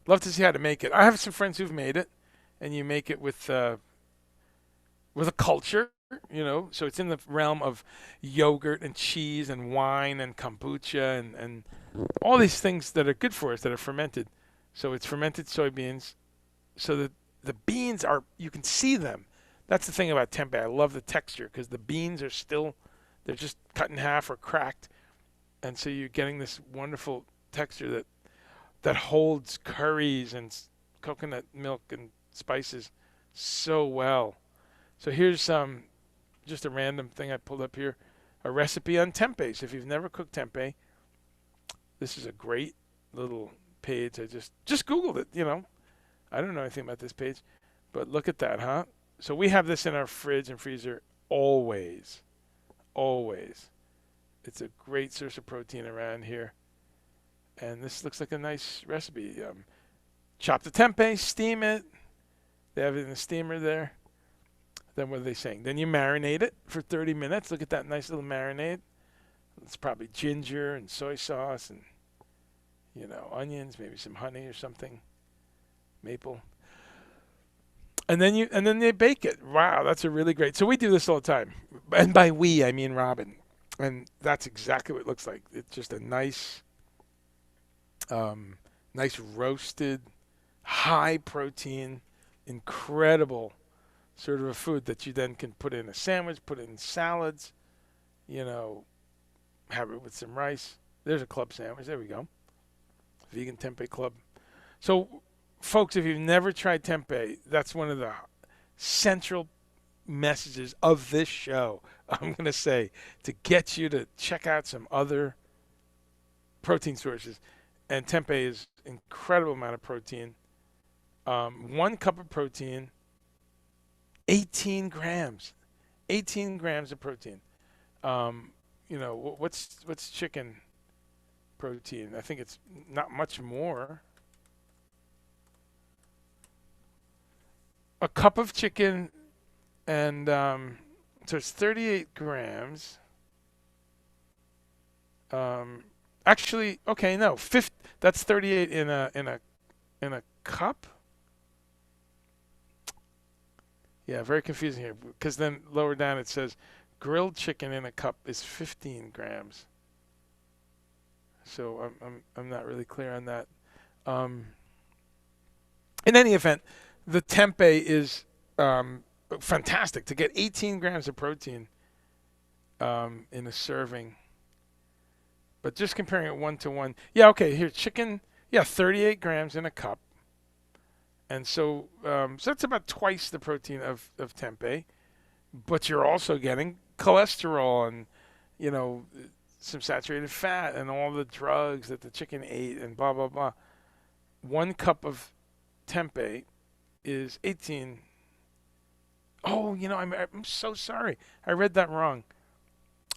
Love to see how to make it. I have some friends who've made it, and you make it with a culture, so it's in the realm of yogurt and cheese and wine and kombucha and all these things that are good for us that are fermented. So it's fermented soybeans, so that the beans you can see them. That's the thing about tempeh. I love the texture because the beans are still, they're just cut in half or cracked. And so you're getting this wonderful texture that holds curries and coconut milk and spices so well. So here's just a random thing I pulled up here, a recipe on tempeh. So if you've never cooked tempeh, this is a great little page. I just Googled it, I don't know anything about this page, but look at that, huh? So we have this in our fridge and freezer always. Always. It's a great source of protein around here. And this looks like a nice recipe. Chop the tempeh, steam it. They have it in the steamer there. Then what are they saying? Then you marinate it for 30 minutes. Look at that nice little marinade. It's probably ginger and soy sauce and, onions, maybe some honey or something. Maple. And then they bake it. Wow, that's a really great. So we do this all the time. And by we, I mean Robin. And that's exactly what it looks like. It's just a nice roasted, high protein, incredible sort of a food that you then can put in a sandwich, put it in salads, have it with some rice. There's a club sandwich. There we go. Vegan tempeh club. So, folks, if you've never tried tempeh, that's one of the central messages of this show, I'm going to say, to get you to check out some other protein sources. And tempeh is incredible amount of protein. 1 cup of protein, 18 grams. 18 grams of protein. What's chicken protein? I think it's not much more. A cup of chicken, and so it's 38 grams. Actually, okay, no, that's 38 in a cup. Yeah, very confusing here, because then lower down it says grilled chicken in a cup is 15 grams. So I'm not really clear on that. In any event, the tempeh is fantastic to get 18 grams of protein in a serving. But just comparing it 1-to-1. Yeah, okay, here, chicken, 38 grams in a cup. And so that's about twice the protein of tempeh. But you're also getting cholesterol and, some saturated fat and all the drugs that the chicken ate and blah, blah, blah. 1 cup of tempeh is 18. Oh, I'm so sorry. I read that wrong.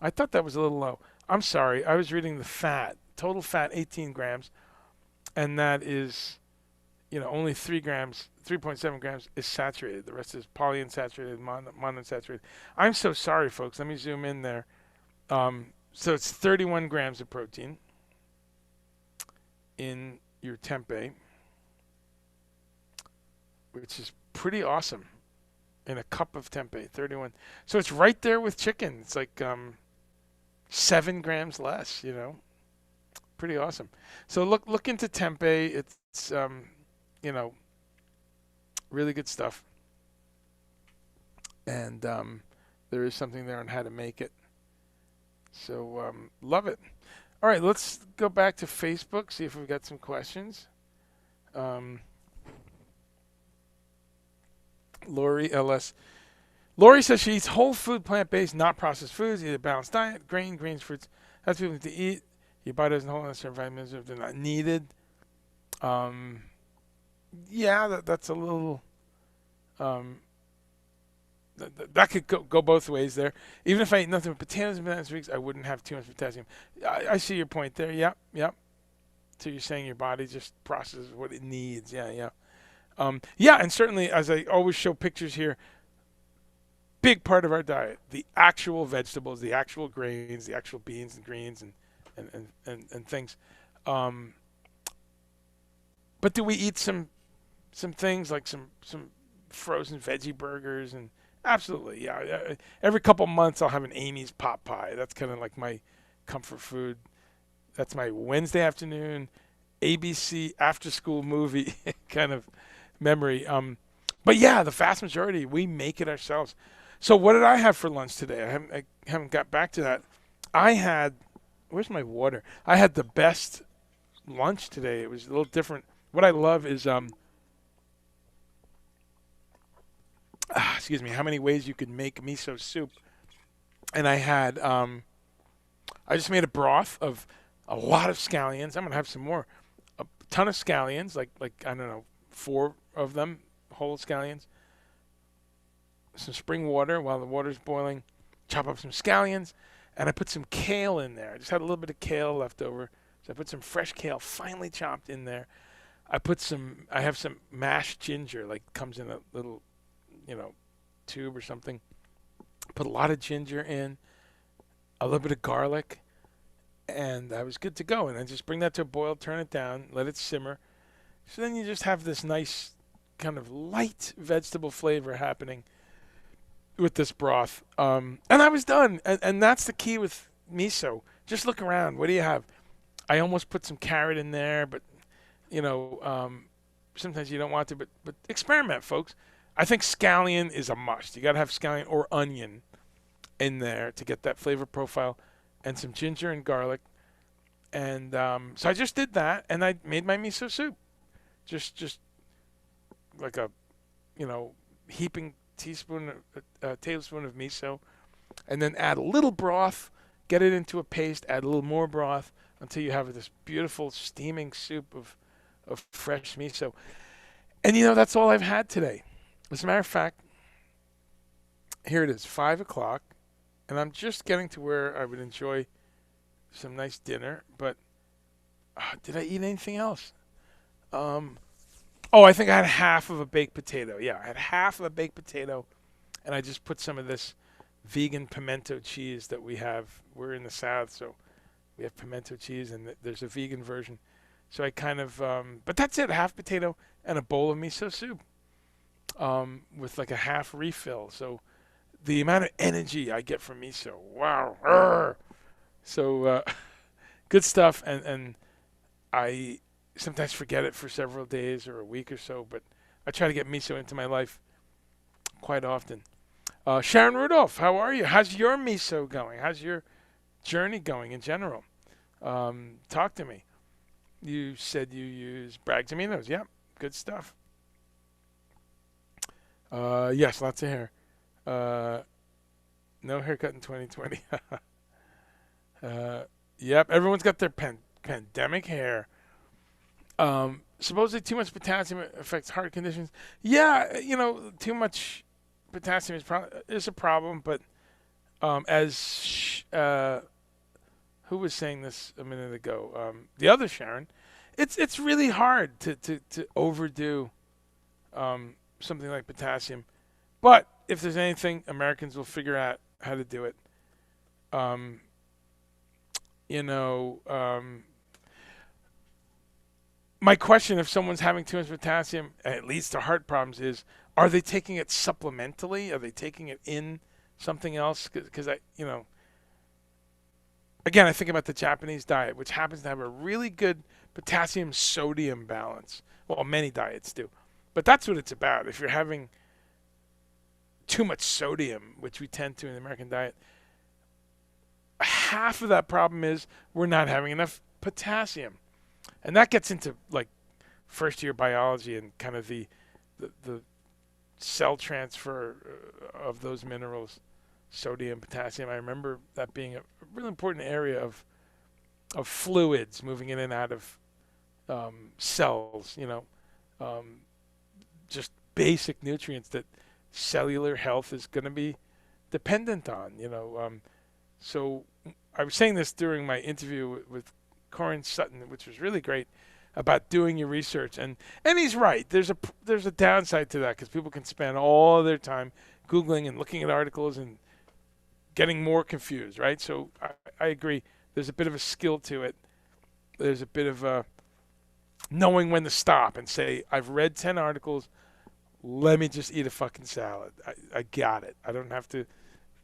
I thought that was a little low. I'm sorry. I was reading the fat. Total fat, 18 grams. And that is, only 3.7 grams is saturated. The rest is polyunsaturated, monounsaturated. I'm so sorry, folks. Let me zoom in there. So it's 31 grams of protein in your tempeh, which is pretty awesome. In a cup of tempeh, 31. So it's right there with chicken. It's like 7 grams less, pretty awesome. So look into tempeh. It's you know, really good stuff. And there is something there on how to make it. So love it. All right, let's go back to Facebook, see if we've got some questions. Lori LS. Lori says she eats whole food, plant-based, not processed foods, eat a balanced diet, greens, fruits. That's what people need to eat. Your body doesn't hold on certain vitamins if they're not needed. Yeah, that's a little... that could go both ways there. Even if I ate nothing but potatoes and bananas weeks, I wouldn't have too much potassium. I see your point there. Yep. So you're saying your body just processes what it needs. Yeah, and certainly, as I always show pictures here, big part of our diet, the actual vegetables, the actual grains, the actual beans and greens and things. But do we eat some things like some frozen veggie burgers? And absolutely, yeah. Every couple months I'll have an Amy's pot pie. That's kind of like my comfort food. That's my Wednesday afternoon ABC after school movie kind of memory. But yeah, the vast majority, we make it ourselves. So what did I have for lunch today? I haven't got back to that. I had, where's my water? I had the best lunch today. It was a little different. What I love is, excuse me, how many ways you could make miso soup. And I had, I just made a broth of a lot of scallions. I'm going to have some more. A ton of scallions, like I don't know, 4 of them, whole scallions. Some spring water while the water's boiling. Chop up some scallions. And I put some kale in there. I just had a little bit of kale left over. So I put some fresh kale, finely chopped in there. I have some mashed ginger, like comes in a little, tube or something. Put a lot of ginger in, a little bit of garlic, and I was good to go. And I just bring that to a boil, turn it down, let it simmer. So then you just have this nice kind of light vegetable flavor happening with this broth. And I was done. And that's the key with miso. Just look around. What do you have? I almost put some carrot in there, but sometimes you don't want to, but experiment, folks. I think scallion is a must. You got to have scallion or onion in there to get that flavor profile, and some ginger and garlic. And so I just did that, and I made my miso soup. Just like a, heaping tablespoon of miso, and then add a little broth, get it into a paste, add a little more broth until you have this beautiful steaming soup of fresh miso. And that's all I've had today. As a matter of fact, here it is, 5 o'clock, and I'm just getting to where I would enjoy some nice dinner, but did I eat anything else? I think I had half of a baked potato. Yeah, I had half of a baked potato, and I just put some of this vegan pimento cheese that we have. We're in the South, so we have pimento cheese, and there's a vegan version. So I kind of, but that's it, half potato and a bowl of miso soup with like a half refill. So the amount of energy I get from miso, wow. So good stuff, and I sometimes forget it for several days or a week or so, but I try to get miso into my life quite often. Sharon Rudolph, how are you? How's your miso going? How's your journey going in general? Talk to me. You said you use Bragg's Aminos. Yeah, good stuff. Yes, lots of hair. No haircut in 2020. Yep, everyone's got their pandemic hair. Supposedly too much potassium affects heart conditions. Yeah, too much potassium is a problem, but as who was saying this a minute ago? The other Sharon, it's really hard to overdo something like potassium, but if there's anything, Americans will figure out how to do it. My question, if someone's having too much potassium, and it leads to heart problems, is, are they taking it supplementally? Are they taking it in something else? Because again, I think about the Japanese diet, which happens to have a really good potassium-sodium balance. Well, many diets do. But that's what it's about. If you're having too much sodium, which we tend to in the American diet, half of that problem is we're not having enough potassium. And that gets into like first-year biology and kind of the cell transfer of those minerals, sodium, potassium. I remember that being a really important area of fluids moving in and out of cells, just basic nutrients that cellular health is going to be dependent on, So I was saying this during my interview with KORIN Sutton, which was really great, about doing your research. And he's right. There's a downside to that because people can spend all their time Googling and looking at articles and getting more confused, right? So I agree. There's a bit of a skill to it. There's a bit of knowing when to stop and say, I've read 10 articles. Let me just eat a fucking salad. I got it. I don't have to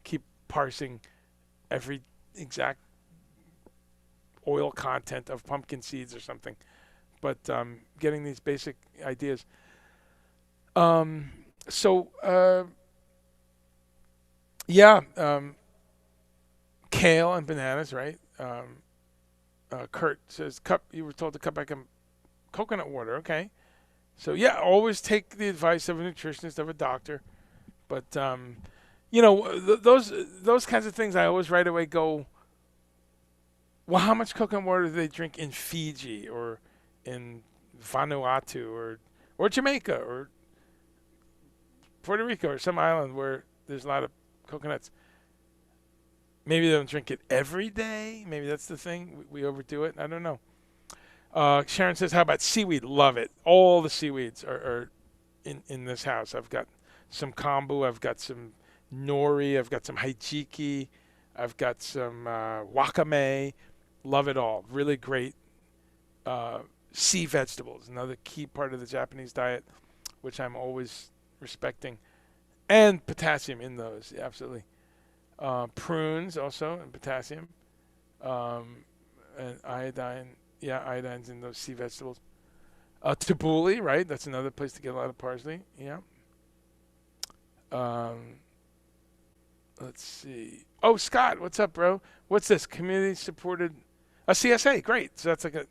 keep parsing every exact oil content of pumpkin seeds or something. But getting these basic ideas. Kale and bananas, right? Kurt says, you were told to cut back on coconut water. Okay. So, yeah, always take the advice of a nutritionist, of a doctor. But, those kinds of things, I always right away go, well, how much coconut water do they drink in Fiji or in Vanuatu or Jamaica or Puerto Rico or some island where there's a lot of coconuts? Maybe they don't drink it every day. Maybe that's the thing. We overdo it. I don't know. Sharon says, how about seaweed? Love it. All the seaweeds are in this house. I've got some kombu. I've got some nori. I've got some hijiki. I've got some wakame. Love it all. Really great sea vegetables. Another key part of the Japanese diet, which I'm always respecting. And potassium in those. Yeah, absolutely. Prunes also, and potassium. And iodine. Yeah, iodine's in those sea vegetables. Tabbouleh, right? That's another place to get a lot of parsley. Yeah. Let's see. Oh, Scott, what's up, bro? What's this? Community supported CSA. Great. So that's like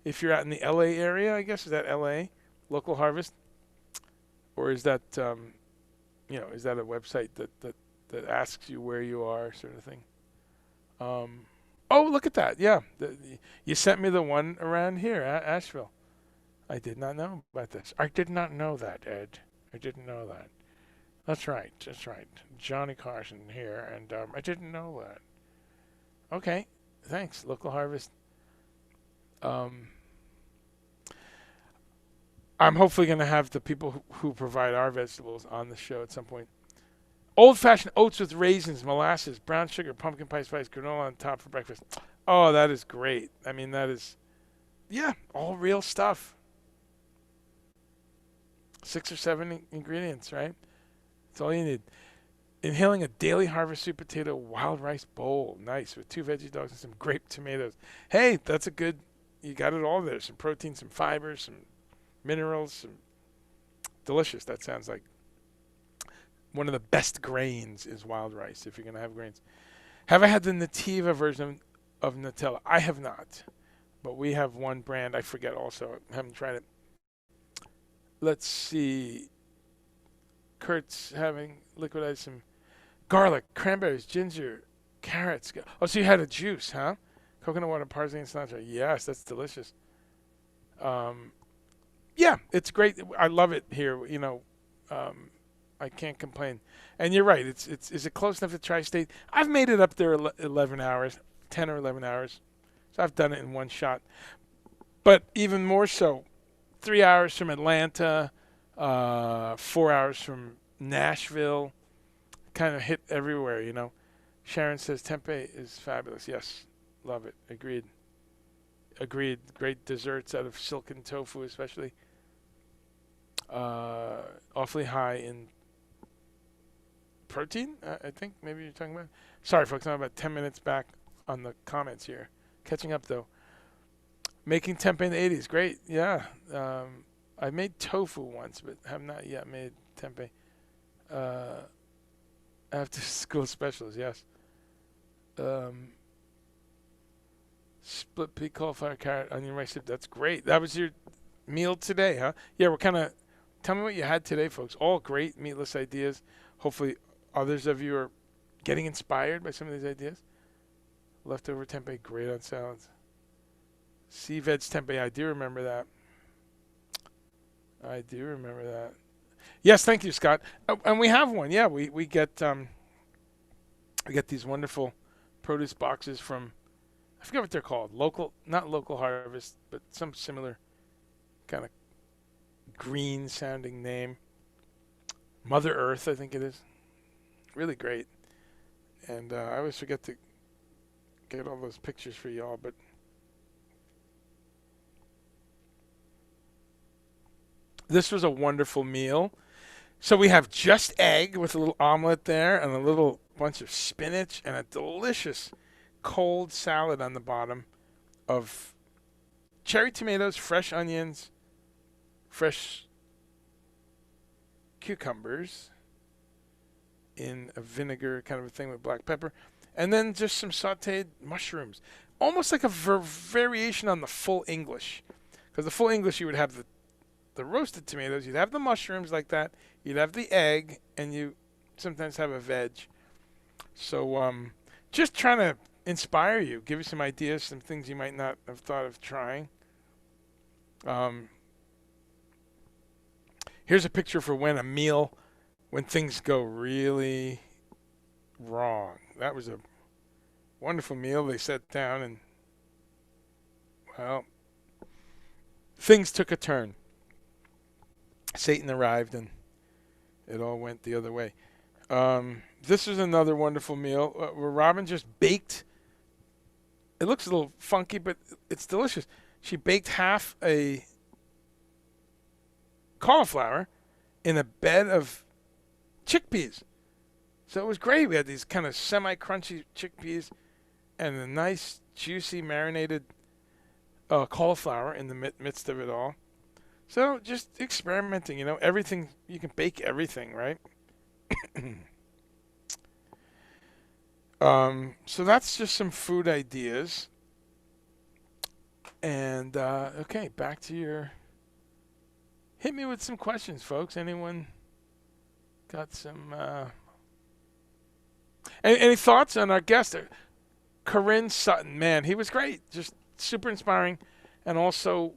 if you're out in the LA area, I guess, is that LA local harvest, or is that is that a website that asks you where you are, sort of thing? Oh, look at that. Yeah. You sent me the one around here, Asheville. I did not know about this. I did not know that, Ed. I didn't know that. That's right. Johnny Carson here, and I didn't know that. Okay. Thanks. Local Harvest. I'm hopefully going to have the people who provide our vegetables on the show at some point. Old-fashioned oats with raisins, molasses, brown sugar, pumpkin pie spice, granola on top for breakfast. Oh, that is great. I mean, that is, all real stuff. 6 or 7 ingredients, right? That's all you need. Inhaling a daily harvest sweet potato wild rice bowl. Nice. With 2 veggie dogs and some grape tomatoes. Hey, that's a good, you got it all there. Some protein, some fiber, some minerals, some delicious. That sounds like one of the best grains is wild rice, if you're going to have grains. Have I had the Nativa version of Nutella? I have not. But we have one brand. I forget also. I haven't tried it. Let's see. Kurt's having liquidized some garlic, cranberries, ginger, carrots. Oh, so you had a juice, huh? Coconut water, parsley, and cilantro. Yes, that's delicious. Yeah, it's great. I love it here. I can't complain. And you're right. Is it close enough to Tri-State? I've made it up there 11 hours, 10 or 11 hours. So I've done it in one shot. But even more so, 3 hours from Atlanta, 4 hours from Nashville, kind of hit everywhere, Sharon says tempeh is fabulous. Yes, love it. Agreed. Great desserts out of silken tofu, especially. Awfully high in protein, I think maybe you're talking about. Sorry, folks, I'm about 10 minutes back on the comments here. Catching up though. Making tempeh in the 80s, great. Yeah, I made tofu once, but have not yet made tempeh. After school specials, yes. Split pea, cauliflower, carrot, onion, rice dip. That's great. That was your meal today, huh? Yeah, we're kind of. Tell me what you had today, folks. All great meatless ideas. Hopefully, others of you are getting inspired by some of these ideas. Leftover tempeh, great on salads. Sea veg tempeh, I do remember that. I do remember that. Yes, thank you, Scott. And we have one. Yeah, we get these wonderful produce boxes from, I forget what they're called. Not local harvest, but some similar kind of green sounding name. Mother Earth, I think it is. Really great. And I always forget to get all those pictures for y'all, but this was a wonderful meal. So we have just egg with a little omelet there and a little bunch of spinach and a delicious cold salad on the bottom of cherry tomatoes, fresh onions, fresh cucumbers in a vinegar kind of a thing with black pepper, and then just some sauteed mushrooms. Almost like a variation on the full English. Because the full English, you would have the roasted tomatoes, you'd have the mushrooms like that, you'd have the egg, and you sometimes have a veg. So just trying to inspire you, give you some ideas, some things you might not have thought of trying. Here's a picture for when things go really wrong. That was a wonderful meal. They sat down and, well, things took a turn. Satan arrived and it all went the other way. This is another wonderful meal where Robin just baked. It looks a little funky, but it's delicious. She baked half a cauliflower in a bed of chickpeas. So it was great. We had these kind of semi-crunchy chickpeas and a nice, juicy, marinated cauliflower in the midst of it all. So just experimenting, everything, you can bake everything, right? So that's just some food ideas. And, okay, back to hit me with some questions, folks. Anyone got some, any thoughts on our guest, KORIN Sutton? Man, he was great. Just super inspiring. And also,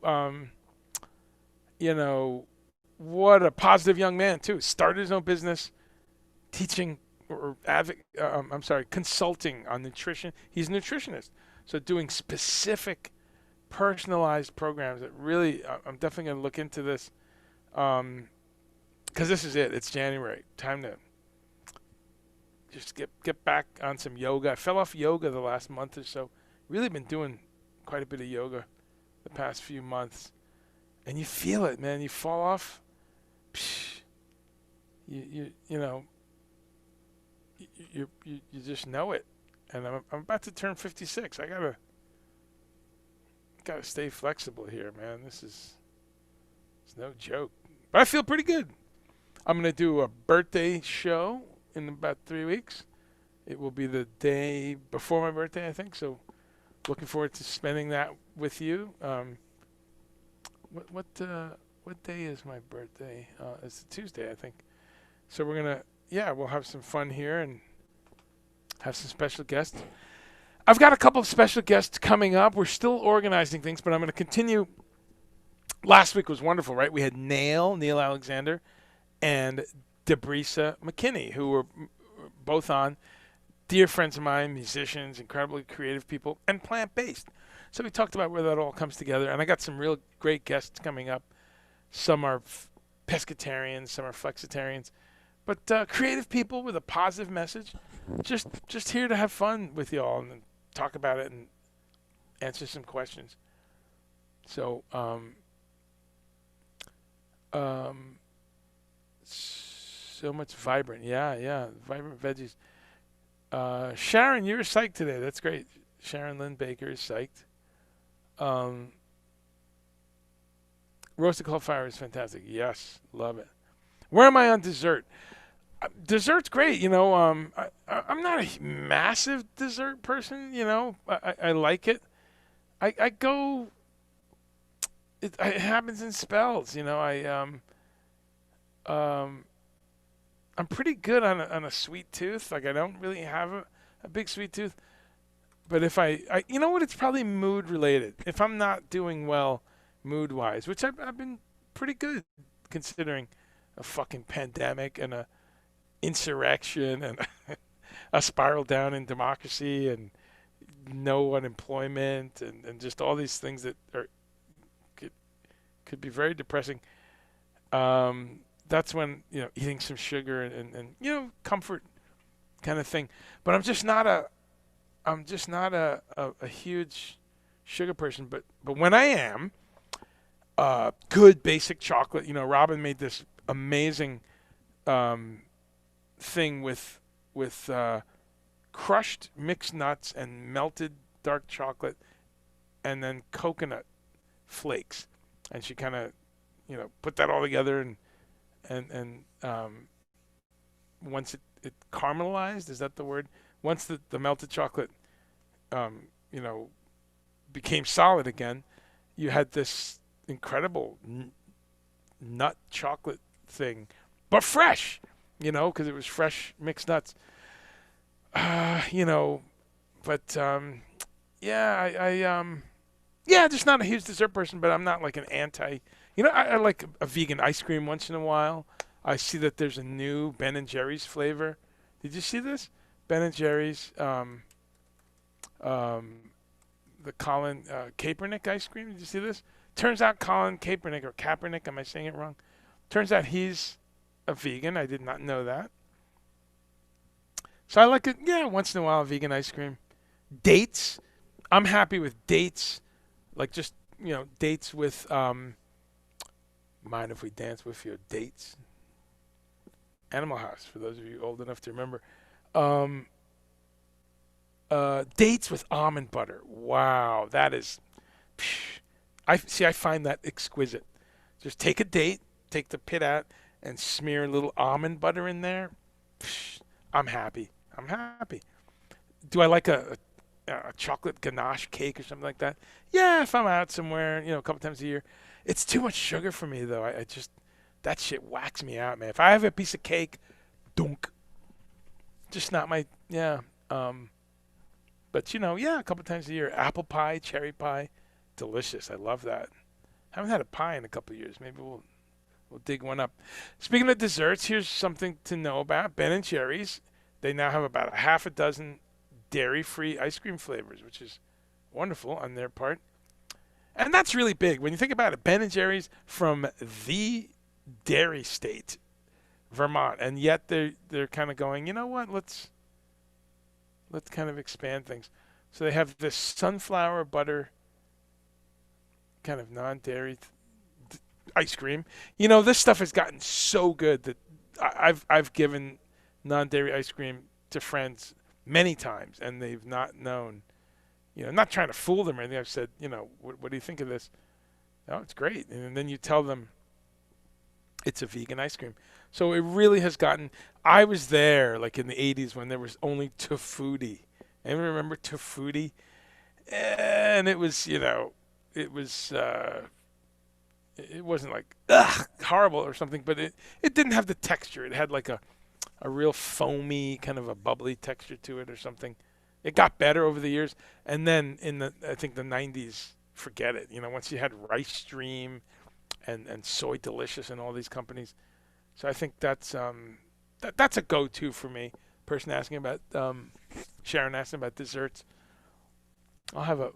what a positive young man, too. Started his own business, teaching consulting on nutrition. He's a nutritionist. So doing specific, personalized programs that really, I'm definitely going to look into this. Because this is it. It's January. Time to just get back on some yoga. I fell off yoga the last month or so. Really been doing quite a bit of yoga the past few months. And you feel it, man. You fall off. You just know it. And I'm about to turn 56. I gotta stay flexible here, man. It's no joke. But I feel pretty good. I'm gonna do a birthday show in about 3 weeks. It will be the day before my birthday, I think. So looking forward to spending that with you. What day is my birthday? It's a Tuesday, I think. So we'll have some fun here and have some special guests. I've got a couple of special guests coming up. We're still organizing things, but I'm going to continue. Last week was wonderful, right? We had Neil Alexander, and Debrisa McKinney, who were both on. Dear friends of mine, musicians, incredibly creative people, and plant-based. So we talked about where that all comes together, and I got some real great guests coming up. Some are pescatarians, some are flexitarians, but creative people with a positive message. Just here to have fun with y'all and talk about it and answer some questions. So, so much vibrant. Yeah, vibrant veggies. Sharon, you were psyched today. That's great. Sharon Lynn Baker is psyched. Roasted cauliflower is fantastic. Yes, love it. Where am I on dessert? Dessert's great. You know, I'm not a massive dessert person. You know, I like it. I go. It happens in spells. You know, I'm pretty good on a sweet tooth. Like I don't really have a big sweet tooth. But if I you know what, it's probably mood related. If I'm not doing well mood wise, which I've been pretty good considering a fucking pandemic and a insurrection and a spiral down in democracy and no unemployment and just all these things that are could be very depressing. That's when, you know, eating some sugar and you know, comfort kind of thing. But I'm just not a huge sugar person. But when I am, good basic chocolate. You know, Robin made this amazing thing with crushed mixed nuts and melted dark chocolate, and then coconut flakes. And she kind of, you know, put that all together and once it caramelized, is that the word? Once the melted chocolate, you know, became solid again, you had this incredible nut chocolate thing, but fresh, you know, because it was fresh mixed nuts. You know, but yeah, yeah, just not a huge dessert person, but I'm not like an anti. You know, I like a vegan ice cream once in a while. I see that there's a new Ben & Jerry's flavor. Did you see this? Ben & Jerry's, the Colin Kaepernick ice cream. Did you see this? Turns out Colin Kaepernick, or Kaepernick, am I saying it wrong? Turns out he's a vegan. I did not know that. So I like it, yeah, once in a while, vegan ice cream. Dates. I'm happy with dates. Like just, you know, dates with, mind if we dance with your dates? Animal House, for those of you old enough to remember. Dates with almond butter. Wow, that is, I find that exquisite. Just take a date, take the pit out, and smear a little almond butter in there. I'm happy. I'm happy. Do I like a chocolate ganache cake or something like that? Yeah, if I'm out somewhere, you know, a couple times a year. It's too much sugar for me, though. I just, that shit whacks me out, man. If I have a piece of cake, dunk. Just not my, yeah. But, you know, yeah, a couple times a year. Apple pie, cherry pie, delicious. I love that. Haven't had a pie in a couple of years. Maybe we'll dig one up. Speaking of desserts, here's something to know about. Ben & Jerry's. They now have about a half a dozen dairy-free ice cream flavors, which is wonderful on their part. And that's really big. When you think about it, Ben & Jerry's from the dairy state, Vermont, and yet they're kind of going, you know what, let's kind of expand things. So they have this sunflower butter kind of non-dairy ice cream. You know, this stuff has gotten so good that I've given non-dairy ice cream to friends many times, and they've not known. You know, not trying to fool them or anything. I've said, you know, what do you think of this? Oh, it's great. And then you tell them it's a vegan ice cream. So it really has gotten, I was there like in the 80s when there was only Tofuti. Anyone remember Tofuti? And it was, you know, it wasn't like horrible or something, but it didn't have the texture. It had like a real foamy, kind of a bubbly texture to it or something. It got better over the years, and then I think the 90s, forget it. You know, once you had Rice Stream and Soy Delicious and all these companies, so I think that's a go-to for me. Person asking about Sharon asking about desserts. I'll have a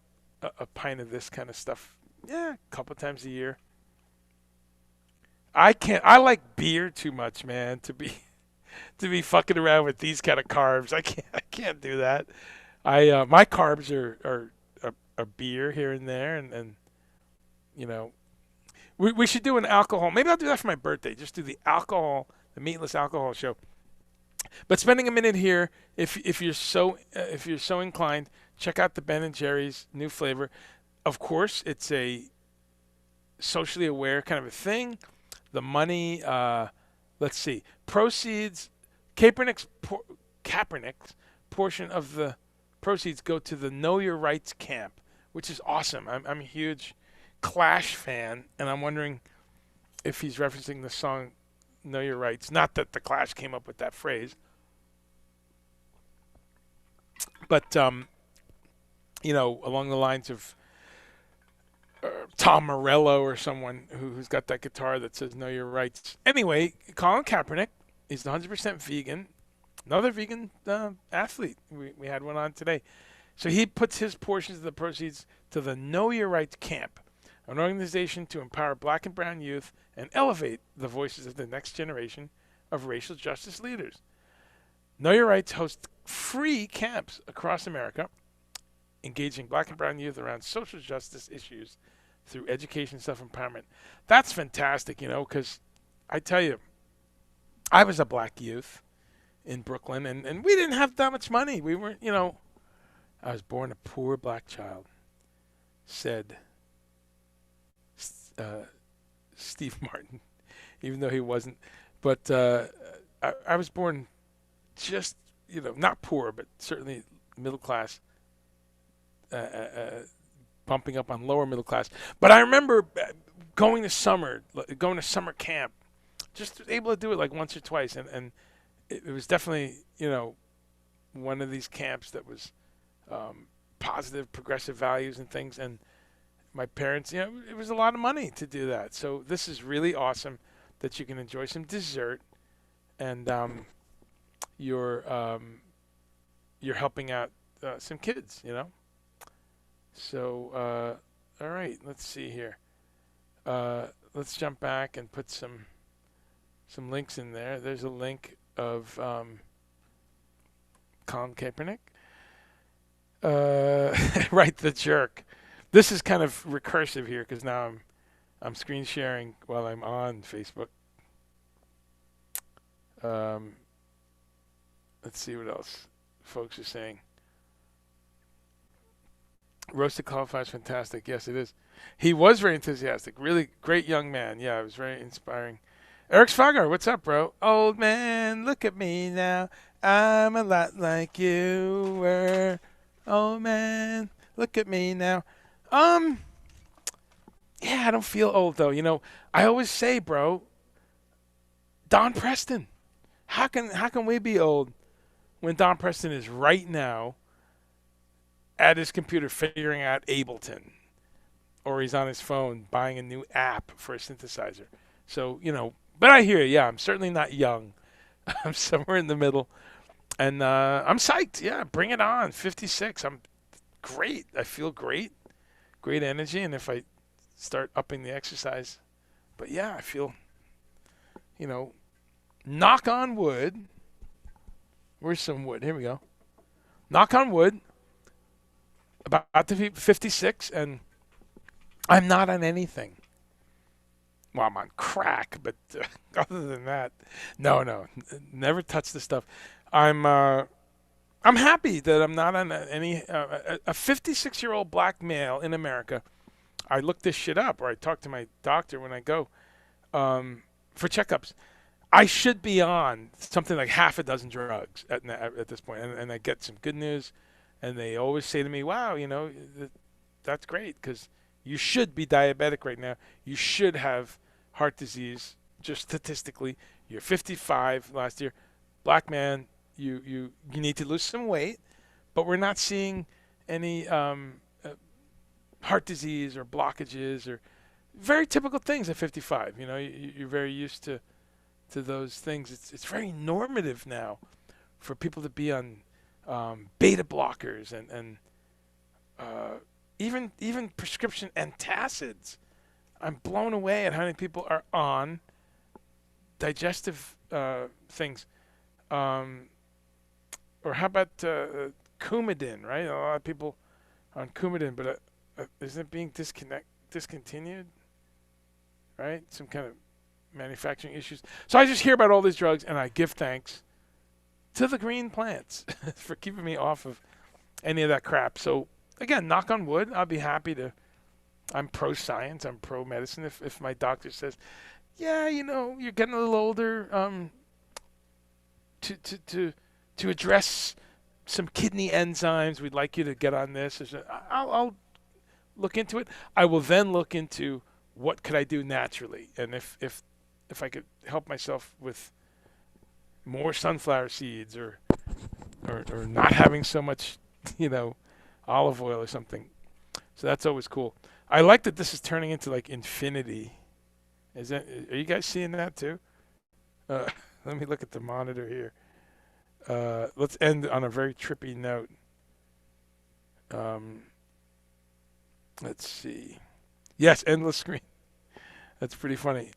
pint of this kind of stuff, yeah, a couple times a year. I like beer too much, man, to be fucking around with these kind of carbs. I can't do that. My carbs are beer here and there, and you know, we should do an alcohol. Maybe I'll do that for my birthday. Just do the Meatless alcohol show. But spending a minute here, if you're so inclined check out the Ben & Jerry's new flavor. Of course, it's a socially aware kind of a thing. The money, let's see, proceeds, Kaepernick's portion of the proceeds go to the Know Your Rights camp, which is awesome. I'm a huge Clash fan, and I'm wondering if he's referencing the song Know Your Rights. Not that the Clash came up with that phrase, but along the lines of Tom Morello or someone who's got that guitar that says Know Your Rights. Anyway, Colin Kaepernick is 100% vegan. Another vegan athlete. We had one on today. So he puts his portions of the proceeds to the Know Your Rights camp, an organization to empower black and brown youth and elevate the voices of the next generation of racial justice leaders. Know Your Rights hosts free camps across America, engaging black and brown youth around social justice issues through education and self-empowerment. That's fantastic, because I tell you, I was a black youth in Brooklyn, and we didn't have that much money. We weren't, I was born a poor black child, said Steve Martin, even though he wasn't. But I was born just, not poor, but certainly middle class, bumping up on lower middle class. But I remember going to summer camp, just able to do it like once or twice. And it was definitely, one of these camps that was positive, progressive values and things. And my parents, it was a lot of money to do that. So this is really awesome that you can enjoy some dessert, and you're helping out some kids, So, all right, let's see here. Let's jump back and put some links in there. There's a link of Colin Kaepernick. Right, the jerk. This is kind of recursive here because now I'm screen sharing while I'm on Facebook. Let's see what else folks are saying. Roasted cauliflower is fantastic. Yes, it is. He was very enthusiastic. Really great young man. Yeah, it was very inspiring. Eric Svagar, what's up, bro? Old man, look at me now. I'm a lot like you were. Old man, look at me now. Yeah, I don't feel old though. I always say, bro, Don Preston. How can we be old when Don Preston is right now at his computer figuring out Ableton, or he's on his phone buying a new app for a synthesizer? So, but I hear you. Yeah, I'm certainly not young. I'm somewhere in the middle. And I'm psyched. Yeah, bring it on. 56. I'm great. I feel great. Great energy. And if I start upping the exercise. But yeah, I feel, knock on wood. Where's some wood? Here we go. Knock on wood. About to be 56, and I'm not on anything. Well, I'm on crack, but other than that, no, never touch the stuff. I'm happy that I'm not on any. A 56-year-old black male in America. I look this shit up, or I talk to my doctor when I go for checkups. I should be on something like half a dozen drugs at this point, and I get some good news. And they always say to me, wow, that's great, because you should be diabetic right now. You should have heart disease, just statistically. You're 55 last year. Black man, you need to lose some weight, but we're not seeing any heart disease or blockages or very typical things at 55. You're very used to those things. It's very normative now for people to be on beta blockers and even prescription antacids. I'm blown away at how many people are on digestive things. Or how about Coumadin, right? A lot of people on Coumadin, but isn't it being discontinued? Right? Some kind of manufacturing issues. So I just hear about all these drugs, and I give thanks to the green plants for keeping me off of any of that crap. So again, knock on wood, I'll be happy to. I'm pro science. I'm pro medicine. If my doctor says, yeah, you're getting a little older, to address some kidney enzymes, we'd like you to get on this. I'll look into it. I will then look into what could I do naturally, and if I could help myself with more sunflower seeds or not having so much, olive oil or something. So that's always cool. I like that this is turning into like infinity. Are you guys seeing that too? Let me look at the monitor here. Let's end on a very trippy note. Let's see. Yes, endless screen. That's pretty funny.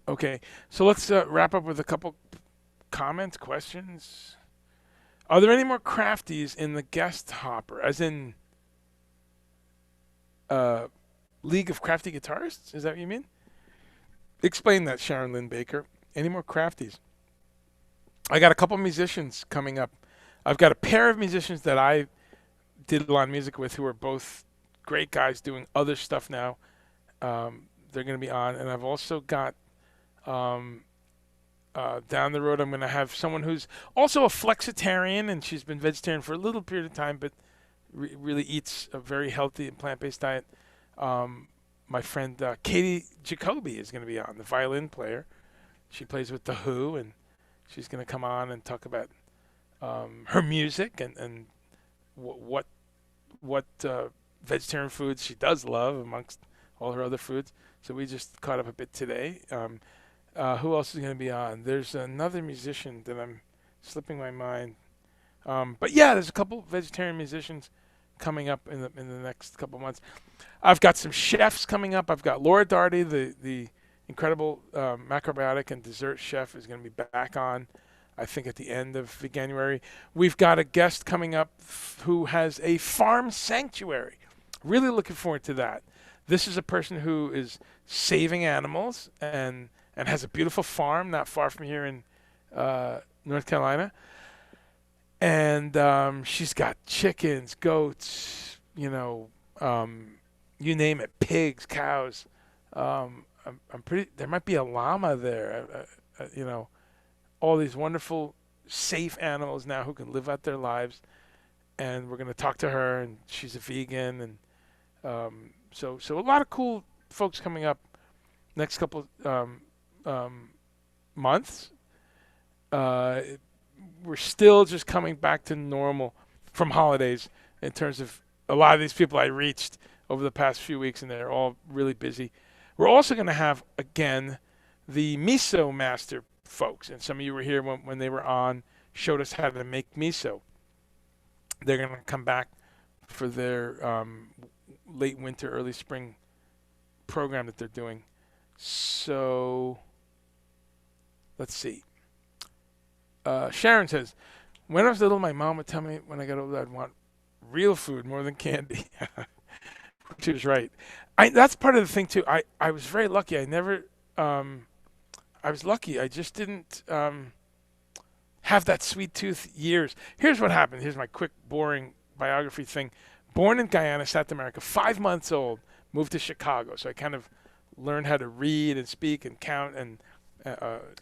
Okay, so let's wrap up with a couple comments, questions. Are there any more crafties in the guest hopper, as in League of Crafty Guitarists? Is that what you mean? Explain that, Sharon Lynn Baker. Any more crafties? I got a couple musicians coming up. I've got a pair of musicians that I did a lot of music with who are both great guys doing other stuff now. They're going to be on. And I've also got down the road, I'm going to have someone who's also a flexitarian, and she's been vegetarian for a little period of time, but really eats a very healthy and plant-based diet. My friend Katie Jacoby is going to be on, the violin player. She plays with The Who, and she's going to come on and talk about her music and what vegetarian foods she does love amongst all her other foods. So we just caught up a bit today. Who else is going to be on? There's another musician that I'm slipping my mind. But yeah, there's a couple vegetarian musicians coming up in the next couple months. I've got some chefs coming up. I've got Laura Darty, the incredible macrobiotic and dessert chef, is going to be back on, I think, at the end of Veganuary. We've got a guest coming up who has a farm sanctuary. Really looking forward to that. This is a person who is saving animals and has a beautiful farm not far from here in North Carolina. And she's got chickens, goats, you name it, pigs, cows. There might be a llama there, all these wonderful, safe animals now who can live out their lives. And we're going to talk to her, and she's a vegan. And so a lot of cool folks coming up next couple months. We're still just coming back to normal from holidays in terms of a lot of these people I reached over the past few weeks, and they're all really busy. We're also going to have, again, the miso master folks, and some of you were here when they were on, showed us how to make miso. They're going to come back for their late winter, early spring program that they're doing. So let's see. Sharon says, when I was little, my mom would tell me when I got older I'd want real food more than candy. She was right. That's part of the thing too. I was very lucky. I was lucky. I just didn't have that sweet tooth years. Here's what happened. Here's my quick, boring biography thing. Born in Guyana, South America, 5 months old, moved to Chicago. So I kind of learned how to read and speak and count and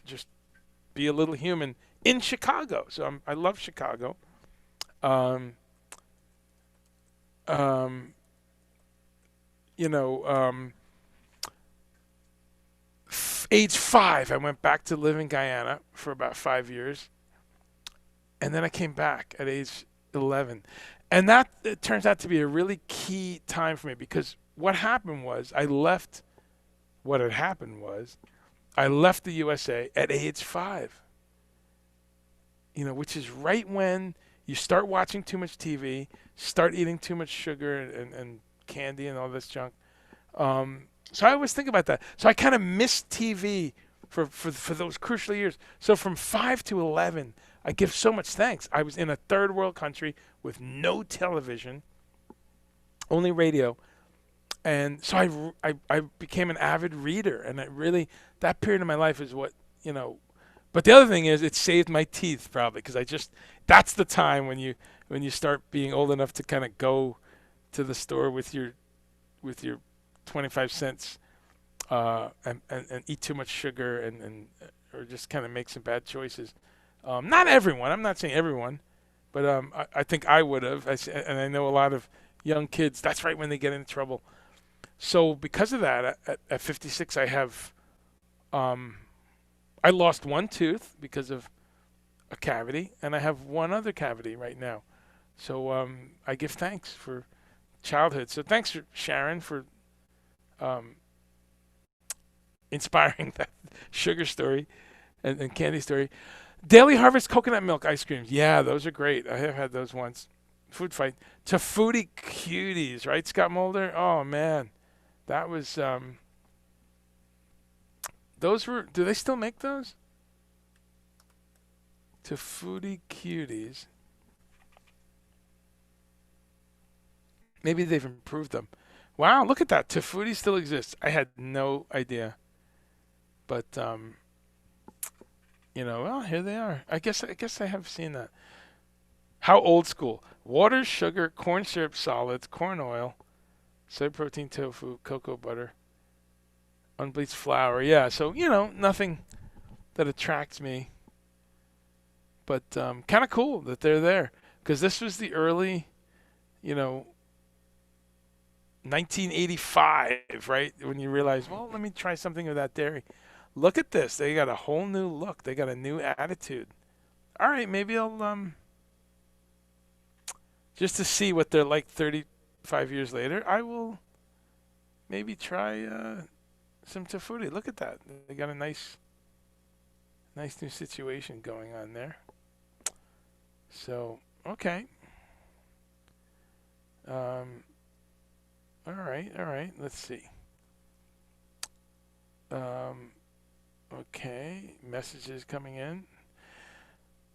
just be a little human in Chicago. So I love Chicago. Age 5, I went back to live in Guyana for about 5 years. And then I came back at age 11. And that it turns out to be a really key time for me, because what had happened was I left the USA at age 5. Which is right when you start watching too much TV, start eating too much sugar and candy and all this junk. So I always think about that. So I kind of missed TV for those crucial years. So from 5 to 11, I give so much thanks. I was in a third world country with no television, only radio. And so I became an avid reader. And that period of my life is what, But the other thing is, it saved my teeth probably because that's the time when you start being old enough to kind of go to the store with your 25 cents and eat too much sugar and or just kind of make some bad choices. Not everyone. I'm not saying everyone, but I think I would have. And I know a lot of young kids. That's right when they get into trouble. So because of that, at 56, I lost one tooth because of a cavity, and I have one other cavity right now. So I give thanks for childhood. So thanks, Sharon, for inspiring that sugar story and candy story. Daily Harvest coconut milk ice creams. Yeah, those are great. I have had those once. Food fight. Tofu cuties, right, Scott Mulder? Oh, man. That was... those were... Do they still make those? Tofu cuties. Maybe they've improved them. Wow, look at that. Tofu still exists. I had no idea. But... well, here they are. I guess I have seen that. How old school. Water, sugar, corn syrup solids, corn oil, soy protein, tofu, cocoa butter, unbleached flour. Yeah, so, nothing that attracts me. But kind of cool that they're there. Because this was the early, 1985, right? When you realize, well, let me try something without dairy. Look at this. They got a whole new look. They got a new attitude. All right, maybe I'll, just to see what they're like 35 years later, I will maybe try some tofu. Look at that. They got a nice new situation going on there. So, okay. All right. Let's see. Okay, messages coming in.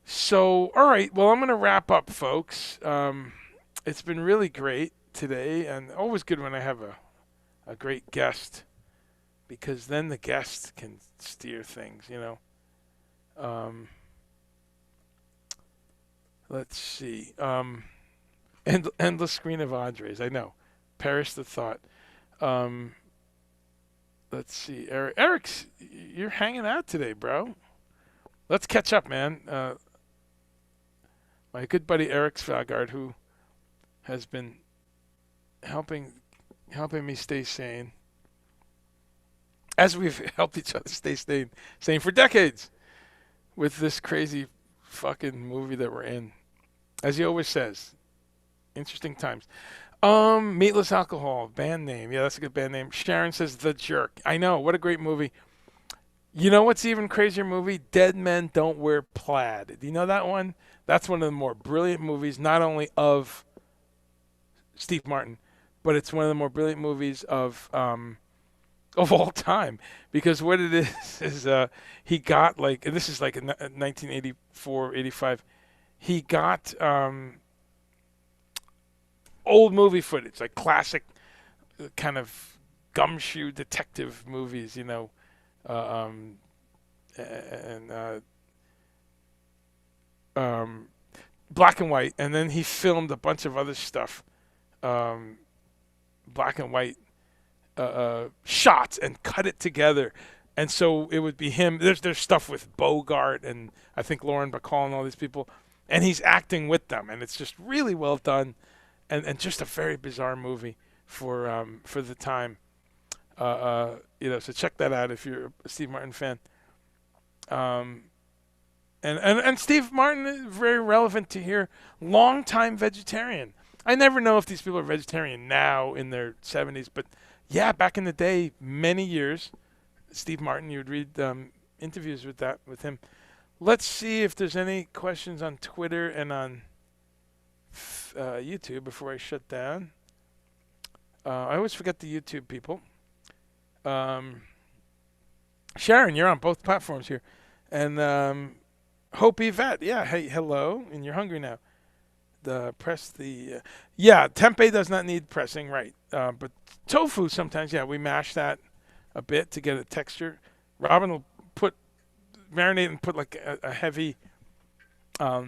So, all right, well, I'm going to wrap up, folks. It's been really great today, and always good when I have a great guest, because then the guest can steer things, Let's see. Endless screen of Andres, I know. Perish the thought. Let's see. Eric's, you're hanging out today, bro. Let's catch up, man. My good buddy Eric Svagard, who has been helping me stay sane, as we've helped each other stay sane for decades with this crazy fucking movie that we're in. As he always says, interesting times. Meatless Alcohol, band name. Yeah, that's a good band name. Sharon says The Jerk. I know, what a great movie. You know what's even crazier movie? Dead Men Don't Wear Plaid. Do you know that one? That's one of the more brilliant movies, not only of Steve Martin, but it's one of the more brilliant movies of all time. Because what it is he got and this is like in 1984, 85. He got old movie footage, like classic kind of gumshoe detective movies, black and white, and then he filmed a bunch of other stuff, black and white shots, and cut it together. And so it would be him. There's stuff with Bogart and I think Lauren Bacall and all these people, and he's acting with them, and it's just really well done. And just a very bizarre movie for the time, so check that out if you're a Steve Martin fan. And Steve Martin is very relevant to here. Long-time vegetarian. I never know if these people are vegetarian now in their 70s, but yeah, back in the day, many years. Steve Martin, you would read interviews with him. Let's see if there's any questions on Twitter and on YouTube before I shut down. I always forget the YouTube people. Sharon, you're on both platforms here. And Hope Yvette, yeah, hey, hello. And you're hungry now. Tempeh does not need pressing, right. But tofu sometimes, yeah, we mash that a bit to get a texture. Robin will put marinate and put like a heavy, a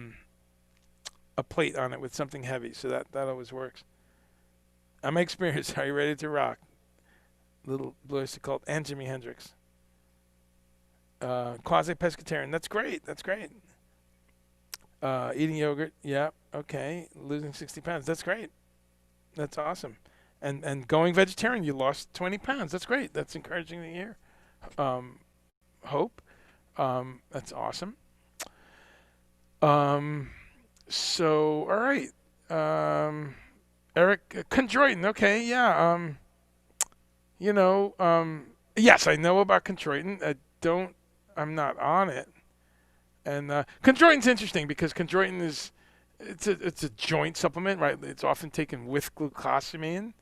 plate on it with something heavy. So that always works. I'm experienced. Are you ready to rock? Little Blue Oyster Cult and Jimi Hendrix. Quasi-pescatarian. That's great. That's great. Eating yogurt. Yeah. Okay. Losing 60 pounds. That's great. That's awesome. And going vegetarian, you lost 20 pounds. That's great. That's encouraging to hear. Hope. That's awesome. So, all right. Eric, chondroitin. Okay. Yeah. Yes, I know about chondroitin. I'm not on it. And chondroitin's interesting because chondroitin it's a joint supplement, right? It's often taken with glucosamine.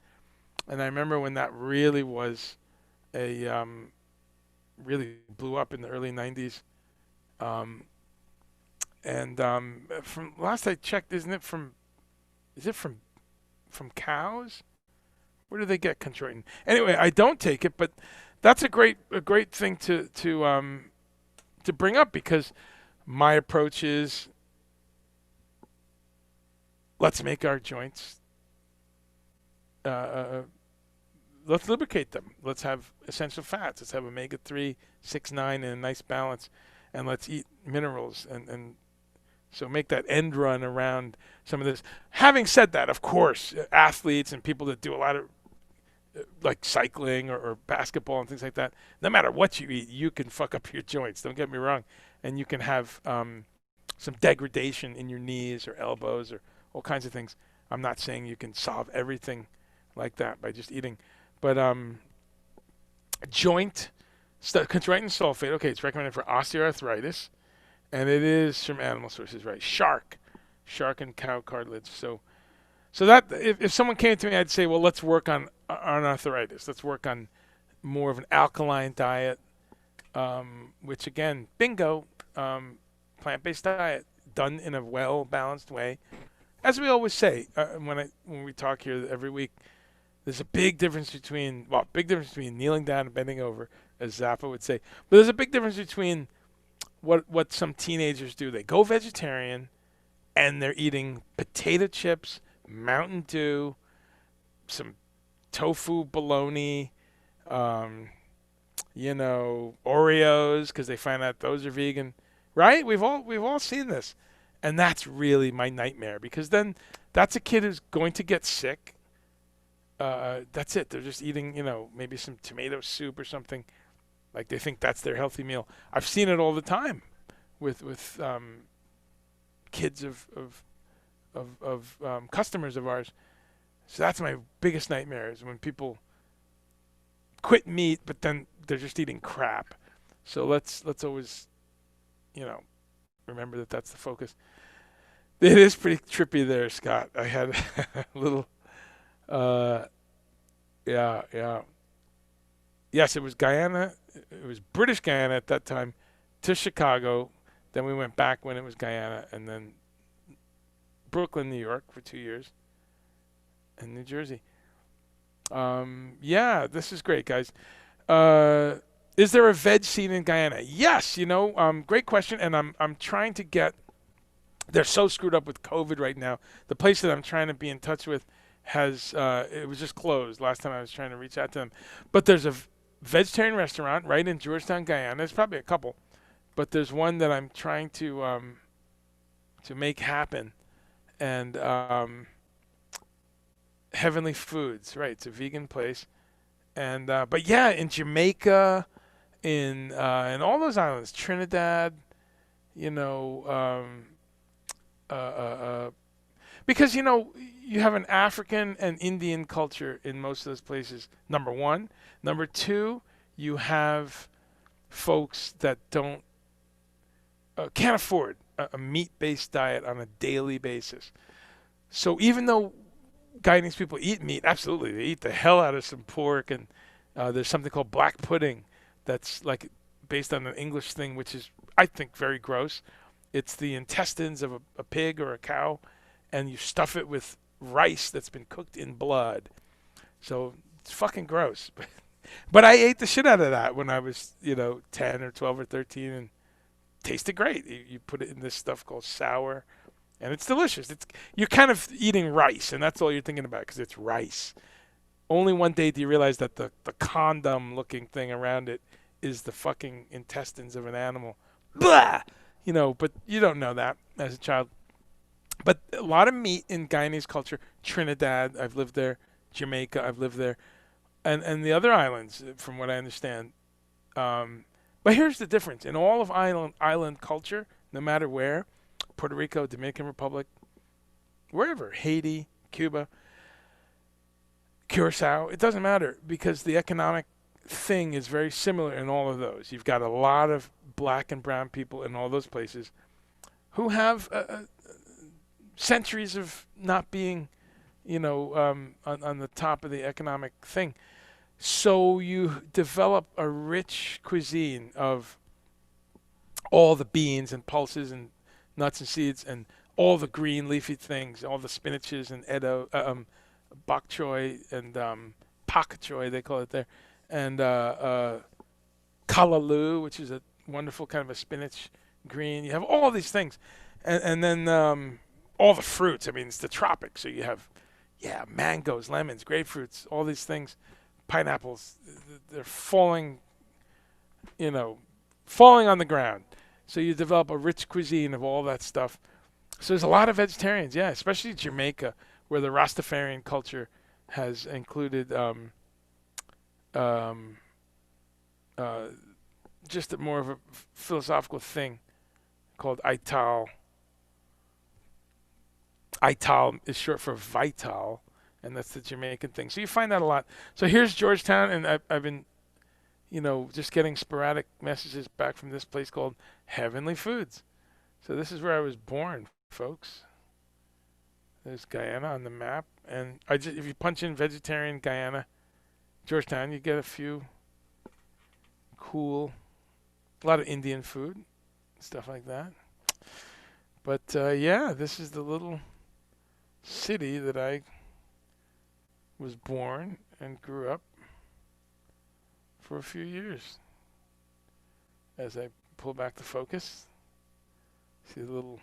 And I remember when that really was really blew up in the early 90s. From last I checked, is it from cows? Where do they get chondroitin? Anyway, I don't take it, but that's a great thing to bring up, because my approach is, let's make our joints, let's lubricate them. Let's have essential fats. Let's have omega-3, 6, 9 in a nice balance, and let's eat minerals and so make that end run around some of this. Having said that, of course, athletes and people that do a lot of like cycling or basketball and things like that, no matter what you eat, you can fuck up your joints. Don't get me wrong. And you can have some degradation in your knees or elbows or all kinds of things. I'm not saying you can solve everything like that by just eating. But chondroitin sulfate, okay, it's recommended for osteoarthritis. And it is from animal sources, right? Shark and cow cartilage. So that if someone came to me, I'd say, well, let's work on arthritis. Let's work on more of an alkaline diet, which again, bingo, plant-based diet done in a well-balanced way. As we always say when we talk here every week, there's a big difference between kneeling down and bending over, as Zappa would say. But there's a big difference between what some teenagers do. They go vegetarian and they're eating potato chips, Mountain Dew, some tofu bologna, Oreos, because they find out those are vegan, right? We've all seen this, and that's really my nightmare, because then that's a kid who's going to get sick. That's it. They're just eating, maybe some tomato soup or something. Like they think that's their healthy meal. I've seen it all the time with kids of customers of ours. So that's my biggest nightmare, is when people quit meat, but then they're just eating crap. So let's always, remember that that's the focus. It is pretty trippy there, Scott. I had a little, yeah. Yes, it was Guyana. It was British Guyana at that time to Chicago. Then we went back when it was Guyana, and then Brooklyn, New York for 2 years, and New Jersey. Yeah, this is great, guys. Is there a veg scene in Guyana? Yes, great question, and I'm trying to get. They're so screwed up with COVID right now. The place that I'm trying to be in touch with has it was just closed last time I was trying to reach out to them. But there's a vegetarian restaurant right in Georgetown, Guyana. There's probably a couple, but there's one that I'm trying to make happen. And Heavenly Foods, right? It's a vegan place. And but yeah, in Jamaica, in all those islands, Trinidad, because you have an African and Indian culture in most of those places. Number one. Number two, you have folks that can't afford a meat-based diet on a daily basis. So even though Guyanese people eat meat, absolutely, they eat the hell out of some pork, and there's something called black pudding that's like based on an English thing, which is, I think, very gross. It's the intestines of a pig or a cow, and you stuff it with rice that's been cooked in blood. So it's fucking gross. But I ate the shit out of that when I was, 10 or 12 or 13, and tasted great. You put it in this stuff called sour, and it's delicious. You're kind of eating rice, and that's all you're thinking about because it's rice. Only one day do you realize that the condom-looking thing around it is the fucking intestines of an animal. Blah! You know, but you don't know that as a child. But a lot of meat in Guyanese culture. Trinidad, I've lived there. Jamaica, I've lived there. And the other islands, from what I understand. But here's the difference. In all of island culture, no matter where, Puerto Rico, Dominican Republic, wherever, Haiti, Cuba, Curacao, it doesn't matter because the economic thing is very similar in all of those. You've got a lot of black and brown people in all those places who have centuries of not being, on the top of the economic thing. So you develop a rich cuisine of all the beans and pulses and nuts and seeds and all the green leafy things, all the spinaches and bok choy and pak choy, they call it there, and kalaloo, which is a wonderful kind of a spinach green. You have all these things. And then all the fruits. I mean, it's the tropics. So you have, mangoes, lemons, grapefruits, all these things. Pineapples, they're falling on the ground. So you develop a rich cuisine of all that stuff. So there's a lot of vegetarians, especially Jamaica, where the Rastafarian culture has included just more of a philosophical thing called Ital. Ital is short for vital, and that's the Jamaican thing. So you find that a lot. So here's Georgetown, and I've been, just getting sporadic messages back from this place called Heavenly Foods. So this is where I was born, folks. There's Guyana on the map, and if you punch in vegetarian Guyana, Georgetown, you get a few cool, a lot of Indian food, stuff like that. But this is the little city that I was born and grew up for a few years. As I pull back the focus, see the little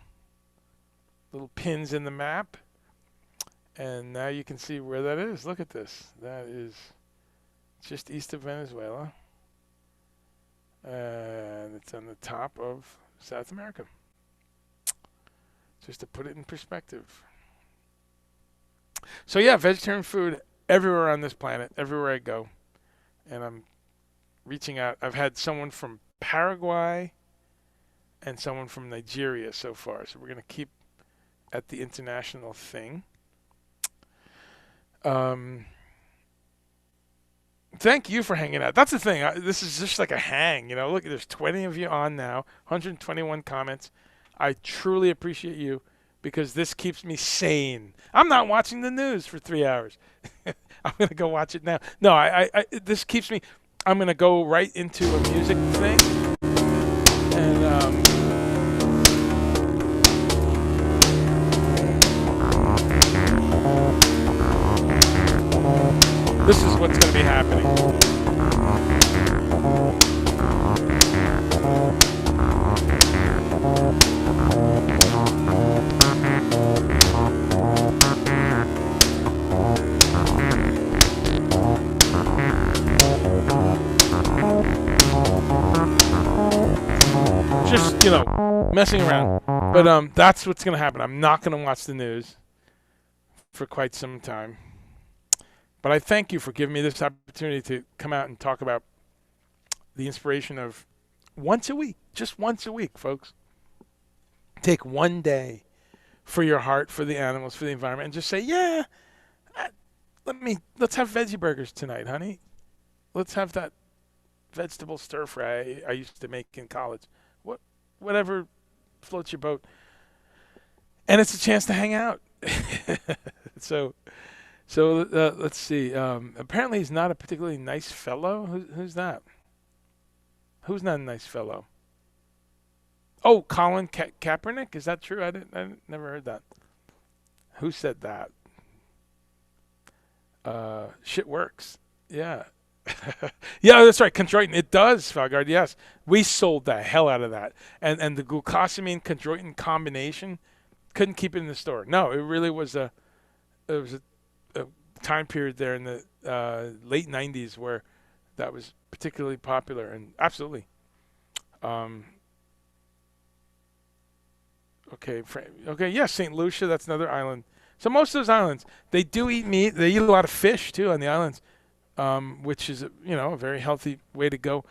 pins in the map, and now you can see where that is. Look at this. That is just east of Venezuela, and it's on the top of South America. Just to put it in perspective. So vegetarian food everywhere on this planet, everywhere I go. And I'm reaching out. I've had someone from Paraguay and someone from Nigeria so far. So we're going to keep at the international thing. Thank you for hanging out. That's the thing. This is just like a hang. Look, there's 20 of you on now, 121 comments. I truly appreciate you because this keeps me sane. I'm not watching the news for 3 hours. I'm going to go watch it now. No, this keeps me, I'm going to go right into a music thing. And, this is what's going to be happening. Just, messing around. But that's what's going to happen. I'm not going to watch the news for quite some time. But I thank you for giving me this opportunity to come out and talk about the inspiration of once a week, just once a week, folks. Take one day for your heart, for the animals, for the environment, and just say, let's have veggie burgers tonight, honey. Let's have that vegetable stir fry I used to make in college. Whatever floats your boat. And it's a chance to hang out. So let's see. Apparently he's not a particularly nice fellow. Who's that? Who's not a nice fellow? Oh, Colin Kaepernick. Is that true? I never heard that. Who said that? Shit works. Yeah. Yeah, that's right. Chondroitin. It does, Falgard. Yes, we sold the hell out of that, and the glucosamine chondroitin combination couldn't keep it in the store. No, it really was a time period there in the late '90s where that was particularly popular, and absolutely. Okay, yes, St. Lucia. That's another island. So most of those islands, they do eat meat. They eat a lot of fish too on the islands. Which is a very healthy way to go.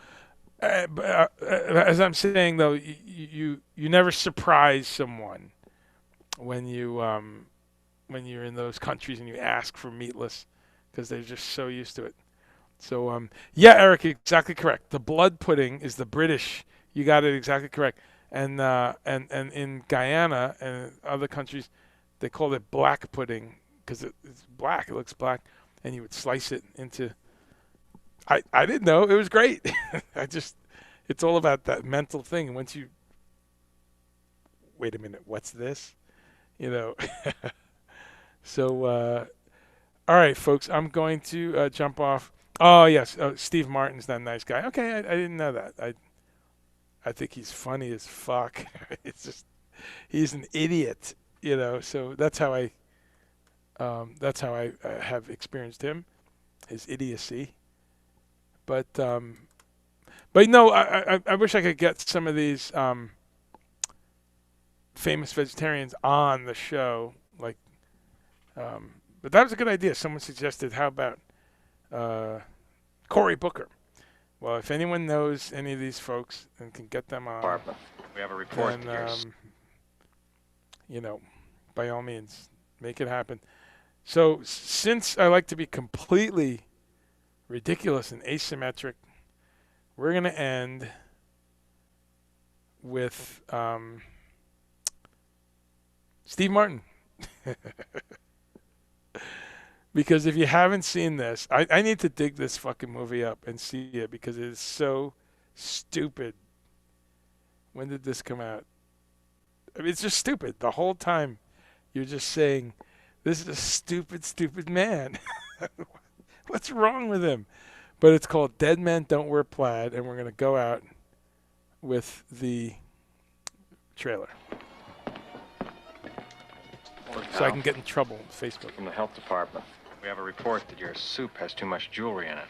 As I'm saying though, you never surprise someone when you're in those countries and you ask for meatless because they're just so used to it. So yeah, Eric, exactly correct. The blood pudding is the British. You got it exactly correct. And in Guyana and other countries, they call it black pudding because it's black. It looks black. And you would slice it into. I didn't know. It was great. It's all about that mental thing. And once you, wait a minute, what's this? So, all right, folks, I'm going to jump off. Oh, yes, Steve Martin's that nice guy. Okay, I didn't know that. I think he's funny as fuck. It's just, he's an idiot, so that's how I have experienced him, his idiocy. But no, I wish I could get some of these famous vegetarians on the show. But that was a good idea. Someone suggested, how about Cory Booker? Well, if anyone knows any of these folks and can get them on,
Barbara, we have a report.
Then, by all means, make it happen. So since I like to be completely ridiculous and asymmetric, we're going to end with Steve Martin. Because if you haven't seen this, I need to dig this fucking movie up and see it because it is so stupid. When did this come out? I mean, it's just stupid. The whole time you're just saying, this is a stupid, stupid man. What's wrong with him? But it's called Dead Men Don't Wear Plaid, and we're going to go out with the trailer. So I can get in trouble with Facebook.
From the health department. We have a report that your soup has too much jewelry in it.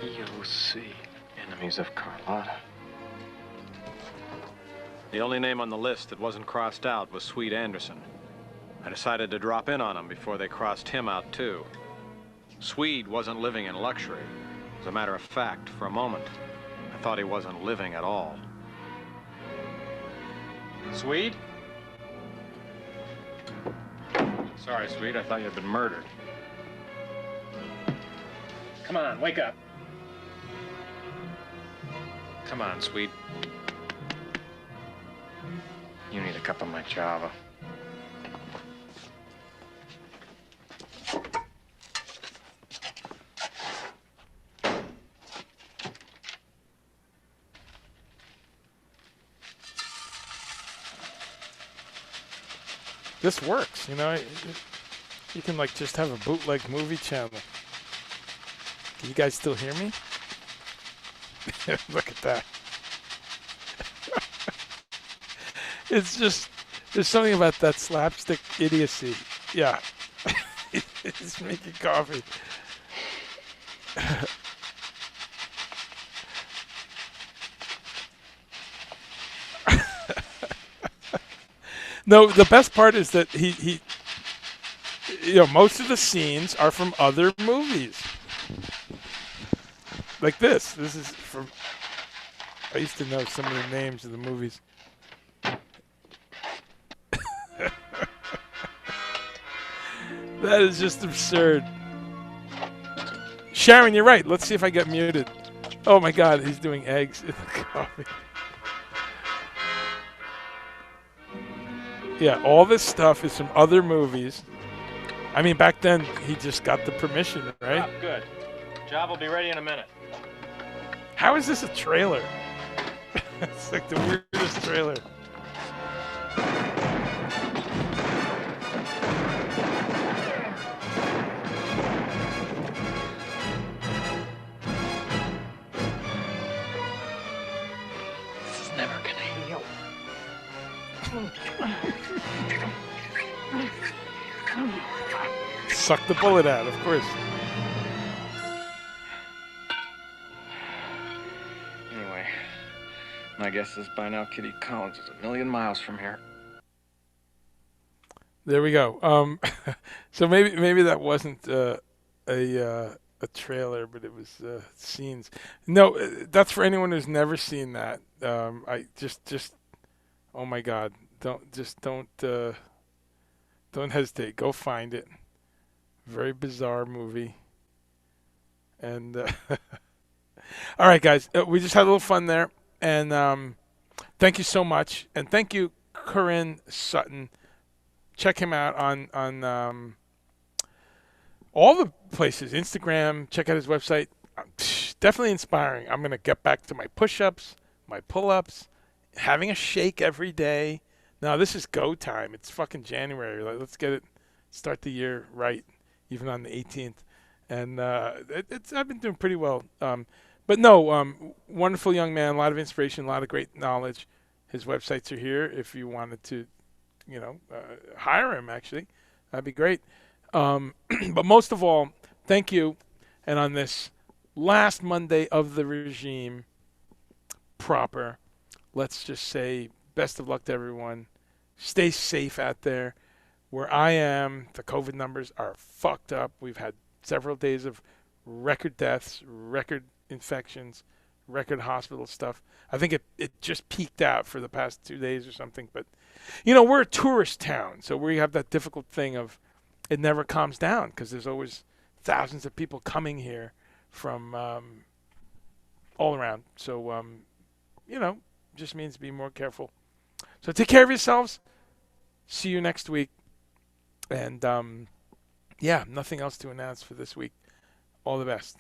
EOC, enemies of Carlotta. The only name on the list that wasn't crossed out was Swede Anderson. I decided to drop in on him before they crossed him out too. Swede wasn't living in luxury. As a matter of fact, for a moment, I thought he wasn't living at all. Swede? Sorry, Swede, I thought you had been murdered. Come on, wake up. Come on, Swede. You need a cup of my Java.
This works, you can just have a bootleg movie channel. Can you guys still hear me? Look at that. It's just, there's something about that slapstick idiocy. Yeah. He's making coffee. No, the best part is that he most of the scenes are from other movies. Like this. This is from, I used to know some of the names of the movies. That is just absurd. Sharon, you're right. Let's see if I get muted. Oh my God, he's doing eggs in the coffee. Yeah, all this stuff is from other movies. I mean, back then, he just got the permission, right?
Oh, good. Job will be ready in a minute.
How is this a trailer? It's like the weirdest trailer.
This is never gonna heal.
Suck the bullet out, of course.
Anyway, my guess is by now Kitty Collins is a million miles from here.
There we go. So maybe that wasn't a trailer, but it was scenes. No, that's for anyone who's never seen that. I just oh my God, don't hesitate. Go find it. Very bizarre movie. And all right, guys, we just had a little fun there, and thank you so much, and thank you, KORIN Sutton. Check him out on all the places, Instagram. Check out his website. Definitely inspiring. I'm gonna get back to my push-ups, my pull-ups, having a shake every day. Now this is go time. It's fucking January. Let's get it. Start the year right, even on the 18th. And I've been doing pretty well. But no, wonderful young man, a lot of inspiration, a lot of great knowledge. His websites are here if you wanted to, hire him, actually. That'd be great. But most of all, thank you. And on this last Monday of the regime proper, let's just say best of luck to everyone. Stay safe out there. Where I am, the COVID numbers are fucked up. We've had several days of record deaths, record infections, record hospital stuff. I think it just peaked out for the past 2 days or something. But, we're a tourist town, so we have that difficult thing of it never calms down because there's always thousands of people coming here from all around. So, just means be more careful. So take care of yourselves. See you next week. And, nothing else to announce for this week. All the best.